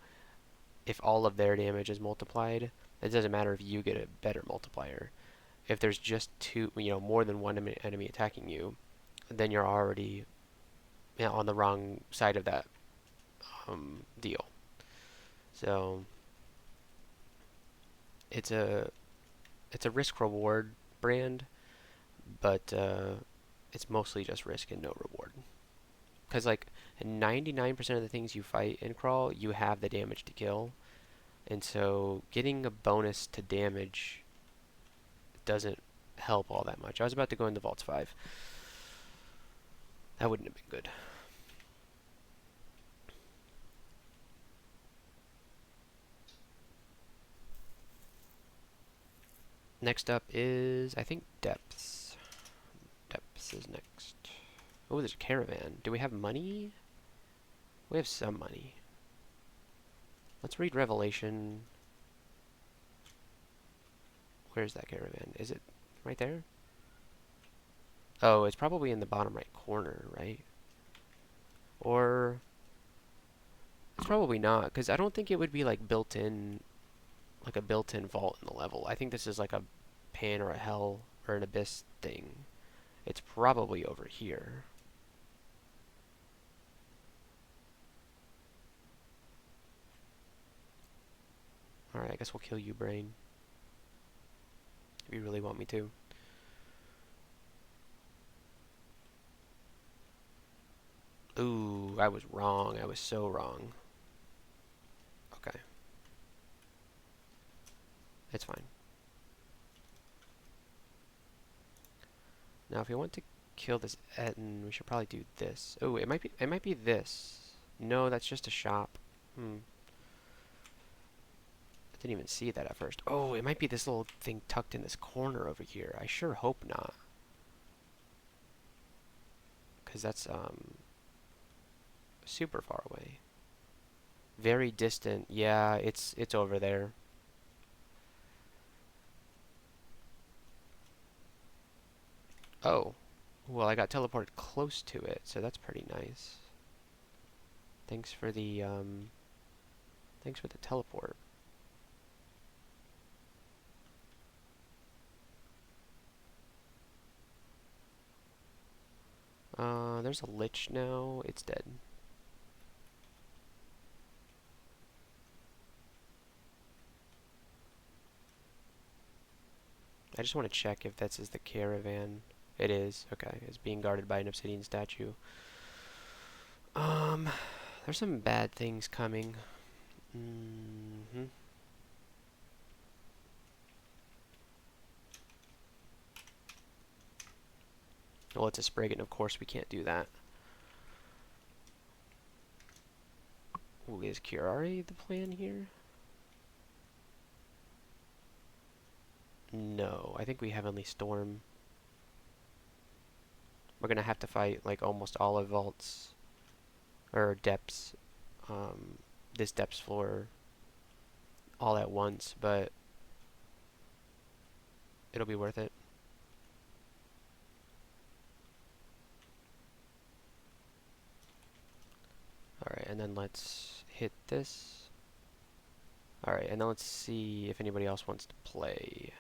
S1: if all of their damage is multiplied, it doesn't matter if you get a better multiplier. If there's just two, more than one enemy attacking you, then you're already on the wrong side of that deal. So it's a risk reward brand, but it's mostly just risk and no reward. Because like 99% of the things you fight in Crawl, you have the damage to kill, and so getting a bonus to damage doesn't help all that much. I was about to go into Vaults 5. That wouldn't have been good. Next up is, I think, Depths. Depths is next. Oh, there's a caravan. Do we have money? We have some money. Let's read Revelation. Where's that caravan? Is it right there? Oh, it's probably in the bottom right corner, right? Or it's probably not, because I don't think it would be like built in, like a built-in vault in the level. I think this is like a pan or a hell or an abyss thing. It's probably over here. Alright, I guess we'll kill you, Brain. If you really want me to. Ooh, I was wrong. I was so wrong. Okay. It's fine. Now, if we want to kill this Etten, we should probably do this. Oh, it might be this. No, that's just a shop. I didn't even see that at first. Oh, it might be this little thing tucked in this corner over here. I sure hope not. Because that's, super far away. Very distant. Yeah, it's over there. Oh. Well, I got teleported close to it, so that's pretty nice. Thanks for the teleport. There's a lich now. It's dead. I just want to check if this is the caravan. It is. Okay. It's being guarded by an obsidian statue. There's some bad things coming. Well, it's a Spriggan. Of course we can't do that. Ooh, is Curare the plan here? No, I think we Heavenly Storm. We're gonna have to fight like almost all of Vaults or Depths, this Depths floor all at once, but it'll be worth it. Alright, and then let's hit this. Alright, and then let's see if anybody else wants to play.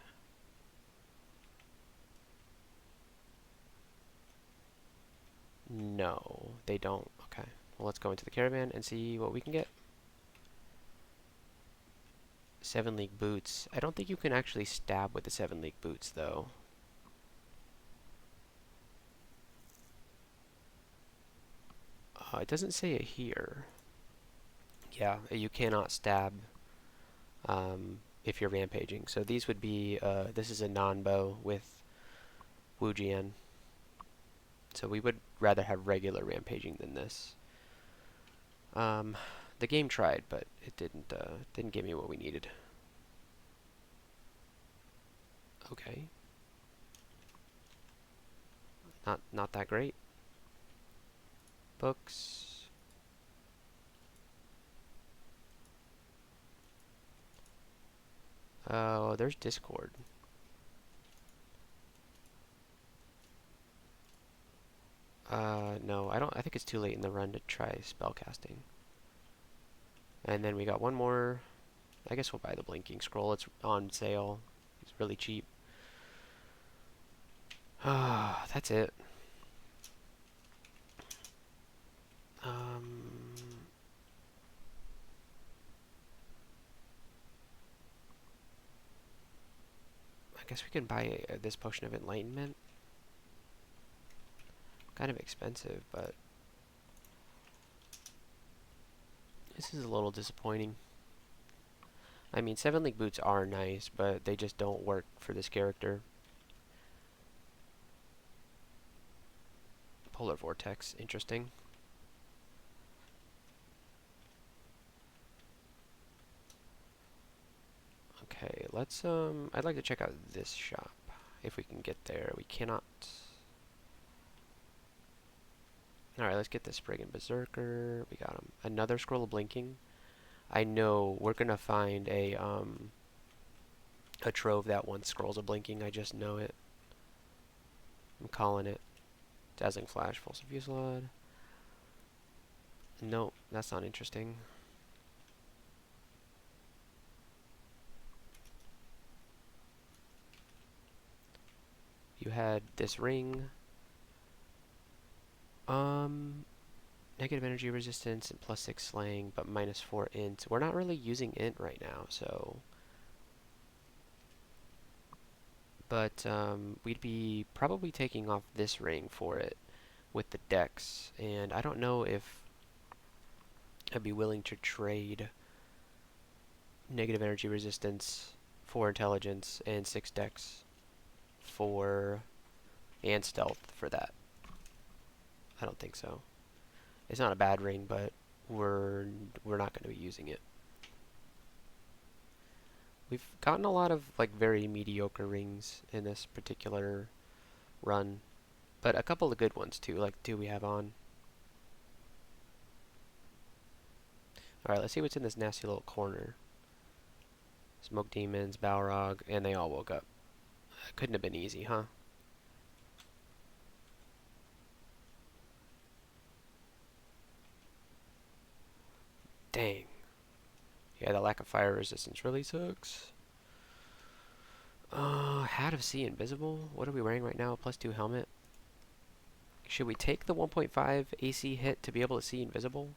S1: No, they don't. Okay. Well, let's go into the caravan and see what we can get. 7 League Boots. I don't think you can actually stab with the 7 League Boots, though. It doesn't say it here. Yeah, you cannot stab if you're rampaging. So these would be, this is a non-bow with Wujian. So we would rather have regular rampaging than this. The game tried, but it didn't give me what we needed. Okay. Not that great. Books. Oh, there's Discord. No, I think it's too late in the run to try spellcasting. And then we got one more. I guess we'll buy the blinking scroll. It's on sale. It's really cheap. Ah, that's it. I guess we can buy this potion of enlightenment. Kind of expensive, but this is a little disappointing. I mean, 7 League boots are nice, but they just don't work for this character. Polar Vortex, interesting. Okay, let's, I'd like to check out this shop, if we can get there. We cannot. Alright, let's get this Spriggan Berserker. We got him. Another Scroll of Blinking. I know we're gonna find a trove that wants Scrolls of Blinking. I just know it. I'm calling it. Dazzling Flash, Pulse of Fusillade. No, that's not interesting. You had this ring. Negative energy resistance and +6 slaying, but -4 int. We're not really using int right now, so. But we'd be probably taking off this ring for it with the dex, and I don't know if I'd be willing to trade negative energy resistance, 4 intelligence, and 6 dex for and stealth for that. I don't think so. It's not a bad ring, but we're not going to be using it. We've gotten a lot of like very mediocre rings in this particular run, but a couple of good ones too. Like two we have on. All right, let's see what's in this nasty little corner. Smoke demons, Balrog, and they all woke up. Couldn't have been easy, huh? Dang. Yeah, the lack of fire resistance really sucks. Hat of Sea Invisible. What are we wearing right now? +2 helmet. Should we take the 1.5 AC hit to be able to see invisible?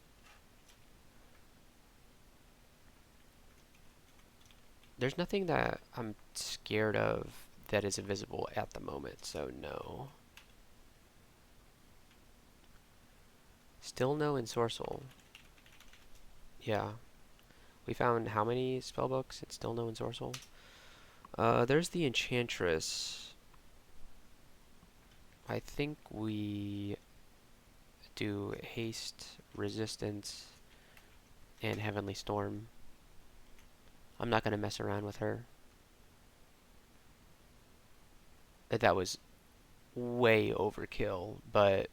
S1: There's nothing that I'm scared of that is invisible at the moment, so no. Still no Ensorcel. Yeah. We found how many spellbooks? It's still no Ensorcel. There's the Enchantress. I think we do Haste, Resistance, and Heavenly Storm. I'm not going to mess around with her. That was way overkill, but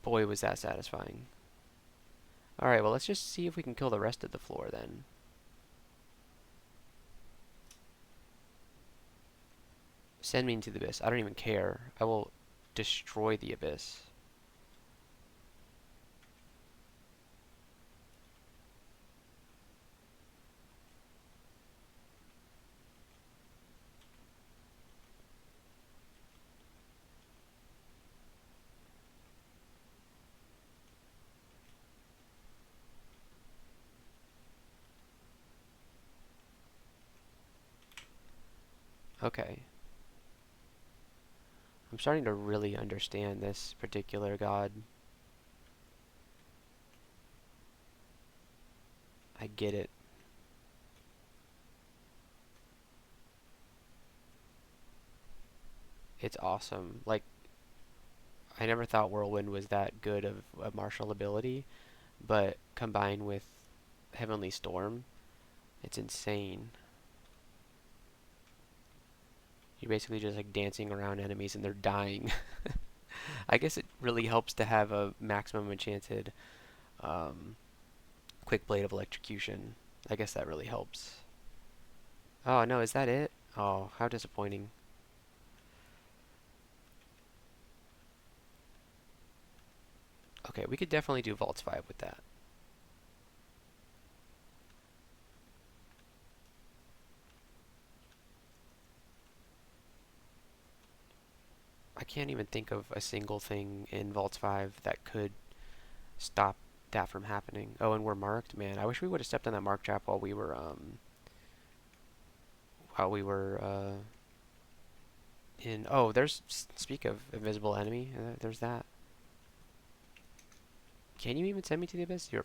S1: boy was that satisfying. Alright, well let's just see if we can kill the rest of the floor then. Send me into the abyss. I don't even care. I will destroy the abyss. Okay. I'm starting to really understand this particular god. I get it. It's awesome. Like, I never thought Whirlwind was that good of a martial ability, but combined with Heavenly Storm, it's insane. You're basically just like dancing around enemies and they're dying. I guess it really helps to have a maximum enchanted um, quick blade of electrocution. I guess that really helps. Oh no, is that it? Oh, how disappointing. Okay, we could definitely do Vaults 5 with that. I can't even think of a single thing in Vaults 5 that could stop that from happening. Oh, and we're marked? Man, I wish we would have stepped on that mark trap while we were in... Oh, speak of invisible enemy, there's that. Can you even send me to the abyss? 0%.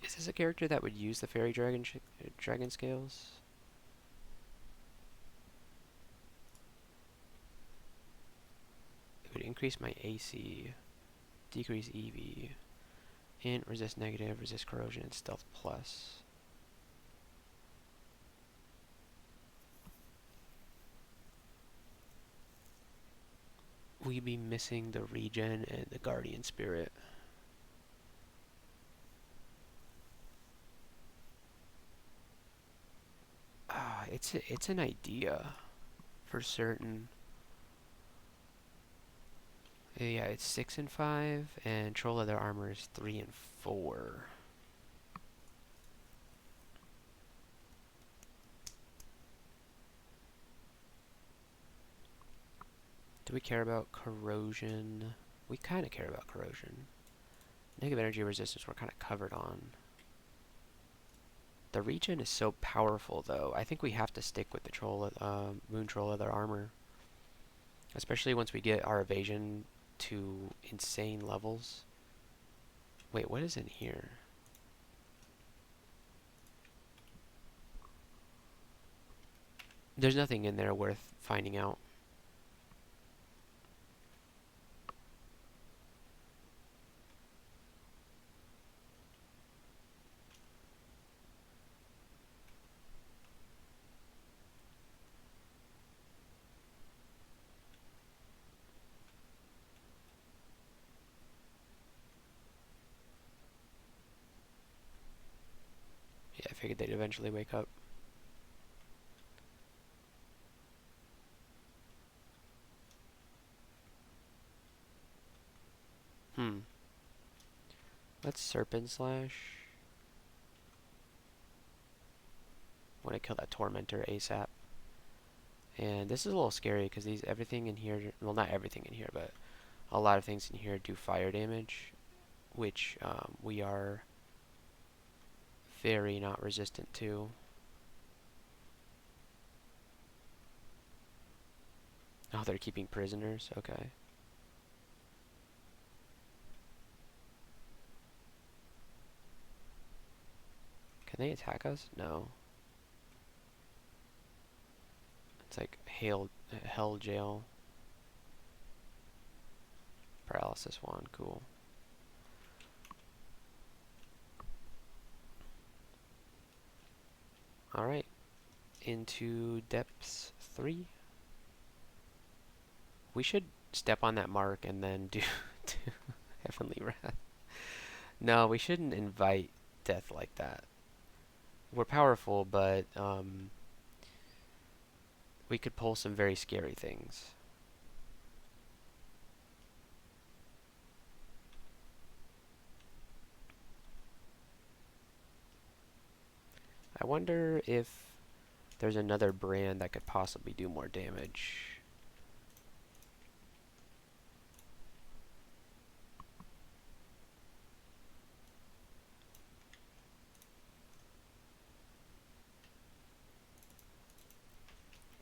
S1: Is this a character that would use the fairy dragon scales? It would increase my AC, decrease EV, int, resist negative, resist corrosion, and stealth plus. We be missing the regen and the guardian spirit. It's an idea for certain. Yeah, it's 6 and 5, and troll leather armor is 3 and 4. Do we care about corrosion? We kind of care about corrosion. Negative energy resistance we're kind of covered on. The regen is so powerful, though. I think we have to stick with the moon troll leather armor, especially once we get our evasion to insane levels. Wait, what is in here? There's nothing in there worth finding out. Yeah, I figured they'd eventually wake up. Hmm. Let's Serpent Slash. Want to kill that Tormentor ASAP. And this is a little scary because everything in here, well, not everything in here, but a lot of things in here do fire damage, which we are very not resistant to. Oh, they're keeping prisoners? Okay. Can they attack us? No. It's like hell jail. Paralysis 1, cool. Alright, into depths 3. We should step on that mark and then do Heavenly Wrath. No, we shouldn't invite death like that. We're powerful, but we could pull some very scary things. I wonder if there's another brand that could possibly do more damage.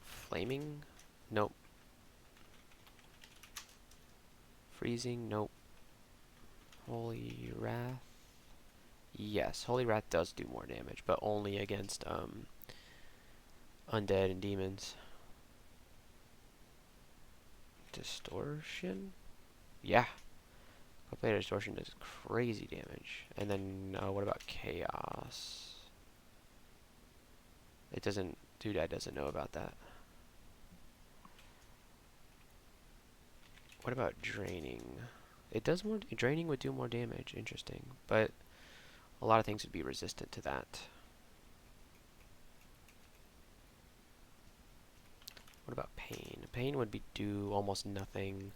S1: Flaming? Nope. Freezing, nope. Holy Wrath. Yes, Holy Wrath does do more damage, but only against undead and demons. Distortion? Yeah. Player Distortion does crazy damage. And then, what about Chaos? It doesn't... Dude, doesn't know about that. What about Draining? It does more... Draining would do more damage. Interesting. But a lot of things would be resistant to that. What about Pain? Pain would do almost nothing.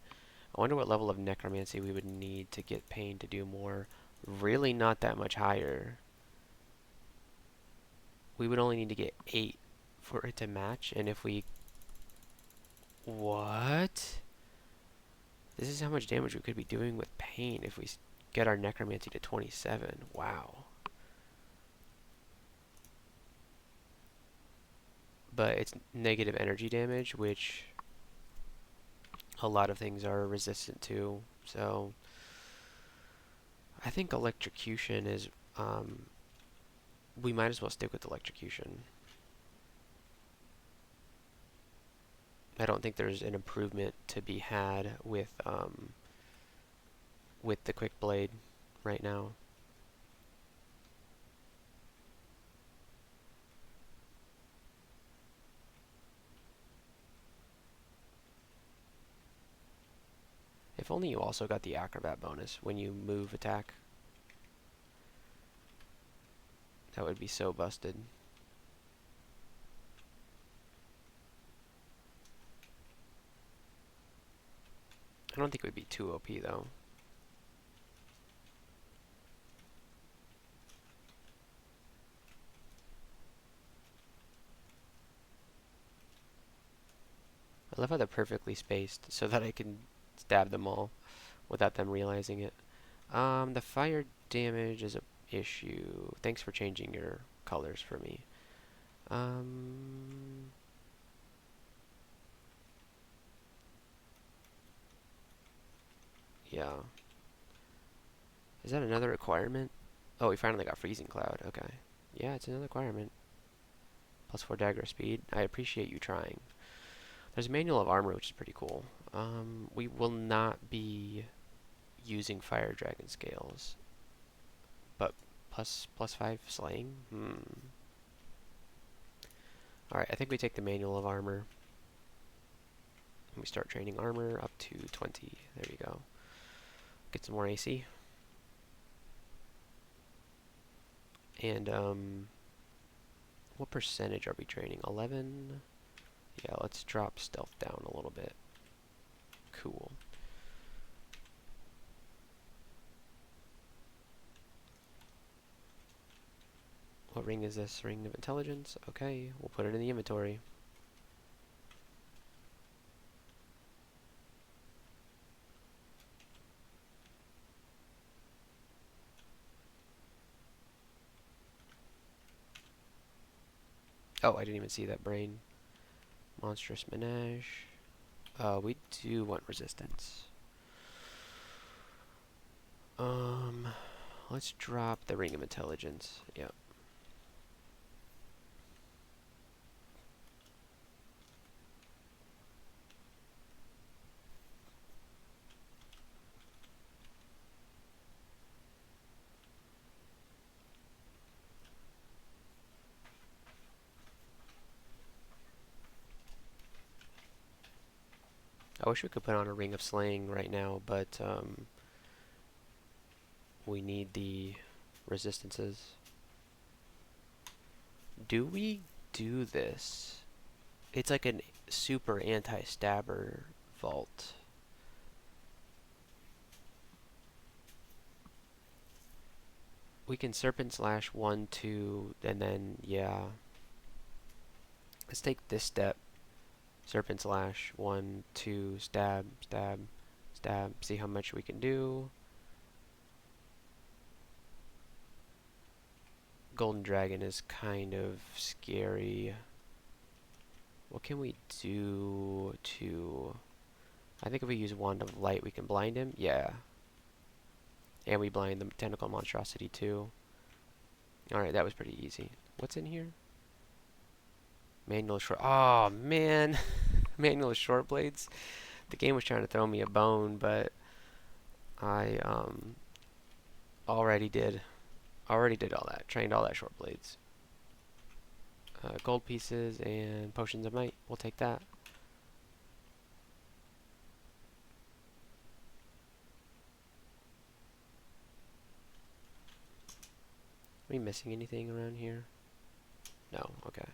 S1: I wonder what level of Necromancy we would need to get Pain to do more. Really not that much higher. We would only need to get 8 for it to match, and if we... What? This is how much damage we could be doing with Pain if we get our Necromancy to 27. Wow. But it's negative energy damage, which a lot of things are resistant to, so I think Electrocution is, we might as well stick with Electrocution. I don't think there's an improvement to be had with the Quick Blade right now. If only you also got the Acrobat bonus when you move attack. That would be so busted. I don't think it would be too OP though. I love how they're perfectly spaced so that I can stab them all without them realizing it. The fire damage is a issue. Thanks for changing your colors for me. Yeah. Is that another requirement? Oh, we finally got Freezing Cloud. Okay. Yeah, it's another requirement. +4 dagger speed. I appreciate you trying. There's a Manual of Armor, which is pretty cool. We will not be using Fire Dragon Scales. But +5 Slaying? Alright, I think we take the Manual of Armor. And we start training armor up to 20. There you go. Get some more AC. And, what percentage are we training? 11? Yeah, let's drop stealth down a little bit. Cool. What ring is this? Ring of Intelligence? Okay, we'll put it in the inventory. Oh, I didn't even see that brain. Monstrous Menage. We do want resistance. Let's drop the Ring of Intelligence. Yep. I wish we could put on a Ring of Slaying right now, but we need the resistances. Do we do this? It's like a super anti-stabber vault. We can Serpent Slash 1, 2, and then, yeah. Let's take this step. Serpent Slash 1, 2, stab, stab, stab. See how much we can do. Golden Dragon is kind of scary. What can we do to I think if we use Wand of Light, we can blind him. Yeah. And we blind the Tentacle Monstrosity too. Alright, that was pretty easy. What's in here? Manual short. Oh, man. Manual short blades. The game was trying to throw me a bone, but I already did. Already did all that. Trained all that short blades. Gold pieces and potions of might. We'll take that. Are we missing anything around here? No. Okay.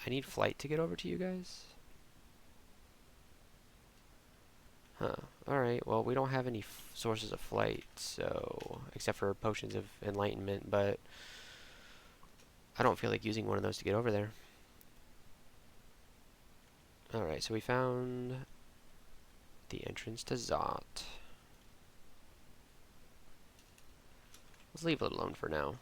S1: I need flight to get over to you guys. Huh. Alright, well, we don't have any sources of flight, so... except for potions of enlightenment, but... I don't feel like using one of those to get over there. Alright, so we found... the entrance to Zot. Let's leave it alone for now.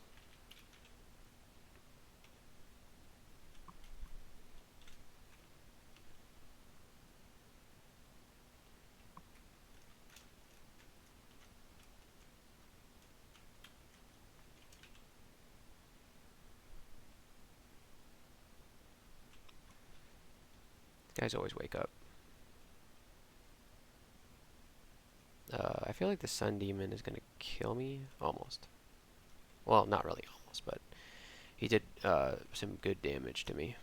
S1: Guys always wake up. I feel like the Sun Demon is gonna kill me. Almost. Well, not really almost, but he did some good damage to me.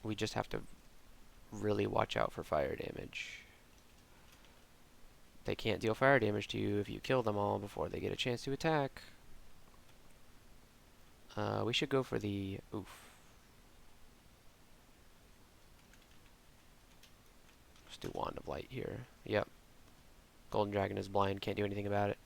S1: We just have to really watch out for fire damage. They can't deal fire damage to you if you kill them all before they get a chance to attack. We should go for the... oof. Let's do Wand of Light here. Yep. Golden Dragon is blind, can't do anything about it.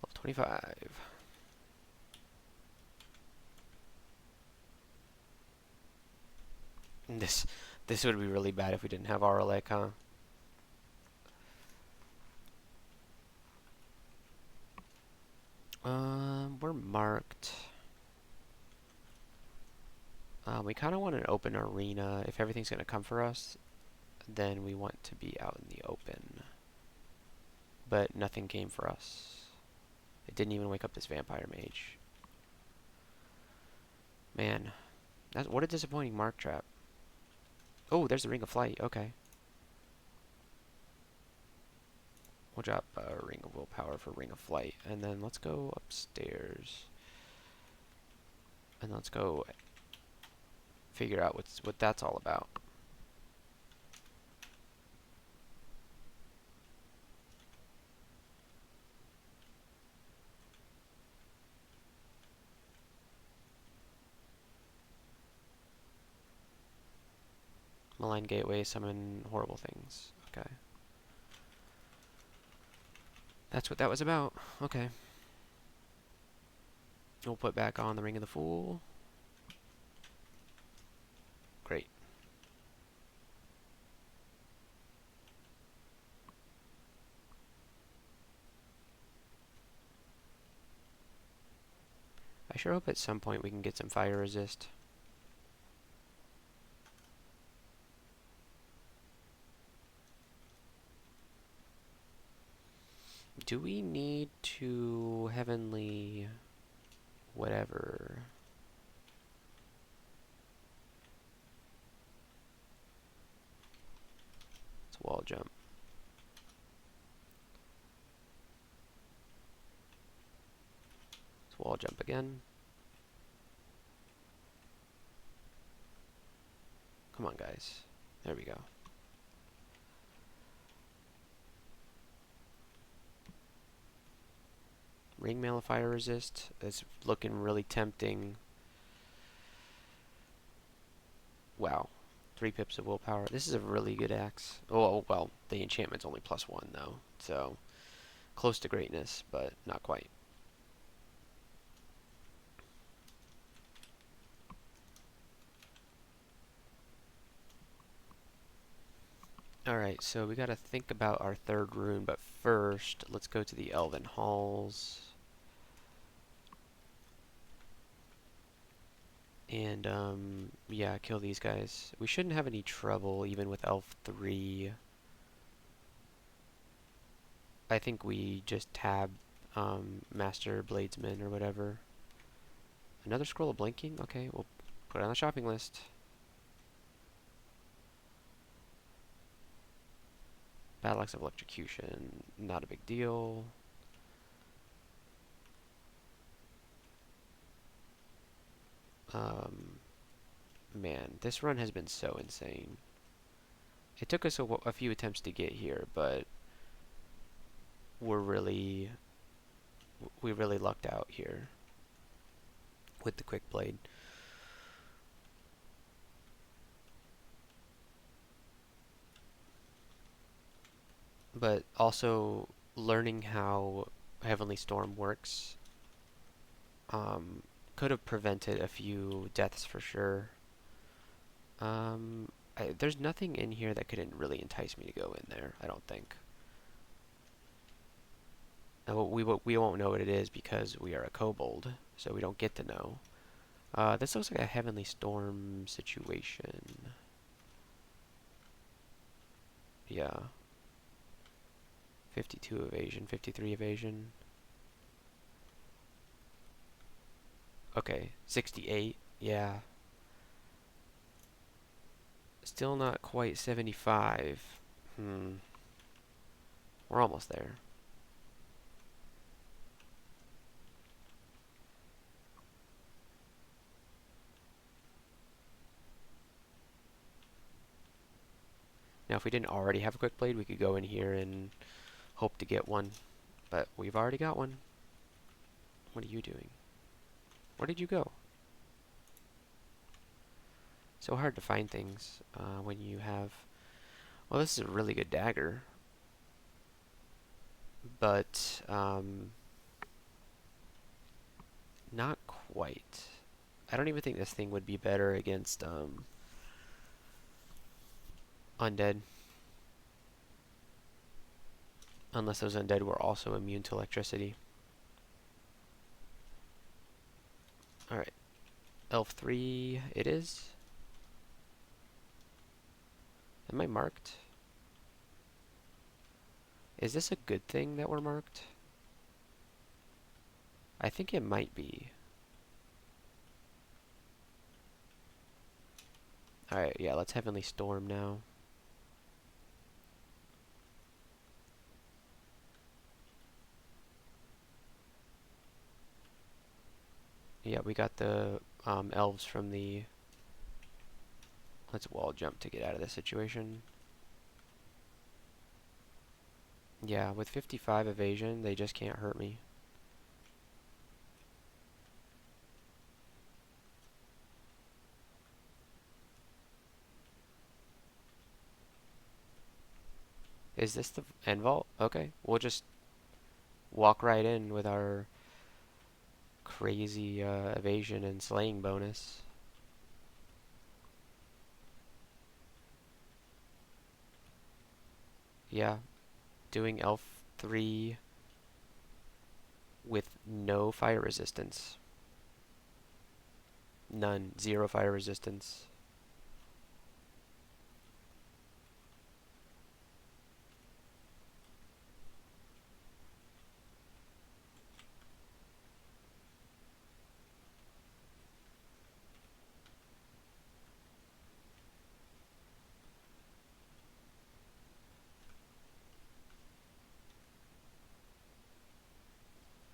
S1: Level 25. This would be really bad if we didn't have Auralek, huh? We're marked. We kind of want an open arena. If everything's going to come for us, then we want to be out in the open. But nothing came for us. It didn't even wake up this vampire mage. Man, what a disappointing mark trap. Oh, there's the Ring of Flight. Okay. We'll drop Ring of Willpower for Ring of Flight. And then let's go upstairs. And let's go figure out what that's all about. Malign Gateway, summon horrible things. Okay. That's what that was about. Okay. We'll put back on the Ring of the Fool. Great. I sure hope at some point we can get some fire resist. Do we need to heavenly whatever? It's wall jump. It's wall jump again. Come on, guys. There we go. Ring Mail of Fire Resist. It's looking really tempting. Wow. 3 pips of willpower. This is a really good axe. Oh, well, the enchantment's only +1 though, so close to greatness, but not quite. Alright, so we gotta think about our 3rd rune, but first, let's go to the Elven Halls. And, yeah, kill these guys. We shouldn't have any trouble, even with Elf 3. I think we just tab, Master Bladesman or whatever. Another Scroll of Blinking? Okay, we'll put it on the shopping list. Battle Axe of Electrocution, not a big deal. Man, this run has been so insane. It took us a few attempts to get here, but we really lucked out here with the quick blade. But also learning how Heavenly Storm works could have prevented a few deaths for sure. There's nothing in here that couldn't really entice me to go in there, I don't think. And we won't know what it is because we are a kobold, so we don't get to know. This looks like a Heavenly Storm situation. Yeah. 52 evasion, 53 evasion. Okay, 68. Yeah. Still not quite 75. We're almost there. Now, if we didn't already have a quick blade, we could go in here and hope to get one. But we've already got one. What are you doing? Where did you go? So hard to find things when you have... Well, this is a really good dagger. But, not quite. I don't even think this thing would be better against, undead. Unless those undead were also immune to electricity. Alright. Elf 3 it is. Am I marked? Is this a good thing that we're marked? I think it might be. Alright, yeah, let's Heavenly Storm now. Yeah, we got the elves from the... Let's wall jump to get out of this situation. Yeah, with 55 evasion, they just can't hurt me. Is this the end vault? Okay, we'll just walk right in with our crazy evasion and slaying bonus. Yeah, doing elf 3 with no fire resistance. None. 0 fire resistance.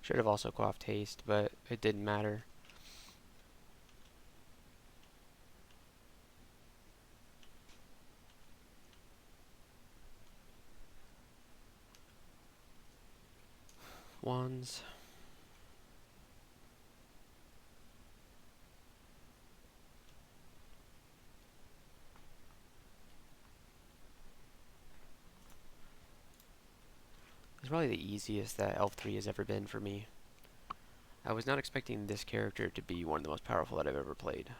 S1: Should have also quaffed haste, but it didn't matter. Wands. probably the easiest that Elf 3 has ever been for me. I was not expecting this character to be one of the most powerful that I've ever played.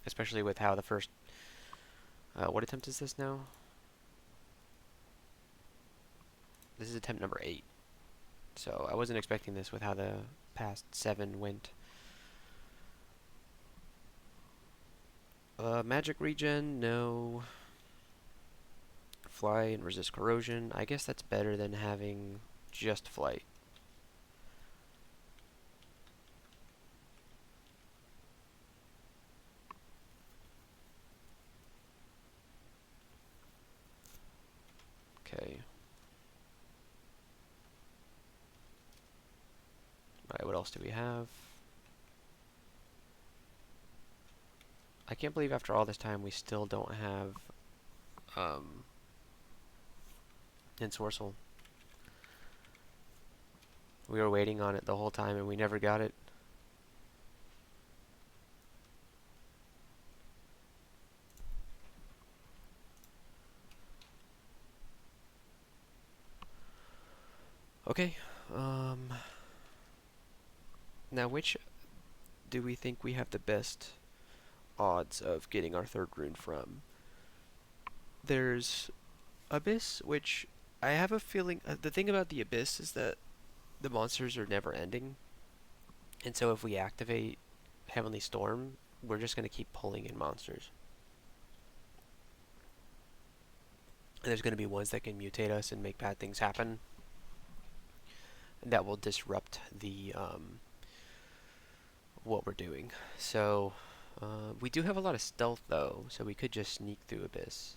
S1: Especially with how the first... what attempt is this now? This is attempt number 8. So I wasn't expecting this with how the past 7 went. Magic regen, no. Fly and resist corrosion. I guess that's better than having just flight. Okay. Alright, what else do we have? I can't believe after all this time we still don't have Ensorcel. We were waiting on it the whole time and we never got it. Okay. Now which do we think we have the best odds of getting our third rune from? There's Abyss, which I have a feeling... the thing about the Abyss is that the monsters are never ending. And so if we activate Heavenly Storm, we're just going to keep pulling in monsters. And there's going to be ones that can mutate us and make bad things happen. And that will disrupt the what we're doing. So we do have a lot of stealth though, so we could just sneak through Abyss.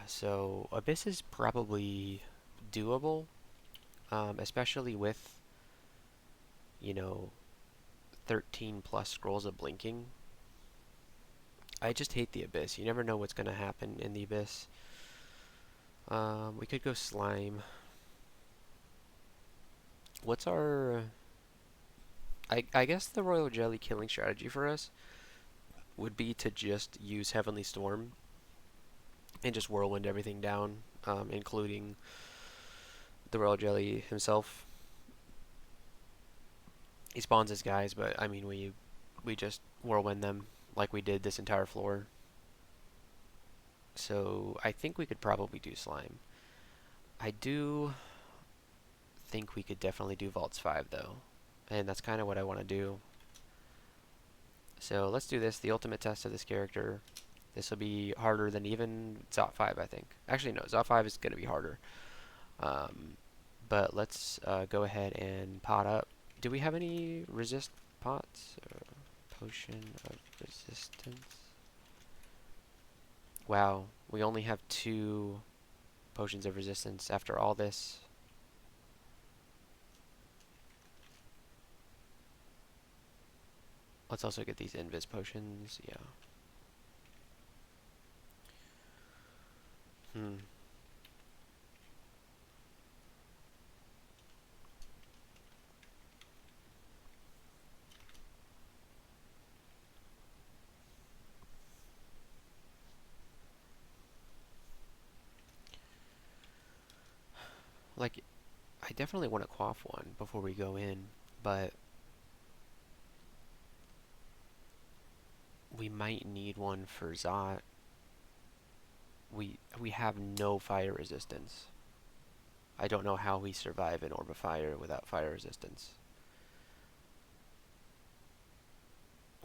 S1: So Abyss is probably doable, especially with, you know, 13 plus scrolls of blinking. I just hate the Abyss. You never know what's going to happen in the Abyss. We could go Slime. What's our... I guess the Royal Jelly killing strategy for us would be to just use Heavenly Storm and just whirlwind everything down, including the Royal Jelly himself. He spawns his guys, but I mean we just whirlwind them like we did this entire floor. So I think we could probably do Slime. I do think we could definitely do Vaults 5 though, and that's kind of what I want to do. So let's do this, the ultimate test of this character. This will be harder than even Zot 5, I think. Actually, no, Zot 5 is going to be harder. But let's go ahead and pot up. Do we have any resist pots? Potion of resistance. Wow, we only have 2 potions of resistance after all this. Let's also get these invis potions, yeah. Like, I definitely want to quaff one before we go in, but we might need one for Zot. We have no fire resistance. I don't know how we survive an orb of fire without fire resistance.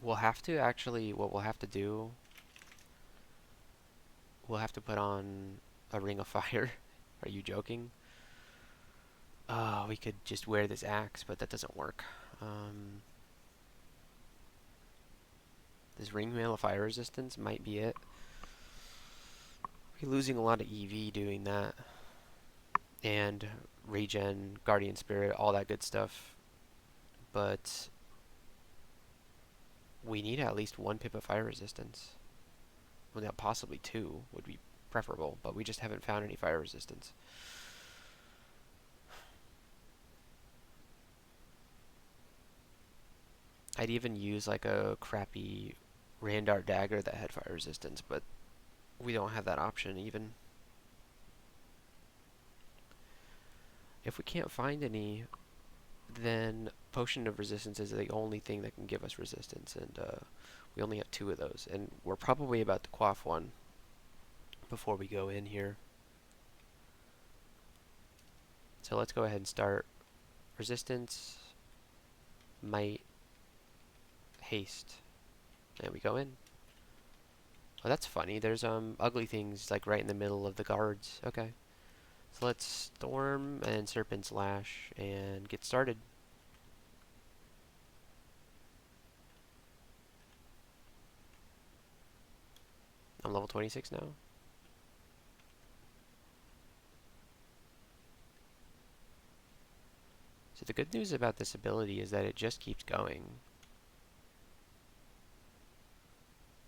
S1: We'll have to actually, what we'll have to do, we'll have to put on a ring of fire. Are you joking? We could just wear this axe, but that doesn't work. This ring mail of fire resistance might be it. We're losing a lot of EV doing that. And regen, guardian spirit, all that good stuff. But we need at least 1 pip of fire resistance. Well, now possibly 2 would be preferable, but we just haven't found any fire resistance. I'd even use like a crappy Randar dagger that had fire resistance, but we don't have that option even. If we can't find any, then Potion of Resistance is the only thing that can give us resistance, and we only have 2 of those, and we're probably about to quaff one before we go in here. So let's go ahead and start Resistance, Might, Haste, and we go in. Oh, that's funny. There's ugly things like right in the middle of the guards. Okay. So let's Storm and Serpent's Lash and get started. I'm level 26 now. So the good news about this ability is that it just keeps going.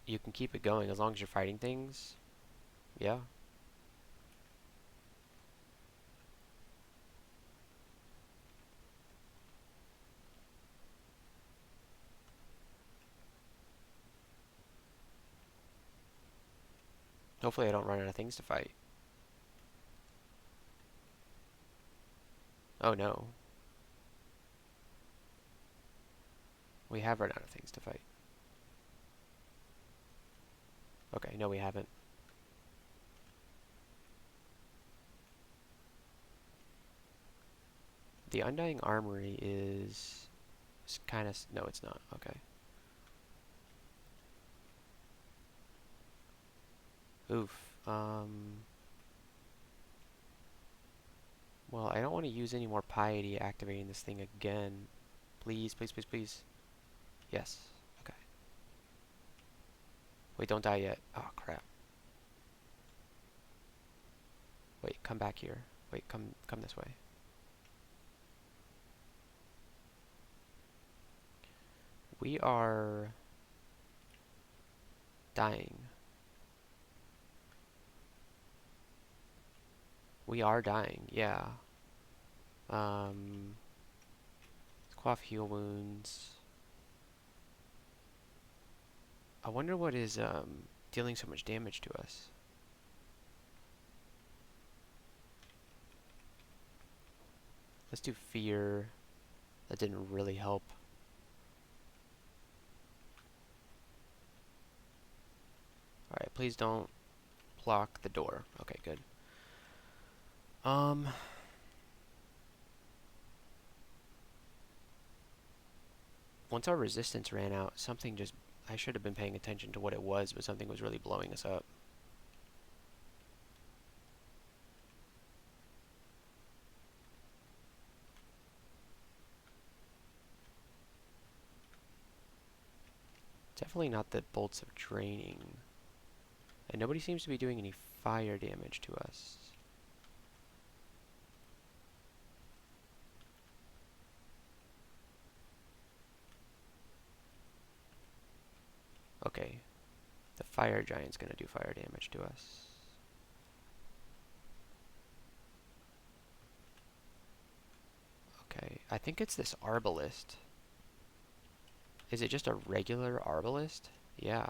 S1: You can keep it going as long as you're fighting things. Yeah. Hopefully I don't run out of things to fight. Oh no. We have run out of things to fight. Okay, no we haven't. The Undying Armory is kind of... No, it's not. Okay. Oof. Well, I don't want to use any more piety activating this thing again. Please, please, please, please. Yes. Okay. Wait, don't die yet. Oh, crap. Wait, come back here. Wait, come this way. We are dying. We are dying, yeah. Quaff heal wounds. I wonder what is dealing so much damage to us. Let's do fear. That didn't really help. Alright, please don't block the door. Okay, good. Once our resistance ran out, something just... I should have been paying attention to what it was, but something was really blowing us up. Definitely not the bolts of draining. And nobody seems to be doing any fire damage to us. Okay. The fire giant's gonna do fire damage to us. Okay. I think it's this arbalist. Is it just a regular arbalist? Yeah.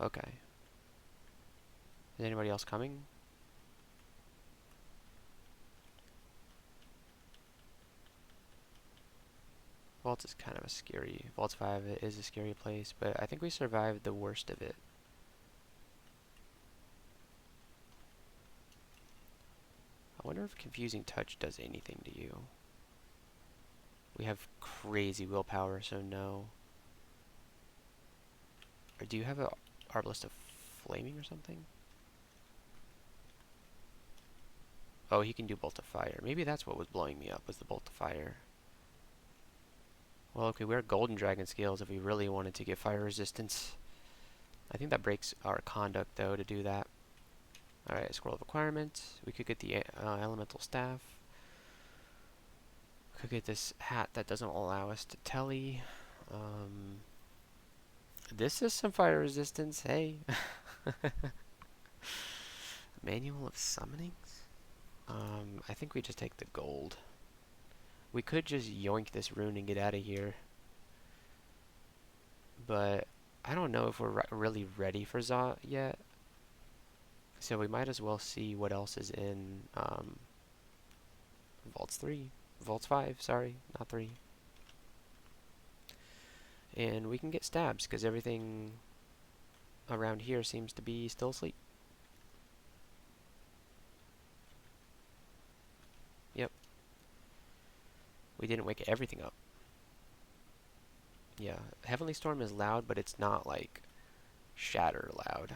S1: Okay. Is anybody else coming? Vault is kind of a scary... Vault 5 is a scary place, but I think we survived the worst of it. I wonder if Confusing Touch does anything to you. We have crazy willpower, so no. Or do you have a Arbalist of Flaming or something? Oh, he can do Bolt of Fire. Maybe that's what was blowing me up, was the Bolt of Fire. Well, okay, we're Golden Dragon Scales if we really wanted to get fire resistance. I think that breaks our conduct, though, to do that. Alright, Scroll of Requirements. We could get the Elemental Staff. We could get this hat that doesn't allow us to telly. This is some fire resistance, hey. Manual of Summonings? I think we just take the gold. We could just yoink this rune and get out of here. But I don't know if we're really ready for Zot yet. So we might as well see what else is in Vaults 3. Vaults 5, sorry, not 3. And we can get stabs, because everything around here seems to be still asleep. Yep. We didn't wake everything up. Yeah, Heavenly Storm is loud, but it's not like shatter loud.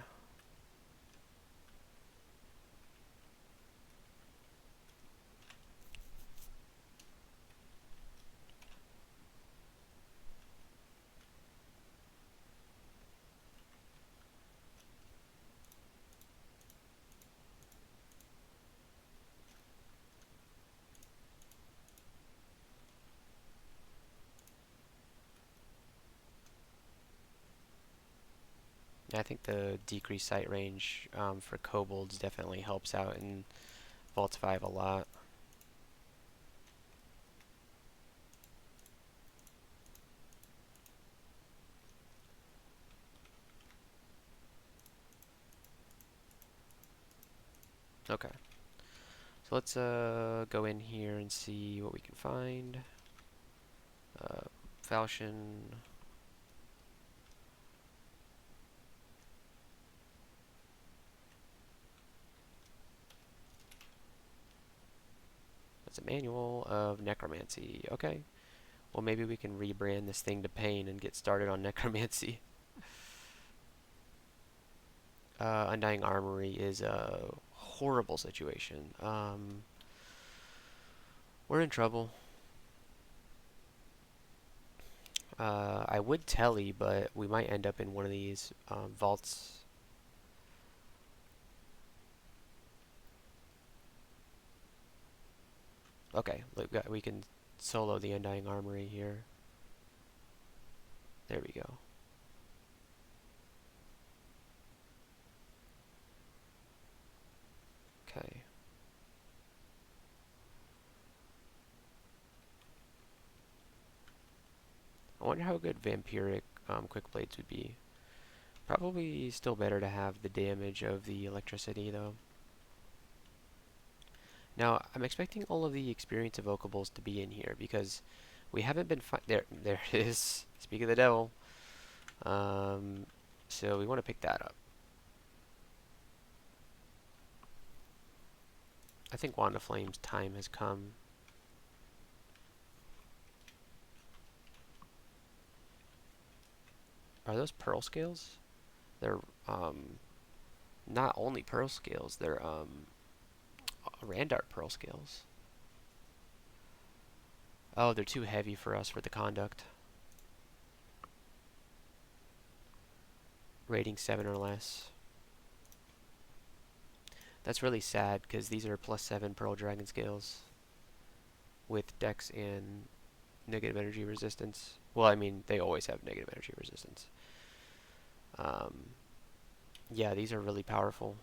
S1: I think the decreased sight range for kobolds definitely helps out in Vaults 5 a lot. Okay, so let's go in here and see what we can find. Falchion. That's a manual of necromancy. Okay, well maybe we can rebrand this thing to pain and get started on necromancy. Undying Armory is a horrible situation. We're in trouble. I would telly, but we might end up in one of these vaults. Okay, look, we can solo the Undying Armory here. There we go. Okay. I wonder how good vampiric quick blades would be. Probably still better to have the damage of the electricity, though. Now, I'm expecting all of the experience evocables to be in here because we haven't been there it is. Speak of the devil. So we want to pick that up. I think Wand of Flame's time has come. Are those pearl scales? They're not only pearl scales, they're Randart pearl scales. Oh, they're too heavy for us for the conduct. Rating 7 or less. That's really sad because these are +7 pearl dragon scales with dex and negative energy resistance. Well, I mean, they always have negative energy resistance. Yeah, these are really powerful.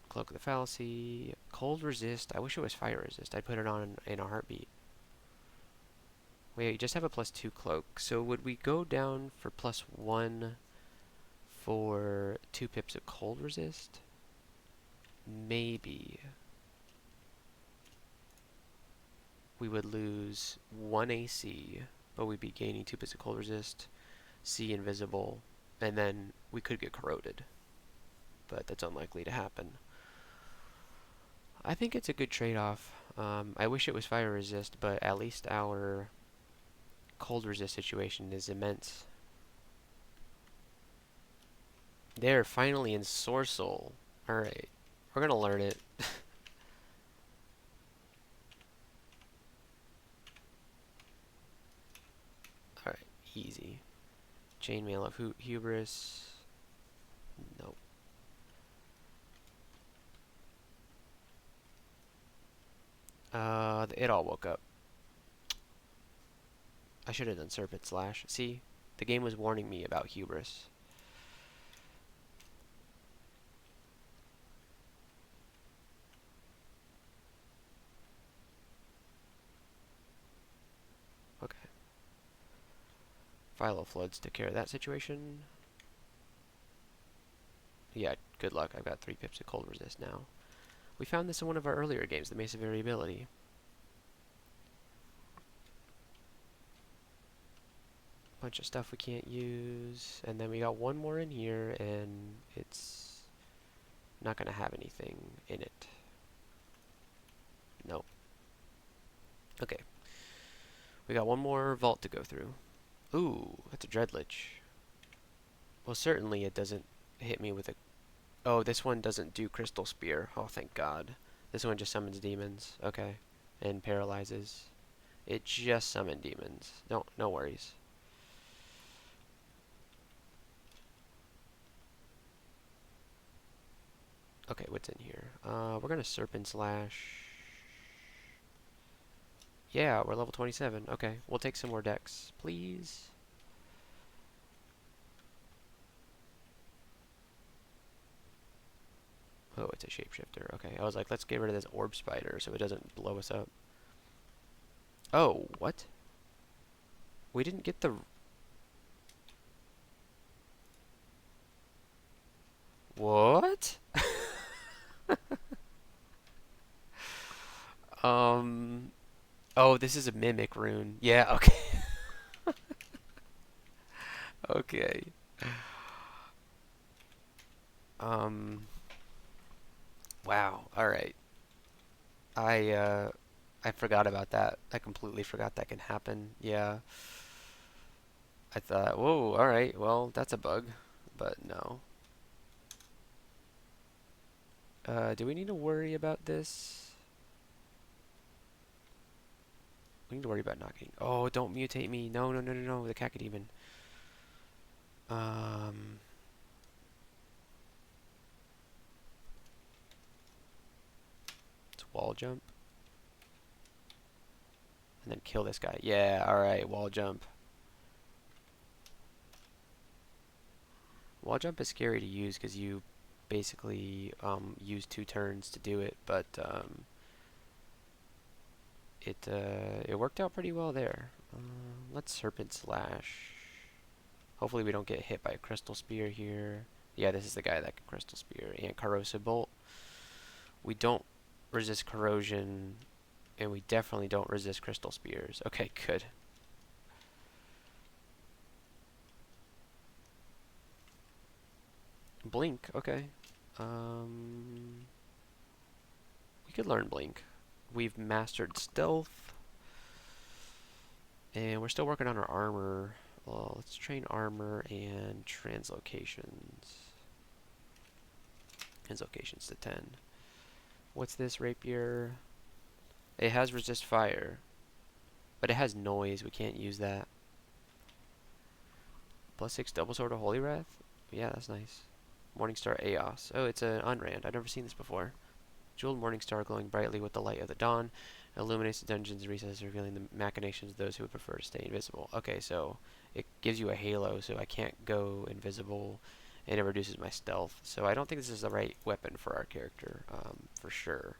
S1: Cloak of the Fallacy. Cold resist. I wish it was fire resist. I'd put it on in a heartbeat. Wait, you just have a +2 cloak. So would we go down for +1 for 2 pips of cold resist? Maybe. We would lose 1 AC, but we'd be gaining 2 pips of cold resist, see invisible, and then we could get corroded. But that's unlikely to happen. I think it's a good trade-off. I wish it was fire resist, but at least our cold resist situation is immense. They're finally in Sorcel. Alright, we're gonna learn it. Alright, easy. Chainmail of Hubris. Nope. It all woke up. I should have done Serpent Slash. See? The game was warning me about Hubris. Okay. Philo Floods took care of that situation. Yeah, good luck. I've got 3 pips of cold resist now. We found this in one of our earlier games, the Mace of Variability. Bunch of stuff we can't use. And then we got one more in here, and it's not going to have anything in it. Nope. Okay. We got one more vault to go through. Ooh, that's a Dreadlich. Well, certainly it doesn't hit me with a... Oh, this one doesn't do Crystal Spear. Oh, thank God. This one just summons demons. Okay. And paralyzes. It just summoned demons. No worries. Okay, what's in here? We're gonna Serpent Slash. Yeah, we're level 27. Okay, we'll take some more decks, please. Oh, it's a shapeshifter. Okay, I was like, let's get rid of this orb spider so it doesn't blow us up. Oh, what? We didn't get the... What? Um... Oh, this is a mimic rune. Yeah, okay. Okay. Um... Wow, alright. I forgot about that. I completely forgot that can happen. Yeah. I thought, whoa, alright, well, that's a bug. But no. Do we need to worry about this? We need to worry about not getting... Oh, don't mutate me. No, the Cacodemon. Um... It's wall jump. And then kill this guy. Yeah, alright, wall jump. Wall jump is scary to use because you basically use 2 turns to do it, but it worked out pretty well there. Let's Serpent Slash. Hopefully we don't get hit by a Crystal Spear here. Yeah, this is the guy that can Crystal Spear. And Corrosive Bolt. We don't resist corrosion, and we definitely don't resist Crystal Spears. Okay, good. Blink, okay. We could learn Blink. We've mastered Stealth. And we're still working on our armor. Well, let's train armor and translocations. Translocations to 10. What's this rapier? It has resist fire. But it has noise. We can't use that. +6 double sword of Holy Wrath? Yeah, that's nice. Morningstar Eos. Oh, it's an unrand. I've never seen this before. Jeweled Morningstar glowing brightly with the light of the dawn. Illuminates the dungeons and recesses, revealing the machinations of those who would prefer to stay invisible. Okay, so it gives you a halo, so I can't go invisible, and it reduces my stealth. So I don't think this is the right weapon for our character, for sure.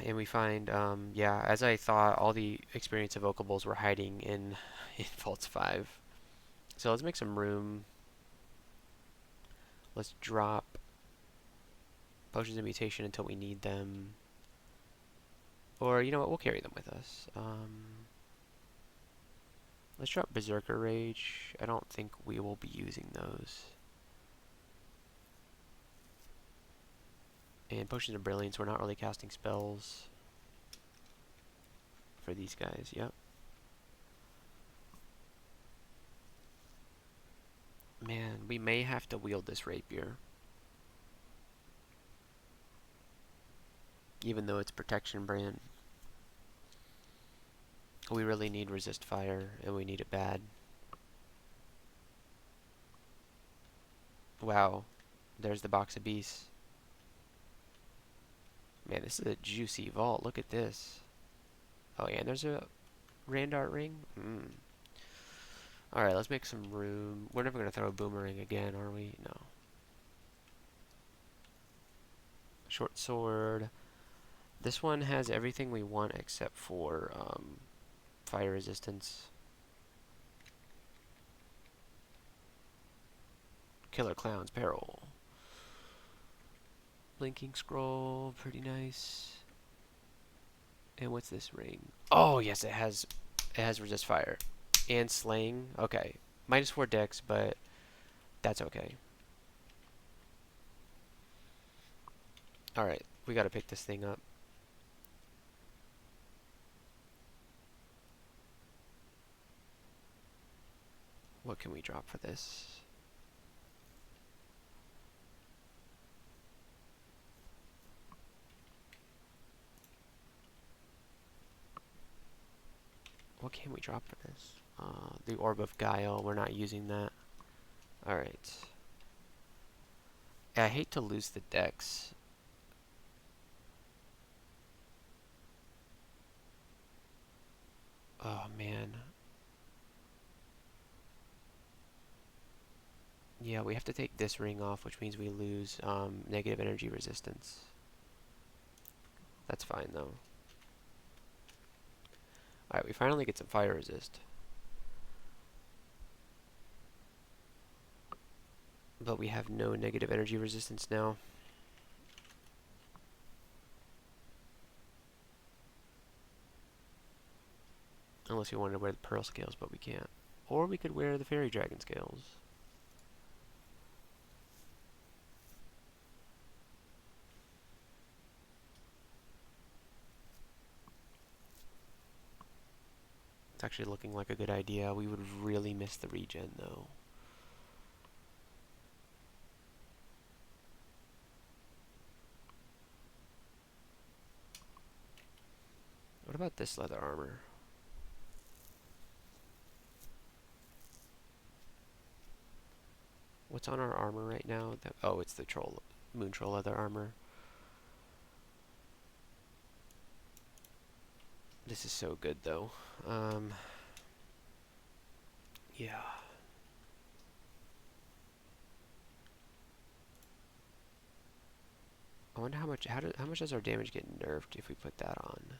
S1: And we find, yeah, as I thought, all the experience evocables were hiding in Vaults 5. So let's make some room. Let's drop Potions of Mutation until we need them. Or, you know what, we'll carry them with us. Let's drop Berserker Rage. I don't think we will be using those. And Potions of Brilliance, we're not really casting spells for these guys, yep. Man, we may have to wield this rapier. Even though it's protection brand. We really need resist fire, and we need it bad. Wow. There's the box of beasts. Man, this is a juicy vault. Look at this. Oh yeah, and there's a Randart ring. Alright, let's make some room. We're never going to throw a boomerang again, are we? No. Short sword. This one has everything we want except for fire resistance. Killer Clown's Peril. Blinking scroll, pretty nice. And what's this ring? Oh yes, it has resist fire and slaying. Okay, -4 dex, but that's okay. All right, we got to pick this thing up. What can we drop for this? What can we drop for this? The Orb of Guile. We're not using that. Alright. I hate to lose the dex. Oh, man. Yeah, we have to take this ring off, which means we lose negative energy resistance. That's fine, though. Alright, we finally get some fire resist. But we have no negative energy resistance now. Unless we wanted to wear the pearl scales, but we can't. Or we could wear the fairy dragon scales. It's actually looking like a good idea. We would really miss the regen, though. What about this leather armor? What's on our armor right now? Oh, it's the moon troll leather armor. This is so good, though. Yeah. I wonder how much does our damage get nerfed if we put that on?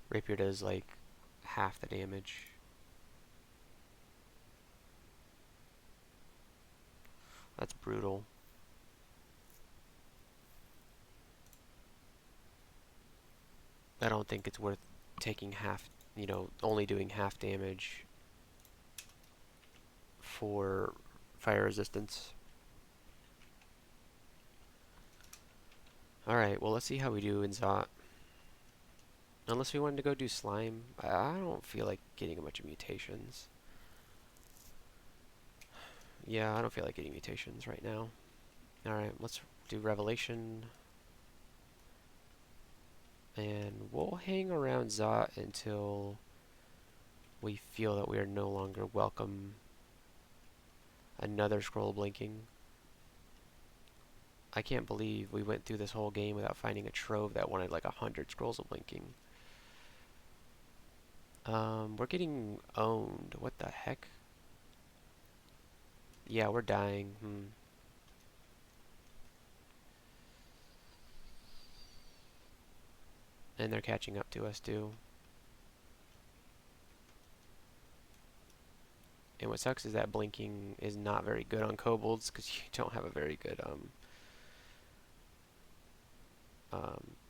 S1: Rapier does like half the damage. That's brutal. I don't think it's worth taking half, only doing half damage for fire resistance. Alright, well, let's see how we do in Zot. Unless we wanted to go do slime. I don't feel like getting a bunch of mutations. Yeah, I don't feel like getting mutations right now. Alright, let's do Revelation. And we'll hang around Zot until we feel that we are no longer welcome another scroll blinking. I can't believe we went through this whole game without finding a trove that wanted like 100 scrolls of blinking. We're getting owned. What the heck? Yeah, we're dying. And they're catching up to us too. And what sucks is that blinking is not very good on kobolds because you don't have a very good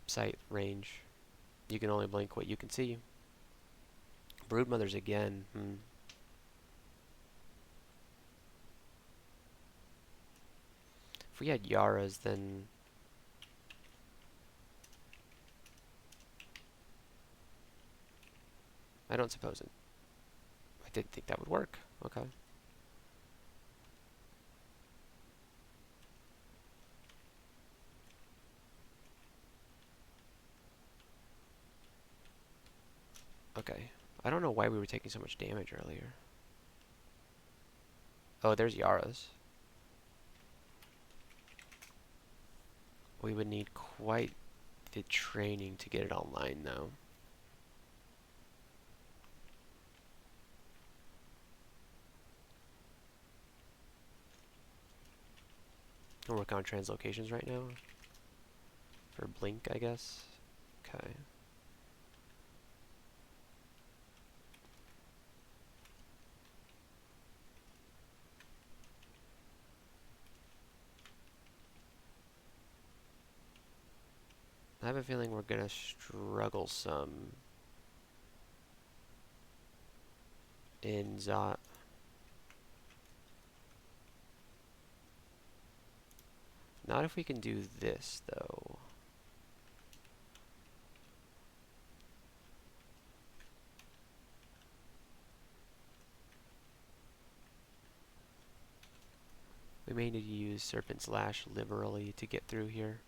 S1: sight range. You can only blink what you can see. Broodmothers again. If we had Yaras, then I don't suppose it. I didn't think that would work. Okay. Okay. I don't know why we were taking so much damage earlier. Oh, there's Yaras. We would need quite the training to get it online, though. I'll work on translocations right now. for blink, I guess. Okay. I have a feeling we're gonna struggle some in Zot. Not if we can do this, though. We may need to use Serpent Slash liberally to get through here.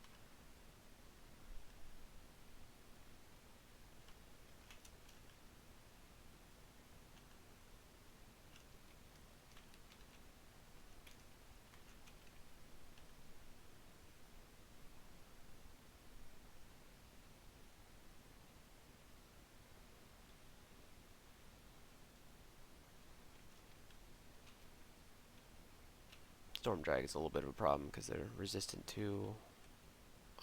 S1: Storm Drag is a little bit of a problem because they're resistant to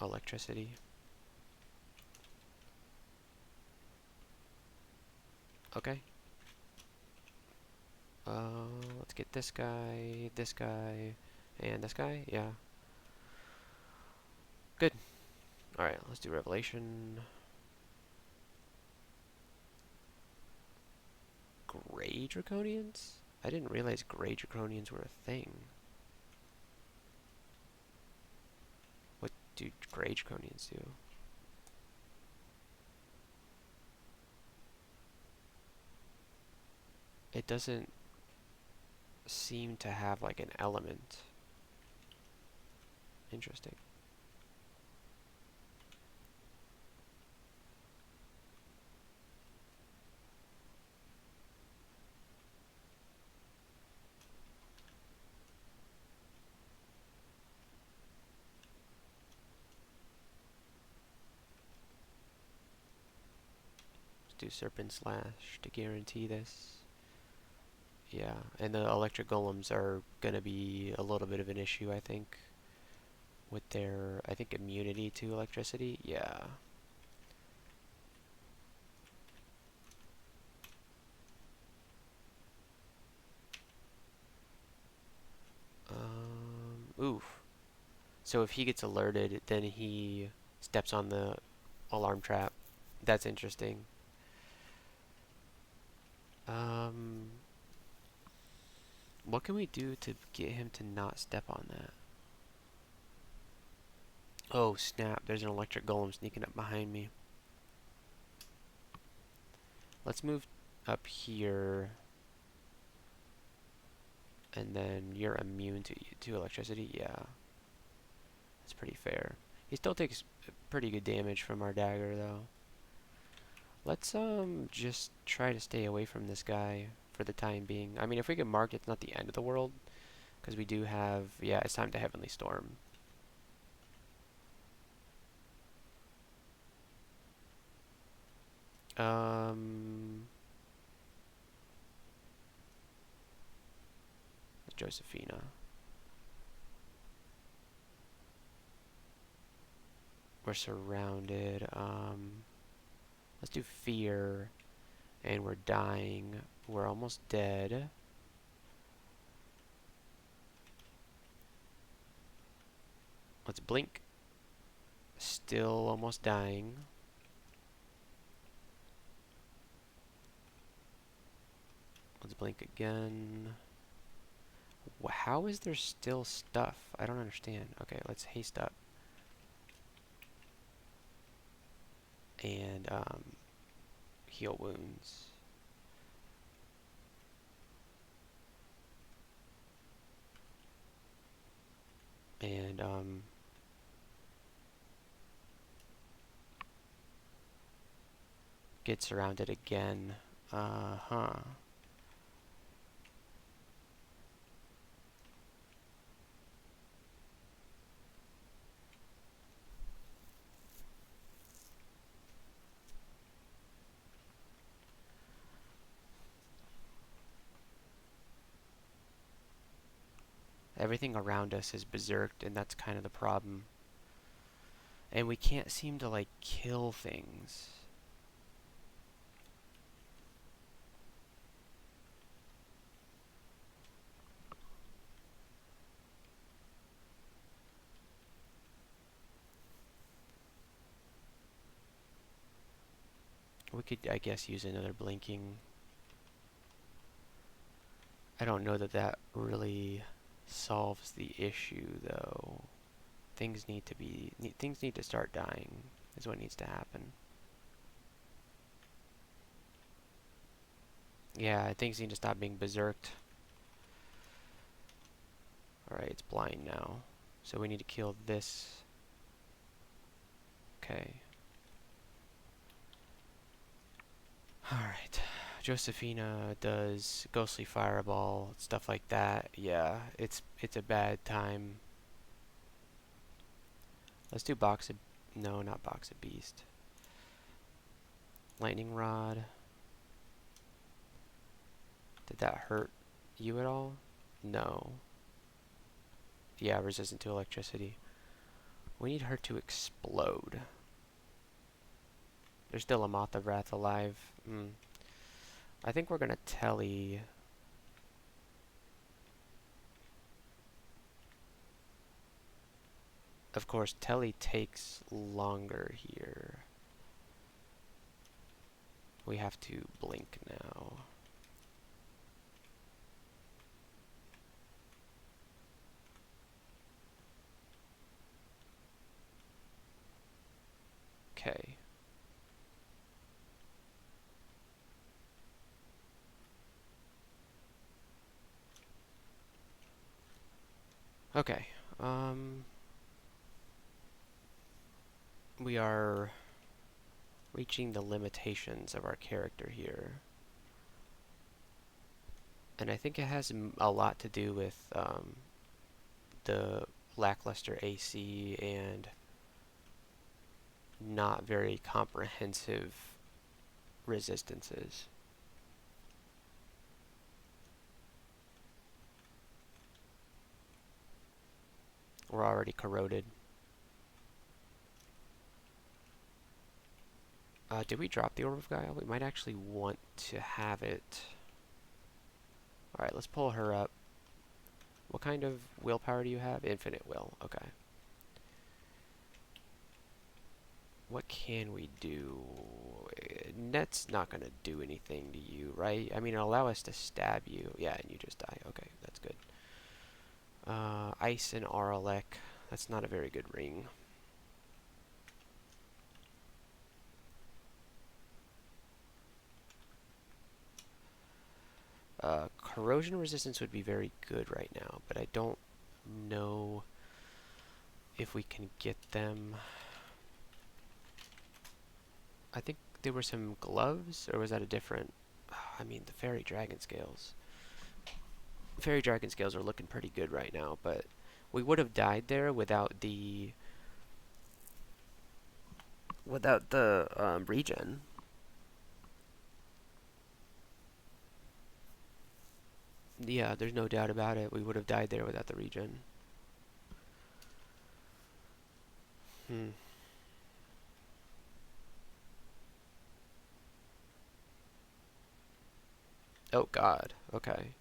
S1: electricity. Okay. Let's get this guy, and this guy. Yeah. Good. Alright, let's do Revelation. Gray Draconians? I didn't realize Gray Draconians were a thing. What do Gray Draconians do? It doesn't seem to have like an element. Interesting. Let's do Serpent Slash to guarantee this. Yeah, and the electric golems are gonna be a little bit of an issue, I think, with their, I think, immunity to electricity. Yeah. Oof. So if he gets alerted, then he steps on the alarm trap. That's interesting. Um, what can we do to get him to not step on that? Oh, snap. There's an electric golem sneaking up behind me. Let's move up here. And then you're immune to electricity? Yeah. That's pretty fair. He still takes pretty good damage from our dagger, though. Let's just try to stay away from this guy for the time being. I mean, if we get marked, it's not the end of the world, because we do have, yeah, it's time to Heavenly Storm. Josephina. We're surrounded. Let's do Fear, and we're dying. We're almost dead. Let's blink. Still almost dying. Let's blink again. How is there still stuff? I don't understand. Okay, let's haste up. And heal wounds. And get surrounded again. Uh-huh. Everything around us is berserked, and that's kind of the problem. And we can't seem to, like, kill things. We could, I guess, use another blinking. I don't know that that really solves the issue, though. Things need to start dying, is what needs to happen. Yeah, things need to stop being berserked. Alright, it's blind now. So we need to kill this. Okay. Alright. Josephina does ghostly fireball, stuff like that. Yeah, it's a bad time. Let's do box of... No, not box of beast. Lightning rod. Did that hurt you at all? No. Yeah, resistant to electricity. We need her to explode. There's still a Moth of Wrath alive. I think we're gonna telly. Of course, telly takes longer here. We have to blink now. Okay. Okay. We are reaching the limitations of our character here. And I think it has a lot to do with the lackluster AC and not very comprehensive resistances. We're already corroded. Did we drop the Orb of Guile? We might actually want to have it. Alright, let's pull her up. What kind of willpower do you have? Infinite will. Okay. What can we do? Net's not going to do anything to you, right? I mean, it'll allow us to stab you. Yeah, and you just die. Okay, that's good. Ice and Aralek. That's not a very good ring. Corrosion resistance would be very good right now, but I don't know if we can get them. I think there were some gloves, or was that a different... I mean, the fairy dragon scales. Fairy dragon scales are looking pretty good right now, but we would have died there without the regen. Yeah, there's no doubt about it. We would have died there without the regen. Oh God. Okay.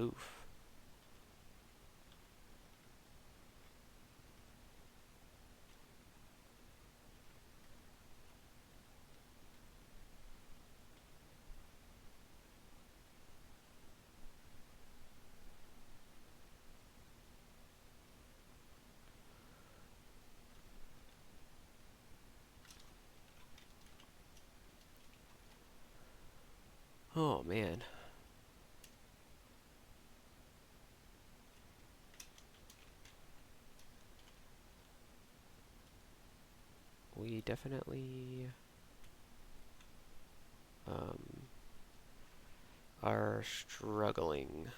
S1: Oof. Oh man. We definitely um, are struggling.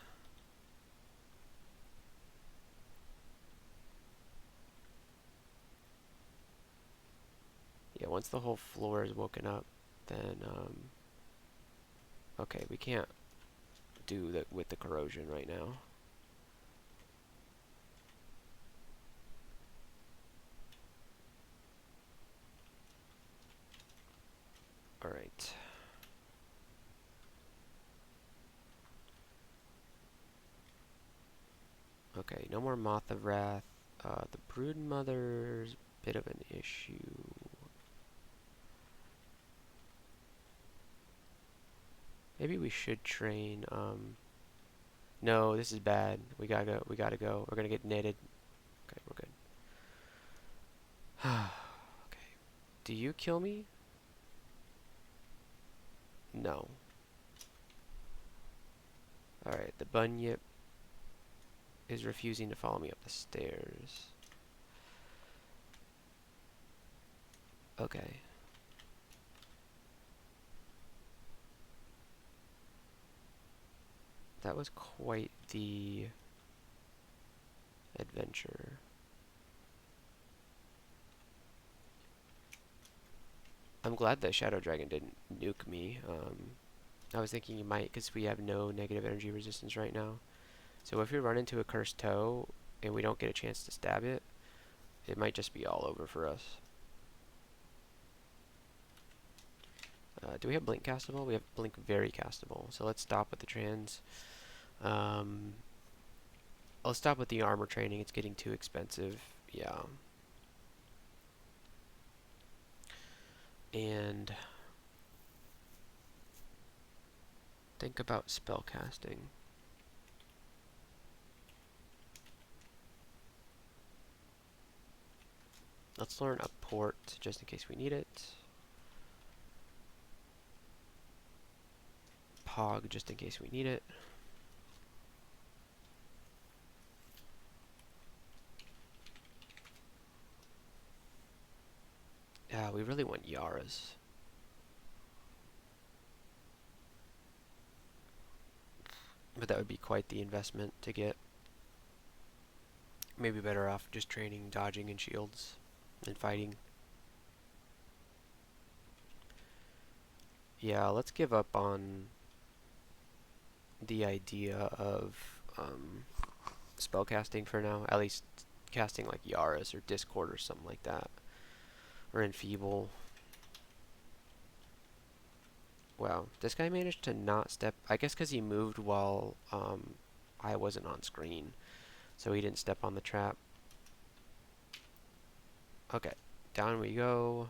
S1: Yeah, once the whole floor is woken up, then okay, we can't do that with the corrosion right now. All right. Okay, no more Moth of Wrath. The Brood Mother's a bit of an issue. Maybe we should train. No, this is bad. We gotta go. We gotta go. We're gonna get netted. Okay, we're good. Okay. Do you kill me? No. Alright, the Bunyip is refusing to follow me up the stairs. Okay. That was quite the adventure. I'm glad that Shadow Dragon didn't nuke me. I was thinking you might, because we have no negative energy resistance right now. So if we run into a cursed toe and we don't get a chance to stab it, it might just be all over for us. Do we have Blink castable? We have Blink very castable. So let's stop with the trans. I'll stop with the armor training. It's getting too expensive. Yeah. And think about spell casting. Let's learn a port just in case we need it. Pog just in case we need it. Yeah, we really want Yaras. But that would be quite the investment to get. Maybe better off just training, dodging, and shields and fighting. Yeah, let's give up on the idea of spellcasting for now. At least casting like Yaras or Discord or something like that. Or Enfeeble. Wow, this guy managed to not step. I guess because he moved while I wasn't on screen. So he didn't step on the trap. Okay, down we go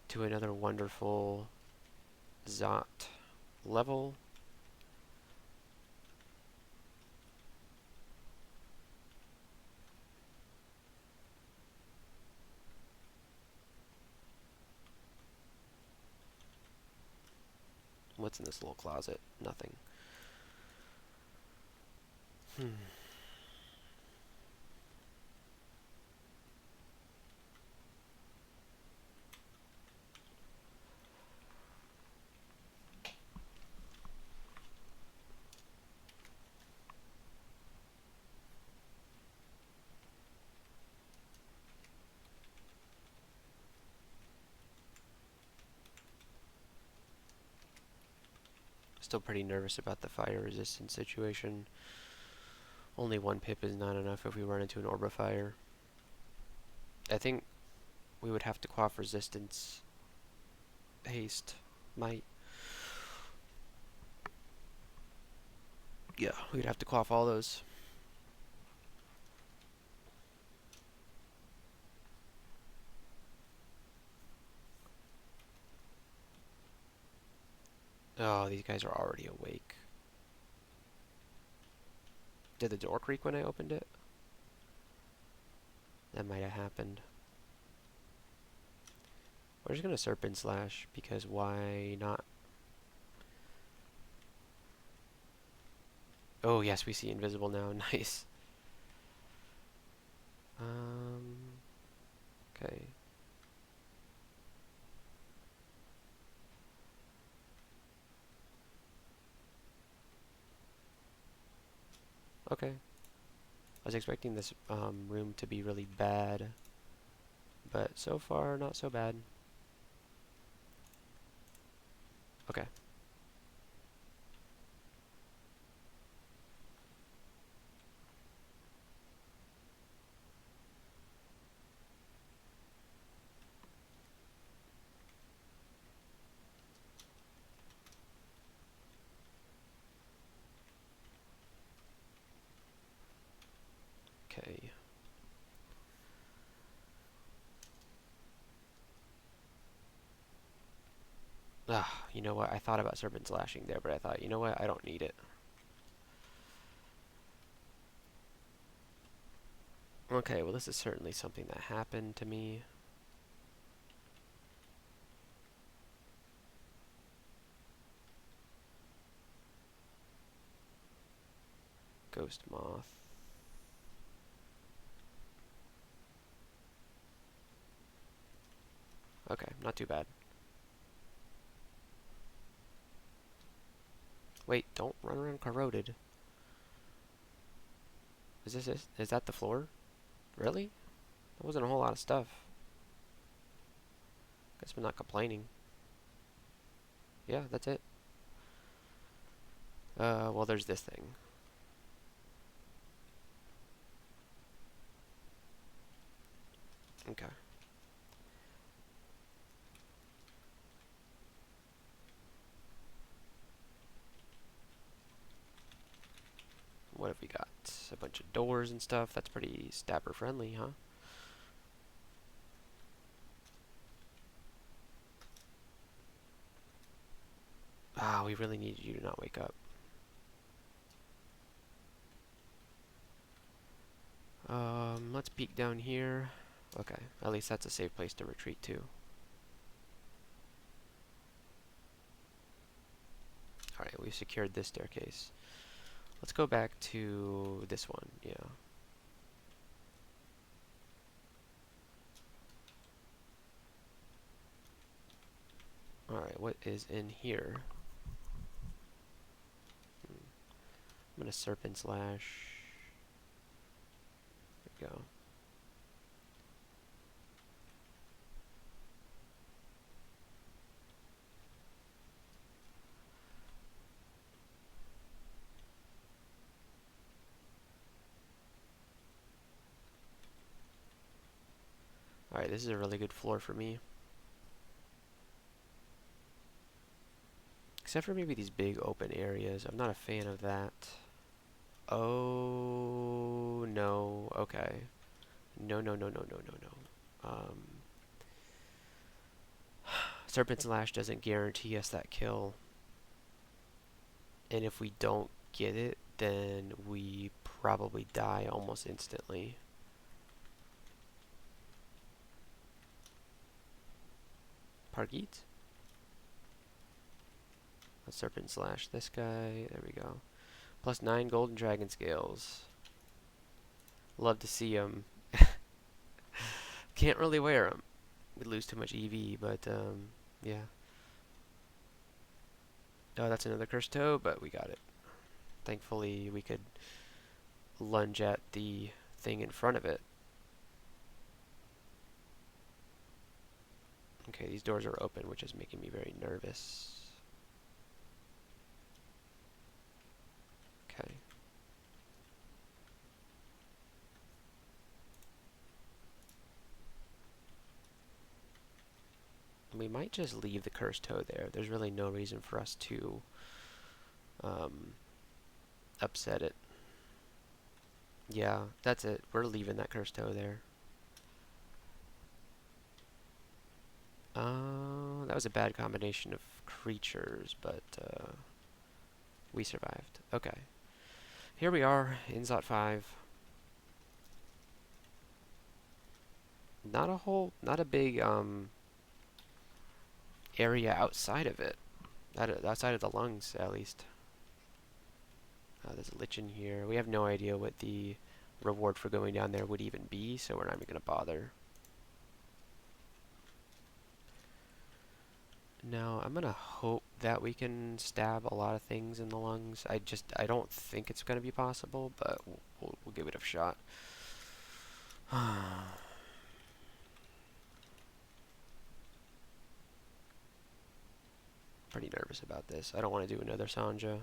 S1: to another wonderful Zot level. What's in this little closet? Nothing. Still pretty nervous about the fire resistance situation. Only one pip is not enough if we run into an orb of fire. I think we would have to quaff resistance, haste, might. Yeah, we'd have to quaff all those. Oh, these guys are already awake. Did the door creak when I opened it? That might have happened. We're just gonna Serpent Slash, because why not? Oh yes, we see invisible now. Nice. Okay. Okay. I was expecting this room to be really bad, but so far not so bad. Okay. Okay. Ah, you know what? I thought about serpent slashing there, but I thought, you know what? I don't need it. Okay, well this is certainly something that happened to me. Ghost moth. Okay, not too bad. Wait, don't run around corroded. Is that the floor? Really? That wasn't a whole lot of stuff. Guess we're not complaining. Yeah, that's it. Well, there's this thing. Okay. What have we got? A bunch of doors and stuff. That's pretty stabber friendly, huh? Ah, we really need you to not wake up. Let's peek down here. Okay, at least that's a safe place to retreat to. Alright, we've secured this staircase. Let's go back to this one, yeah. Alright, what is in here? I'm gonna serpent slash. There we go. Alright, this is a really good floor for me. Except for maybe these big open areas. I'm not a fan of that. Oh, no. Okay. No, no, no, no, no, no, no. Serpent Slash doesn't guarantee us that kill. And if we don't get it, then we probably die almost instantly. Pargit? Let's Serpent Slash this guy. There we go. Plus 9 golden dragon scales. Love to see them. Can't really wear them. We lose too much EV, but yeah. Oh, that's another cursed toe, but we got it. Thankfully, we could lunge at the thing in front of it. Okay, these doors are open, which is making me very nervous. Okay. We might just leave the cursed toe there. There's really no reason for us to upset it. Yeah, that's it. We're leaving that cursed toe there. That was a bad combination of creatures, but we survived. Okay. Here we are in Zot 5. Not a big area outside of it. Outside of the lungs, at least. There's a lich in here. We have no idea what the reward for going down there would even be, so we're not even going to bother. Now, I'm going to hope that we can stab a lot of things in the lungs. I don't think it's going to be possible, but we'll give it a shot. Pretty nervous about this. I don't want to do another Sonja.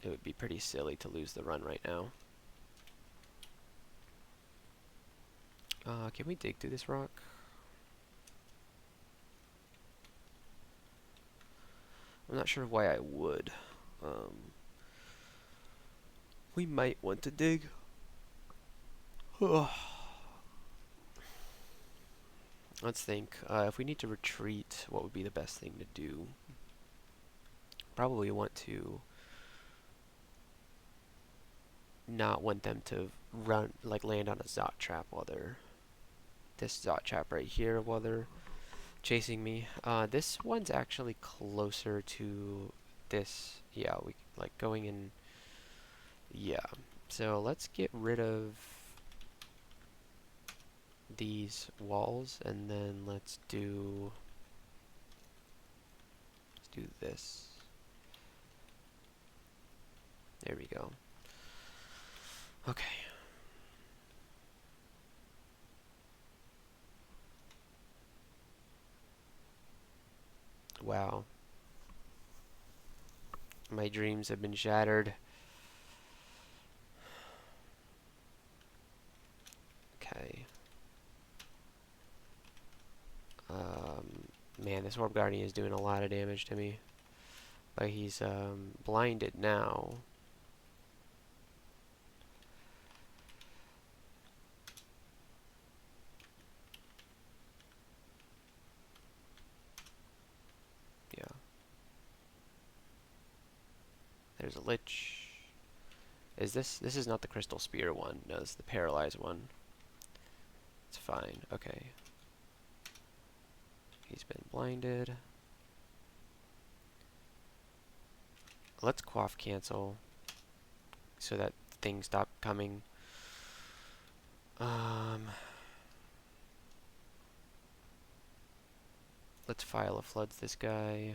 S1: It would be pretty silly to lose the run right now. Can we dig through this rock? I'm not sure why I would. We might want to dig. Let's think. If we need to retreat, what would be the best thing to do? Probably want to not want them to run, like land on a Zot trap while they're this Zot trap right here while they're chasing me. This one's actually closer to this. Yeah, we like going in. Yeah. So let's get rid of these walls and then let's do this. There we go. Okay. Wow. My dreams have been shattered. Okay. Man, this Orb Guardian is doing a lot of damage to me. But he's blinded now. Yeah. There's a Lich. Is this is not the Crystal Spear one. No, this is the Paralyzed one. It's fine. Okay. He's been blinded. Let's quaff cancel so that things stop coming. Let's File of Floods this guy.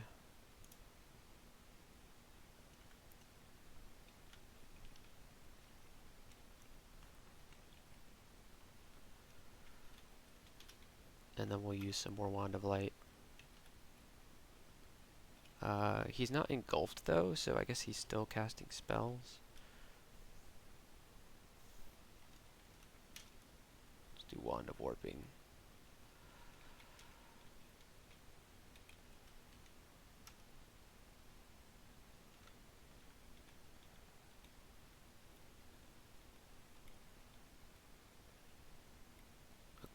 S1: And then we'll use some more Wand of Light. He's not engulfed though, so I guess he's still casting spells. Let's do Wand of Warping.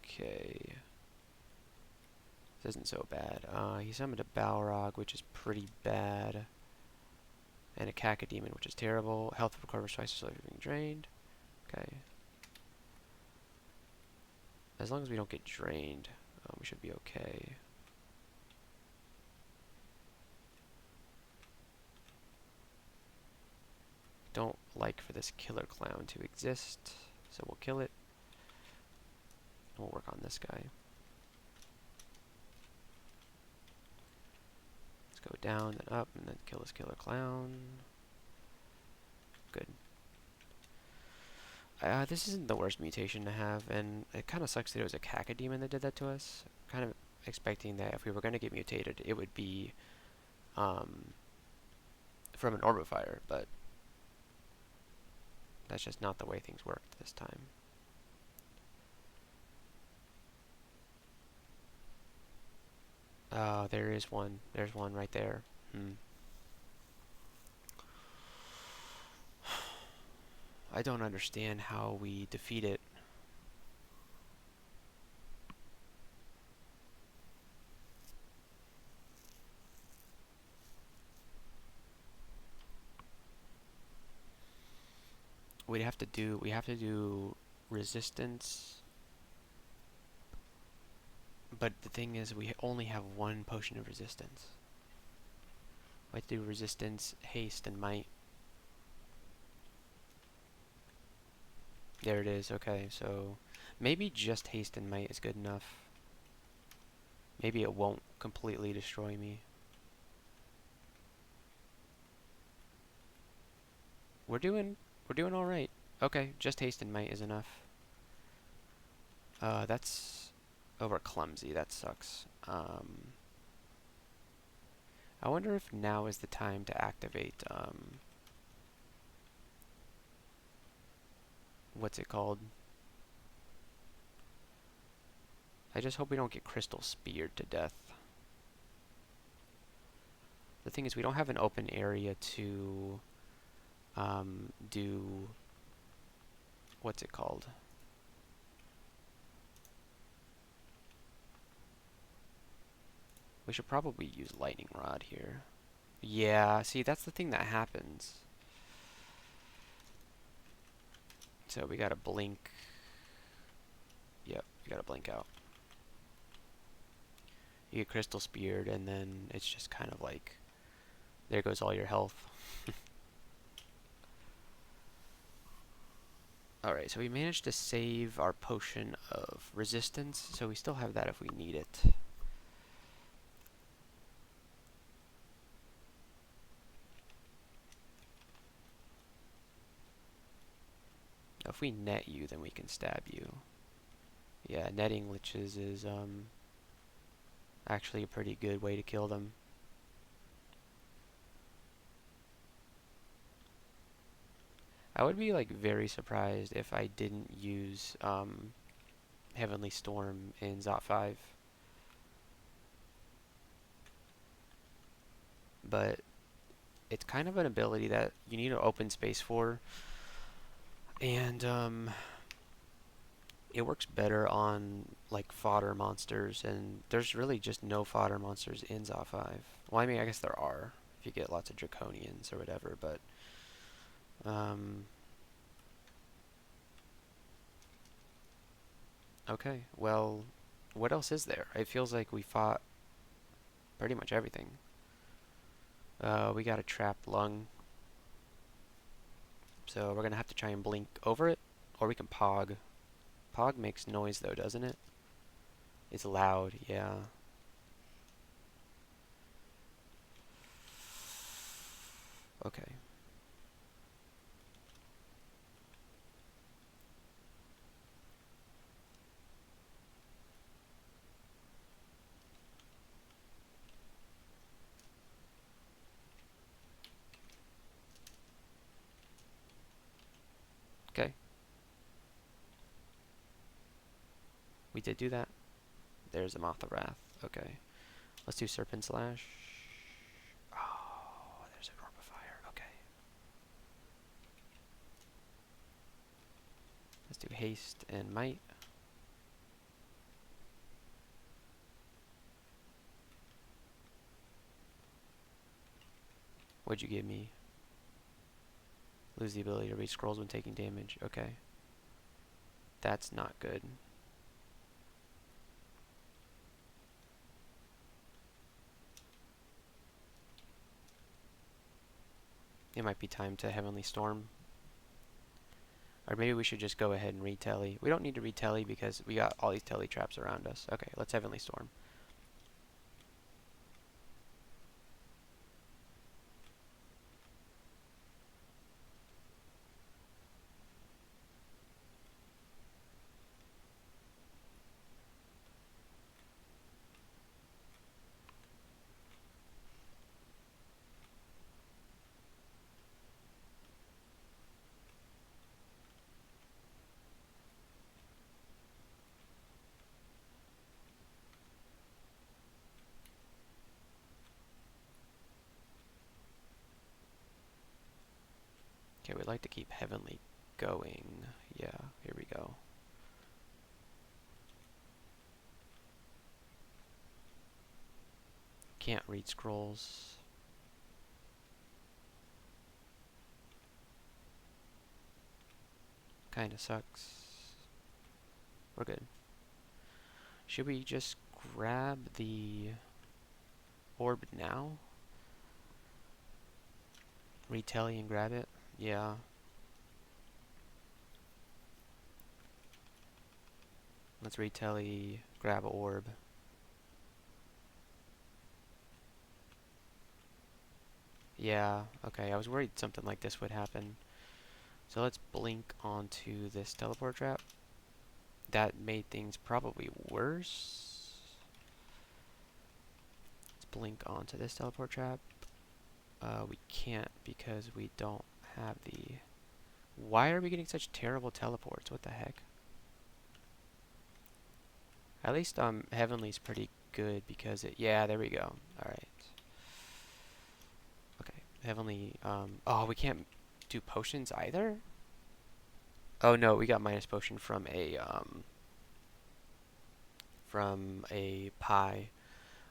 S1: Okay. This isn't so bad. He summoned a Balrog, which is pretty bad. And a Cacodemon, which is terrible. Health recovers twice as slow if being drained. Okay. As long as we don't get drained, we should be okay. Don't like for this killer clown to exist, so we'll kill it. And we'll work on this guy. Let's go down, then up, and then kill this killer clown. Good. This isn't the worst mutation to have, and it kind of sucks that it was a Cacodemon that did that to us. Kind of expecting that if we were going to get mutated, it would be from an Orbifier, but that's just not the way things worked this time. There is one. There's one right there. I don't understand how we defeat it. We have to do resistance. But the thing is, we only have one potion of resistance. We have to do resistance, haste, and might. There it is. Okay, so Maybe just haste and might is good enough. Maybe it won't completely destroy me. We're doing all right. Okay, just haste and might is enough. That's over clumsy. That sucks. I wonder if now is the time to activate what's it called? I just hope we don't get crystal speared to death. The thing is, we don't have an open area to do what's it called? We should probably use lightning rod here. Yeah, see, that's the thing that happens. So we gotta blink. Yep, we gotta blink out. You get crystal speared, and then it's just kind of like, there goes all your health. Alright, so we managed to save our potion of resistance, so we still have that if we need it. Now, if we net you, then we can stab you. Yeah, netting liches is actually a pretty good way to kill them. I would be like very surprised if I didn't use Heavenly Storm in Zot 5. But it's kind of an ability that you need an open space for, and it works better on like fodder monsters, and there's really just no fodder monsters in Zot 5. Well, I mean, I guess there are if you get lots of draconians or whatever, but okay, well, what else is there? It feels like we fought pretty much everything. We got a trapped lung, so we're gonna have to try and blink over it, or we can pog. Pog makes noise though, doesn't it? It's loud, yeah. Okay. Okay. We did do that. There's a Moth of Wrath. Okay. Let's do Serpent Slash. Oh, there's a Orb of Fire. Okay. Let's do Haste and Might. What'd you give me? Lose the ability to read scrolls when taking damage. Okay. That's not good. It might be time to Heavenly Storm. Or maybe we should just go ahead and read Telly. We don't need to read Telly because we got all these Telly traps around us. Okay, let's Heavenly Storm. Okay, we'd like to keep Heavenly going. Yeah, here we go. Can't read scrolls. Kinda sucks. We're good. Should we just grab the orb now? Read Telly and grab it? Yeah. Let's read telly, grab a orb. Yeah, okay, I was worried something like this would happen. So let's blink onto this teleport trap. That made things probably worse. Let's blink onto this teleport trap. We can't because we don't have the... Why are we getting such terrible teleports? What the heck? At least Heavenly's pretty good because it... Yeah, there we go. Alright. Okay, Heavenly... Oh, we can't do potions either? Oh no, we got minus potion from a pie.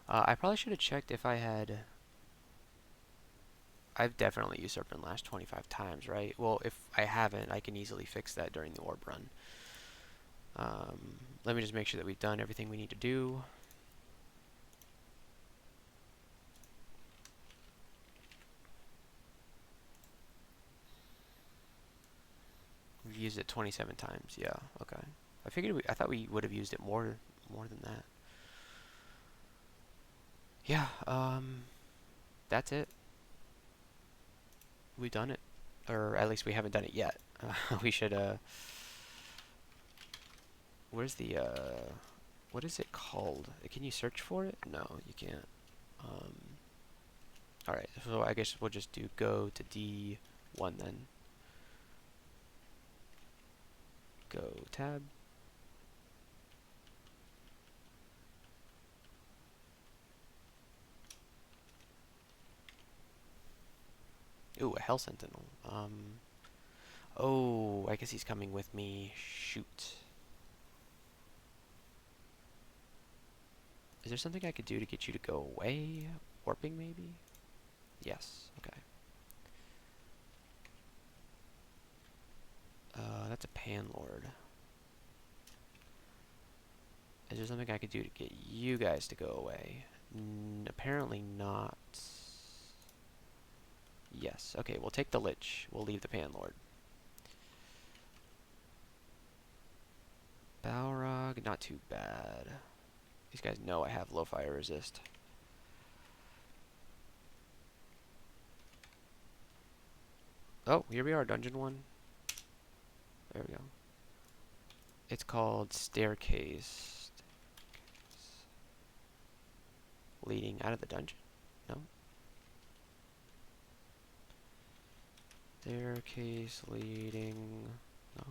S1: I probably should have checked if I had... I've definitely used Serpent Lash 25 times, right? Well, if I haven't, I can easily fix that during the orb run. Let me just make sure that we've done everything we need to do. We've used it 27 times. Yeah, okay. I thought we would have used it more than that. Yeah, that's it. We've done it. Or at least we haven't done it yet. We should, where's the, what is it called? Can you search for it? No, you can't. Alright, so I guess we'll just do go to D1 then. Go tab. Ooh, a Hell Sentinel. Oh, I guess he's coming with me. Shoot. Is there something I could do to get you to go away? Warping, maybe? Yes, okay. That's a Panlord. Is there something I could do to get you guys to go away? Apparently not. Yes, okay, we'll take the Lich. We'll leave the Panlord. Balrog, not too bad. These guys know I have low fire resist. Oh, here we are, Dungeon 1. There we go. It's called Staircase. Leading out of the dungeon? No. Staircase leading... No.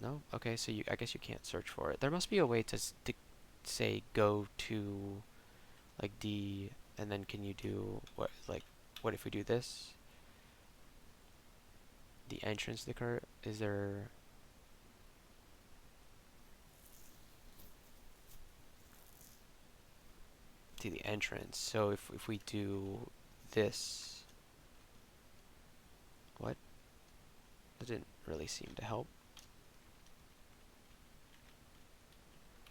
S1: No? Okay, so I guess you can't search for it. There must be a way to say go to like D, and then can you do what if we do this? The entrance to the cart, is there... To the entrance. So if we do this... What? That didn't really seem to help.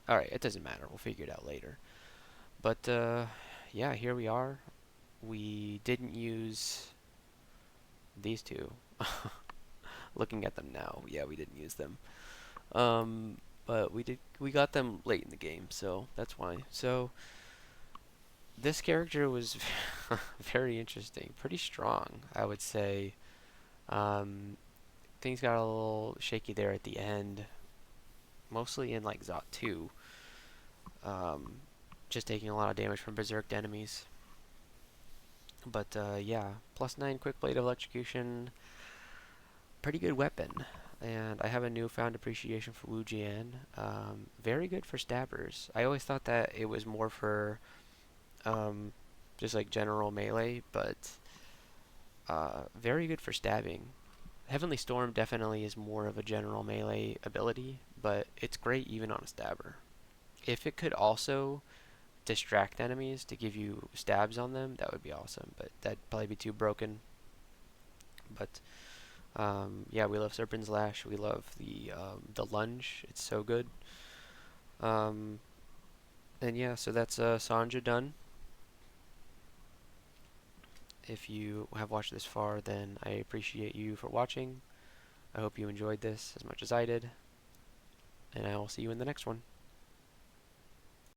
S1: Alright, it doesn't matter. We'll figure it out later. But, yeah, here we are. We didn't use these two. Looking at them now, yeah, we didn't use them. But we got them late in the game, so that's why. So, this character was very interesting. Pretty strong, I would say. Things got a little shaky there at the end. Mostly in, like, Zot 2. Just taking a lot of damage from berserked enemies. But yeah, +9 quick blade of electrocution, pretty good weapon. And I have a newfound appreciation for Wu Jian. Very good for stabbers. I always thought that it was more for just like general melee, but very good for stabbing. Heavenly Storm definitely is more of a general melee ability, but it's great even on a stabber. If it could also distract enemies to give you stabs on them, that would be awesome, but that'd probably be too broken. But yeah, we love Serpent's Lash. We love the lunge. It's so good. And yeah, so that's Sonja done. If you have watched this far, then I appreciate you for watching. I hope you enjoyed this as much as I did, and I will see you in the next one.